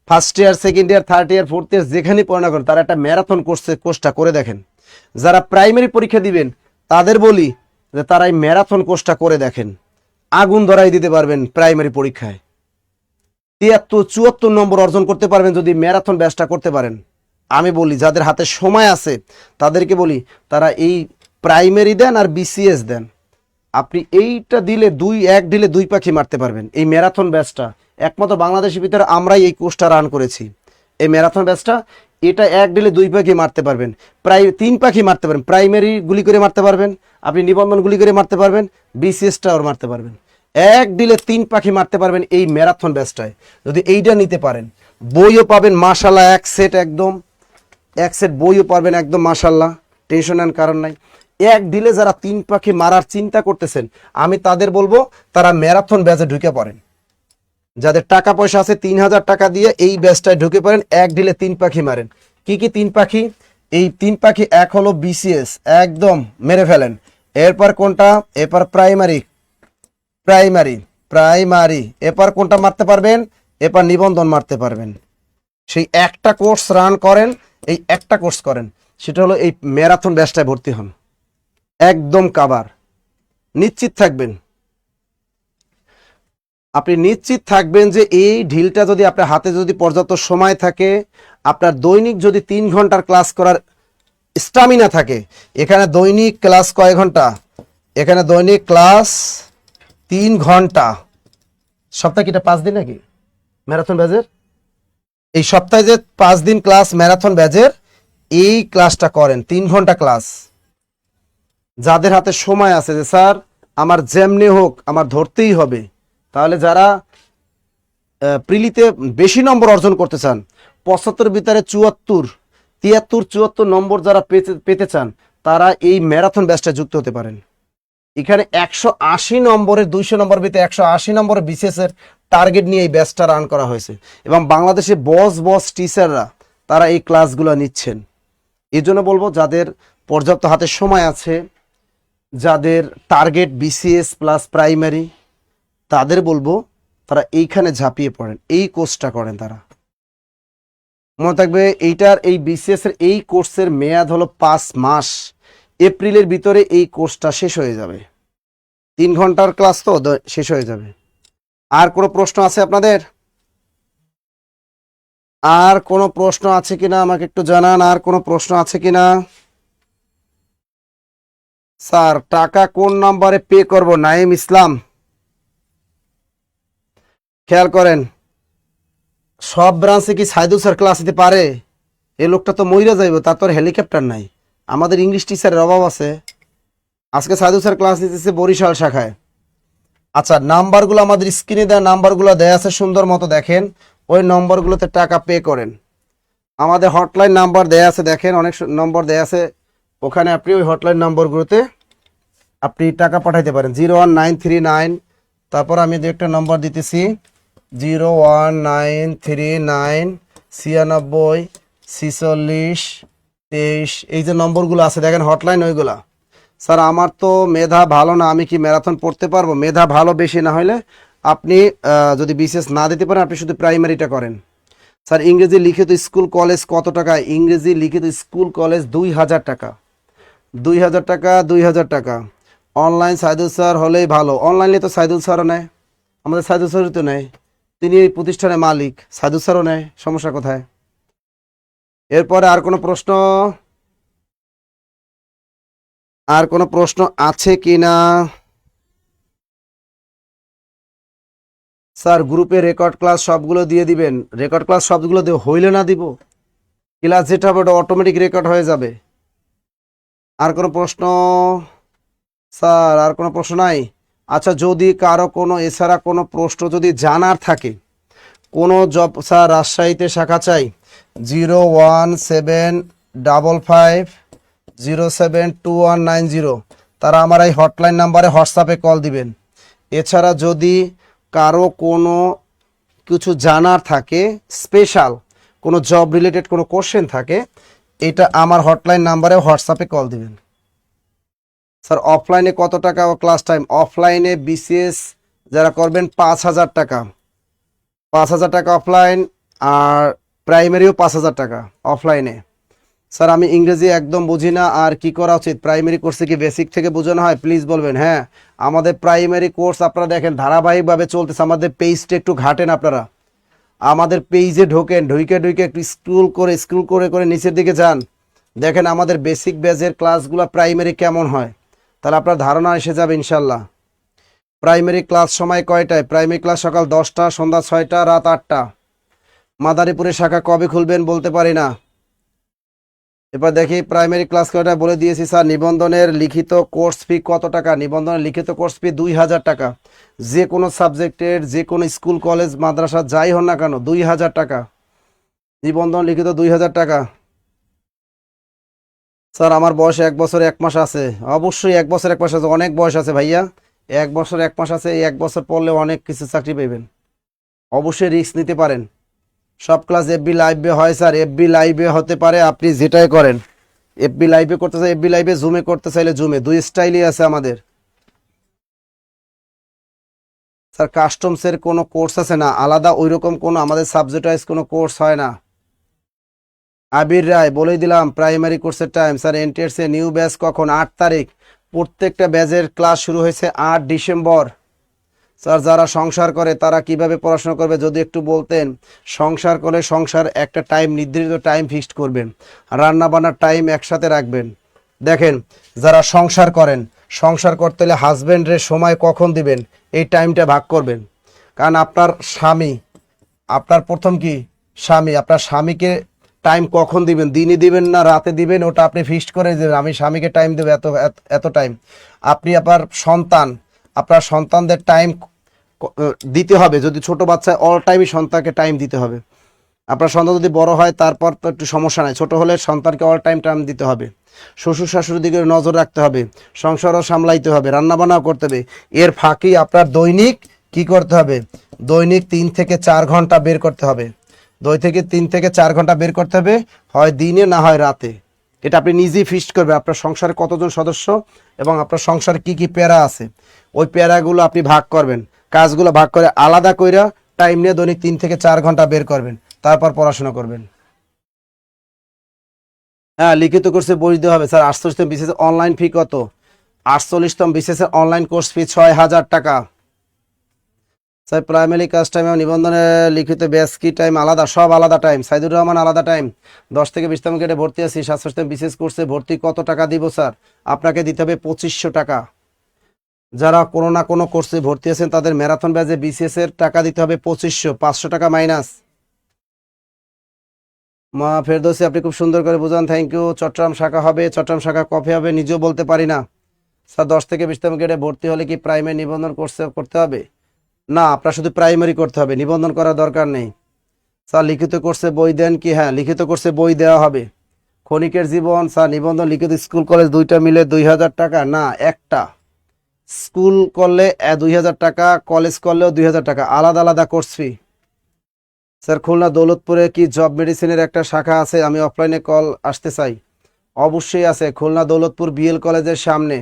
first year, second year, third year, fourth year যেখানে পড়াশোনা করেন, তারা একটা ম্যারাথন কোর্সটা করে দেখেন। যারা প্রাইমারি পরীক্ষা দিবেন তাদের বলি যে তারা এই ম্যারাথন কোর্সটা করে দেখেন, আগুন ধরাই দিতে পারবেন প্রাইমারি পরীক্ষায়। 73-74 নম্বর অর্জন করতে পারবেন যদি ম্যারাথন ব্যাচটা করতে পারেন। আমি বলি যাদের হাতে সময় আছে তাদেরকে বলি, তারা এই প্রাইমারি দেন আর বিসিএস দেন। আপনি এইটা দিলে এক দিলে দুই পাখি মারতে পারবেন। এই ম্যারাথন ব্যাচটা একমাত্র বাংলাদেশের ভিতরে আমরাই এই কোর্সটা রান করেছি। এই ম্যারাথন ব্যাচটা, এটা এক দিলে দুই পাখি মারতে পারবেন, প্রায় 3 পাখি মারতে পারবেন। প্রাইমারি গুলি করে মারতে পারবেন, আপনি নিবন্ধন গুলি করে মারতে পারবেন, বিসিএসটাও মারতে পারবেন। এক দিলে 3 পাখি মারতে পারবেন এই ম্যারাথন ব্যাচটায় যদি এইটা নিতে পারেন। বইও পাবেন মাশাল্লাহ, এক সেট বইও পারবেন একদম মাশাল্লাহ, টেনশন নেন কারণ নাই। এক দিলে যারা 3 পাখি মারার চিন্তা করতেছেন, আমি তাদের বলবো তারা ম্যারাথন ব্যাচে ঢুকে পড়েন। যাদের টাকা পয়সা আছে 3000 টাকা দিয়ে এই ব্যাচটায় ঢুকে পড়েন, এক দিলে 3 পাখি মারেন। কি 3 পাখি? এই 3 পাখি, এক হলো বিসিএস, একদম মেরে ফেলেন। এরপর কোনটা? এরপর প্রাইমারি। এরপর কোনটা মারতে পারবেন? এরপর নিবন্ধন মারতে পারবেন। সেই একটা কোর্স রান করেন, এই একটা কোর্স করেন, সেটা হলো এই ম্যারাথন ব্যাচটায় ভর্তি হন, একদম কাভার। নিশ্চিত থাকবেন, আপনি নিশ্চিত থাকবেন যে এই ঢিলটা যদি আপনার হাতে যদি পর্যাপ্ত সময় থাকে, আপনার দৈনিক যদি 3 ঘন্টার ক্লাস করার স্টামিনা থাকে, এখানে দৈনিক ক্লাস কয় ঘন্টা? এখানে দৈনিক ক্লাস 3 ঘন্টা। সপ্তাহে কি এটা 5 দিন নাকি ম্যারাথন ব্যাচের? এই সপ্তাহে যে 5 দিন ক্লাস ম্যারাথন ব্যাচের, এই ক্লাসটা করেন 3 ঘন্টা ক্লাস। যাদের হাতে সময় আছে যে স্যার আমার যেমনি হোক আমার ধরতেই হবে, তাহলে যারা প্রিলিতে বেশি নম্বর অর্জন করতে চান, 75 ভিতরে 74, 73-74 নম্বর যারা পেতে চান তারা এই ম্যারাথন ব্যাচটা যুক্ত হতে পারেন। এখানে 180 নম্বরের 200 নম্বর ভিতরে 180 নম্বরের বিসিএস এর টার্গেট নিয়ে এই ব্যাচটা রান করা হয়েছে এবং বাংলাদেশে বস টিচাররা তারা এই ক্লাসগুলো নিচ্ছেন। এই জন্য বলবো যাদের পর্যাপ্ত হাতে সময় আছে, যাদের টার্গেট বিসিএস প্লাস প্রাইমারি, তাদের বলবো তারা এইখানে ঝাঁপিয়ে পড়েন, এই কোর্সটা করেন। তারা মনে থাকবে এই বিসিএস এর এই কোর্সের মেয়াদ হলো 5 মাস। এপ্রিলের ভিতরে এই কোর্সটা শেষ হয়ে যাবে। 3 ঘন্টার ক্লাস তো শেষ হয়ে যাবে। আর কোনো প্রশ্ন আছে আপনাদের? আর কোনো প্রশ্ন আছে কিনা আমাকে একটু জানান। আর কোনো প্রশ্ন আছে কিনা? স্যার টাকা কোন নাম্বারে পে করব? নাইম ইসলাম। খেয়াল করেন, সব ব্রাঞ্চে কি সাইদুল স্যার ক্লাস দিতে পারে? এই লোকটা তো মইরা যাইব, তার তো হেলিকপ্টার নাই। আমাদের ইংলিশ টিচারের অভাব আছে। আজকে সাইদুল স্যার ক্লাস নিতেছে বরিশাল শাখায়। আচ্ছা, নাম্বারগুলো আমাদের স্ক্রিনে দেওয়া নাম্বারগুলো দেয়া আছে, সুন্দর মতো দেখেন। ওই নম্বরগুলোতে টাকা পে করেন। আমাদের হটলাইন নাম্বার দেয়া আছে, দেখেন অনেক নম্বর দেয়া আছে। ওখানে আপনি ওই হটলাইন নম্বরগুলোতে আপনি টাকা পাঠাইতে পারেন। 01939, তারপর আমি যে একটা নম্বর দিতেছি 01939 96 46 23। এই যে নম্বরগুলো আছে দেখেন হটলাইন, ওইগুলা। স্যার আমার তো মেধা ভালো না, আমি কি ম্যারাথন পড়তে পারবো? মেধা ভালো বেশি না হলে আপনি যদি বিসিএস না দিতে পারেন, আপনি শুধু প্রাইমারিটা করেন। স্যার ইংরেজি লিখিত স্কুল কলেজ কত টাকা? ইংরেজি লিখিত স্কুল কলেজ 2000 টাকা। 2000 টাকা, 2000 টাকা। অনলাইন সাইদুল স্যার হলেই ভালো। অনলাইনে তো সাইদুল স্যারও নেয়, আমাদের সাইদুল স্যারও তো নেয়। তিনি এই প্রতিষ্ঠানের মালিক, সাইদুল স্যারও নেয়, সমস্যা কোথায়? এরপরে আর কোনো প্রশ্ন? আর কোনো প্রশ্ন আছে কি না? স্যার গ্রুপে রেকর্ড ক্লাস সবগুলো দিয়ে দিবেন। রেকর্ড ক্লাস সবগুলো হইলে না দিব? ক্লাস যেটা হবে ওটা অটোমেটিক রেকর্ড হয়ে যাবে। আর কোনো প্রশ্ন? স্যার আর কোনো প্রশ্ন নাই? আচ্ছা, যদি কারো কোনো এছাড়া কোনো প্রশ্ন যদি জানার থাকে, কোনো জব, স্যার রাজশাহীতে শাখা চাই 01755072190, তারা আমার এই হটলাইন নাম্বারে হোয়াটসঅ্যাপে কল দিবেন। এছাড়া যদি কারো কোনো কিছু জানার থাকে, স্পেশাল কোনো জব রিলেটেড কোনো কোশ্চেন থাকে, এটা আমার হটলাইন নাম্বারে হোয়াটসঅ্যাপে কল দিবেন। স্যার অফলাইনে কত টাকা ও ক্লাস টাইম? অফলাইনে বিসিএস যারা করবেন 5000 টাকা, 5000 টাকা অফলাইন, আর প্রাইমারিও 5000 টাকা অফলাইনে। স্যার আমি ইংরেজি একদম বুঝি না, আর কি করা উচিত? প্রাইমারি কোর্সে কি বেসিক থেকে বোঝানো হয়? প্লিজ বলবেন। হ্যাঁ, আমাদের প্রাইমারি কোর্স আপনারা দেখেন ধারাবাহিকভাবে চলতেছে। আমাদের পেজটা একটু ঘাটেন আপনারা, আমাদের পেজে ঢোকেন, ঢুকে একটু স্ক্রল করে নিচের দিকে যান, দেখেন আমাদের বেসিক ব্যাচের ক্লাসগুলো প্রাইমারি কেমন হয়, তাহলে আপনার ধারণা এসে যাবে ইনশাল্লাহ। প্রাইমারি ক্লাস সময় কয়টায়? প্রাইমারি ক্লাস সকাল 10টা, সন্ধ্যা 6টা, রাত 8টা। মাদারীপুরের শাখা কবে খুলবেন বলতে পারি না। এবার দেখি প্রাইমারি ক্লাস কয়টায় বলে দিয়েছি। স্যার নিবন্ধনের লিখিত কোর্স ফি কত টাকা? নিবন্ধনের লিখিত কোর্স ফি 2000 টাকা। যে কোনো সাবজেক্টের, যে কোনো স্কুল কলেজ মাদ্রাসা যাই হন না কেন 2000 টাকা নিবন্ধন লিখিত, 2000 টাকা। স্যার আমার বয়স 1 বছর 1 মাস আছে। অবশ্যই 1 বছর 1 মাস আছে, অনেক বয়স আছে ভাইয়া। 1 বছর 1 মাস আছে, এই 1 বছর পড়লে অনেক কিছু চাকরি পাইবেন। অবশ্যই রিস্ক নিতে পারেন। সব ক্লাস এফবি লাইভে হয় স্যার? এফবি লাইভে হতে পারে, আপনি যেটাই করেন। এফবি লাইভে করতে চাই এফবি লাইভে, জুমে করতে চাইলে জুমে, দুই স্টাইলই আছে আমাদের। স্যার কাস্টমসের কোনো কোর্স আছে না? আলাদা ওইরকম কোনো আমাদের সাবজেক্ট ওয়াইজ কোনো কোর্স হয় না। আবির রায় বলেই দিলাম প্রাইমারি কোর্সের টাইম। স্যার এনটিএসে নিউ ব্যাচ কখন? 8 তারিখ। প্রত্যেকটা ব্যাচের ক্লাস শুরু হয়েছে 8 ডিসেম্বর। স্যার যারা সংসার করে তারা কিভাবে পড়াশোনা করবে যদি একটু বলতেন। সংসার করে সংসার একটা টাইম, নির্ধারিত টাইম ফিক্সড করবেন, রান্না বান্নার টাইম একসাথে রাখবেন। দেখেন যারা সংসার করেন, সংসার করতে হলে হাজব্যান্ডের সময় কখন দিবেন এই টাইমটা ভাগ করবেন। কারণ আপনার স্বামী, আপনার প্রথম কি স্বামী, আপনার স্বামীকে টাইম কখন দিবেন, দিনই দিবেন না রাতে দিবেন, ওটা আপনি ফিক্সড করে দেবেন। আমি স্বামীকে টাইম দেবো এত এত টাইম। আপনি আপনার সন্তান, আপনার সন্তানদের টাইম দিতে হবে। যদি ছোট বাচ্চা, অল টাইমই সন্তানকে টাইম দিতে হবে। আপনার সন্তান যদি বড় হয় তারপর তো একটু সমস্যা নাই, ছোট হলে সন্তানকে অল টাইম টাইম দিতে হবে, শ্বশুর শাশুড়ির দিকে নজর রাখতে হবে, সংসারও সামলাইতে হবে, রান্নাবান্নাও করতে হবে। এর ফাঁকি আপনার দৈনিক কি করতে হবে, দৈনিক 3 থেকে 4 ঘন্টা বের করতে হবে, 2 থেকে 3 থেকে 4 ঘন্টা বের করতে হবে, হয় দিনে না হয় রাতে। এটা আপনি নিজেই ফিক্সড করবেন আপনার সংসারে কতজন সদস্য এবং আপনার সংসারে কি কি প্যারা আছে, ওই প্যারাগুলো আপনি ভাগ করবেন, কাজগুলো ভাগ করে আলাদা কইরা টাইম নিয়ে দৈনিক 3 থেকে 4 ঘন্টা বের করবেন, তারপর পড়াশোনা করবেন। হ্যাঁ, লিখিত কোর্সে বই দিতে হবে স্যার। 48তম বিসিএস অনলাইন ফি কত? 48তম বিসিএস এর অনলাইন কোর্স ফি 6,000 টাকা। স্যার প্রাইমারি কাজ টাইম এবং নিবন্ধনে লিখিত ব্যাচ কি টাইম আলাদা? সব আলাদা টাইম। সাইদুর রহমান আলাদা টাইম। 10 থেকে 20তম গেটে ভর্তি আছি। 47তম বিসিএস কোর্সে ভর্তি কত টাকা দিব স্যার? আপনাকে দিতে হবে 2500 টাকা। যারা কোনো না কোনো কোর্সে ভর্তি আছেন তাদের ম্যারাথন ব্যাচে বিসিএস এর টাকা দিতে হবে 2500, 500 টাকা মাইনাস। মা ফেরদৌসি আপনি খুব সুন্দর করে বোঝান, থ্যাংক ইউ। চট্টগ্রাম শাখা হবে, চট্টগ্রাম শাখা কবে হবে নিজেও বলতে পারি না স্যার। 10 থেকে 20তম গেটে ভর্তি হলে কি প্রাইমারি নিবন্ধন কোর্সে করতে হবে? না, আপনার শুধু প্রাইমারি করতে হবে, নিবন্ধন করার দরকার নেই স্যার। লিখিত কোর্সে বই দেন কি? হ্যাঁ, লিখিত কোর্সে বই দেওয়া হবে। ক্ষণিকের জীবন স্যার নিবন্ধন লিখিত স্কুল কলেজ দুইটা মিলে 2,000 টাকা না, একটা। স্কুল করলে 2,000 টাকা, কলেজ করলেও 2,000 টাকা, আলাদা আলাদা কোর্স ফি। স্যার খুলনা দৌলতপুরে কি জব মেডিসিনের একটা শাখা আছে? আমি অফলাইনে কল আসতে চাই। অবশ্যই আছে, খুলনা দৌলতপুর বিএল কলেজের সামনে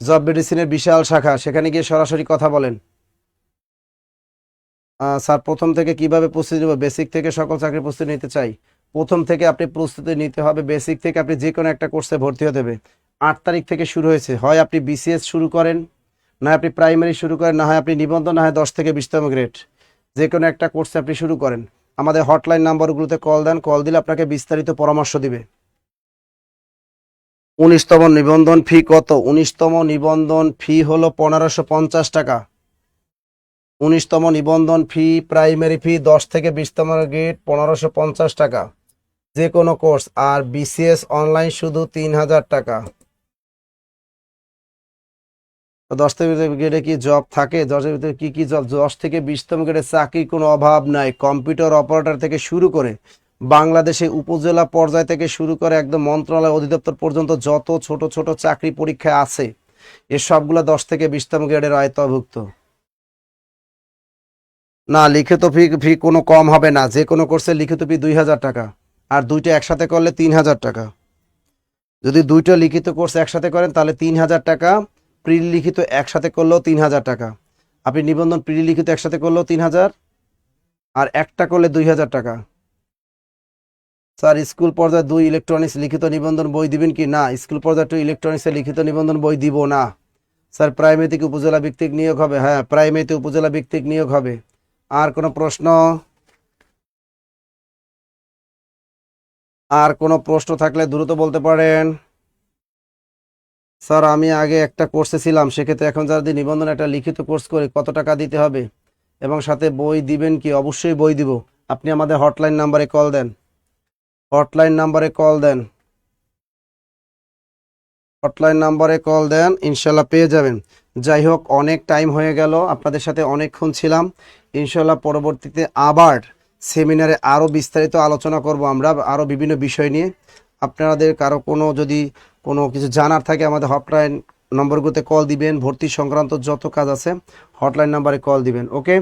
জব মেডিসিনের বিশাল শাখা, সেখানে গিয়ে সরাসরি কথা বলেন। স্যার প্রথম থেকে কিভাবে প্রস্তুতি নেব? বেসিক থেকে সকল চাকরির প্রস্তুতি নিতে চাই। প্রথম থেকে আপনি প্রস্তুতি নিতে হবে, বেসিক থেকে আপনি যে কোনো একটা কোর্সে ভর্তি হতে হবে। 8 তারিখ থেকে শুরু হয়েছে, হয় আপনি বিসিএস শুরু করেন, না আপনি প্রাইমারি শুরু করেন, না হয় আপনি নিবন্ধন, না হয় 10 থেকে 20তম গ্রেড, যে কোনো একটা কোর্সে আপনি শুরু করেন। আমাদের হটলাইন নাম্বারগুলোতে কল দেন, কল দিলে আপনাকে বিস্তারিত পরামর্শ দিবে। 19তম নিবন্ধন ফি কত? 19তম নিবন্ধন ফি হলো 1550 টাকা। 19তম নিবন্ধন ফি, প্রাইমারি ফি 10 থেকে 20তম গ্রেড 1550 টাকা যে কোনো কোর্স, আর বিসিএস অনলাইন শুধু 3,000 টাকা। 10 থেকে 20 গ্রেডে কি জব থাকে? 10-এর ভিতরে কি কি জব? 10 থেকে 20তম গ্রেডে চাকরির কোনো অভাব নাই। কম্পিউটার অপারেটর থেকে শুরু করে বাংলাদেশে উপজেলা পর্যায় থেকে শুরু করে একদম মন্ত্রণালয় অধিদপ্তর পর্যন্ত যত ছোট ছোট চাকরি পরীক্ষা আছে এ সবগুলো 10 থেকে 20তম গ্রেডের আয়ত্তভুক্ত। না, লিখিত ফি ফি কোনো কম হবে না, যে কোনো কোর্সে লিখিত ফি 2,000 টাকা, আর দুইটা একসাথে করলে 3,000 টাকা। যদি দুইটা লিখিত কোর্স একসাথে করেন তাহলে 3,000 টাকা, প্রি লিখিত একসাথে করলেও 3,000 টাকা। আপনি নিবন্ধন প্রি লিখিত একসাথে করলেও 3,000, আর একটা করলে 2,000 টাকা। স্যার স্কুল পর্যায়ে 2 ইলেকট্রনিক্স লিখিত নিবন্ধন বই দিবেন কি? না, স্কুল পর্যায়ে 2 ইলেকট্রনিক্সের লিখিত নিবন্ধন বই দিব না স্যার। প্রাইমারি থেকে উপজেলা ভিত্তিক নিয়োগ হবে। হ্যাঁ, প্রাইমারিতে উপজেলা ভিত্তিক নিয়োগ হবে। আর কোনো প্রশ্ন? আর কোনো প্রশ্ন থাকলে দ্রুত বলতে পারেন। স্যার আমি আগে একটা কোর্সে ছিলাম, সেক্ষেত্রে এখন যদি নিবন্ধন একটা লিখিত কোর্স করি কত টাকা দিতে হবে এবং সাথে বই দিবেন কি? অবশ্যই বই দিব। আপনি আমাদের হটলাইন নাম্বারে কল দেন, হটলাইন নাম্বারে কল দেন, হটলাইন নাম্বারে কল দেন, ইনশাল্লাহ পেয়ে যাবেন। যাই হোক, অনেক টাইম হয়ে গেল, আপনাদের সাথে অনেকক্ষণ ছিলাম। ইনশাল্লাহ পরবর্তীতে আবার সেমিনারে আরও বিস্তারিত আলোচনা করব আমরা, আরও বিভিন্ন বিষয় নিয়ে। আপনাদের কারো কোনো যদি কোনো কিছু জানার থাকে আমাদের হটলাইন নম্বরগুলোতে কল দিবেন, ভর্তি সংক্রান্ত যত কাজ আছে হটলাইন নাম্বারে কল দিবেন। ওকে,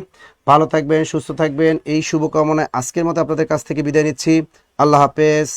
ভালো থাকবেন, সুস্থ থাকবেন, এই শুভকামনায় আজকের মতো আপনাদের কাছ থেকে বিদায় নিচ্ছি। আল্লাহ হাফেজ।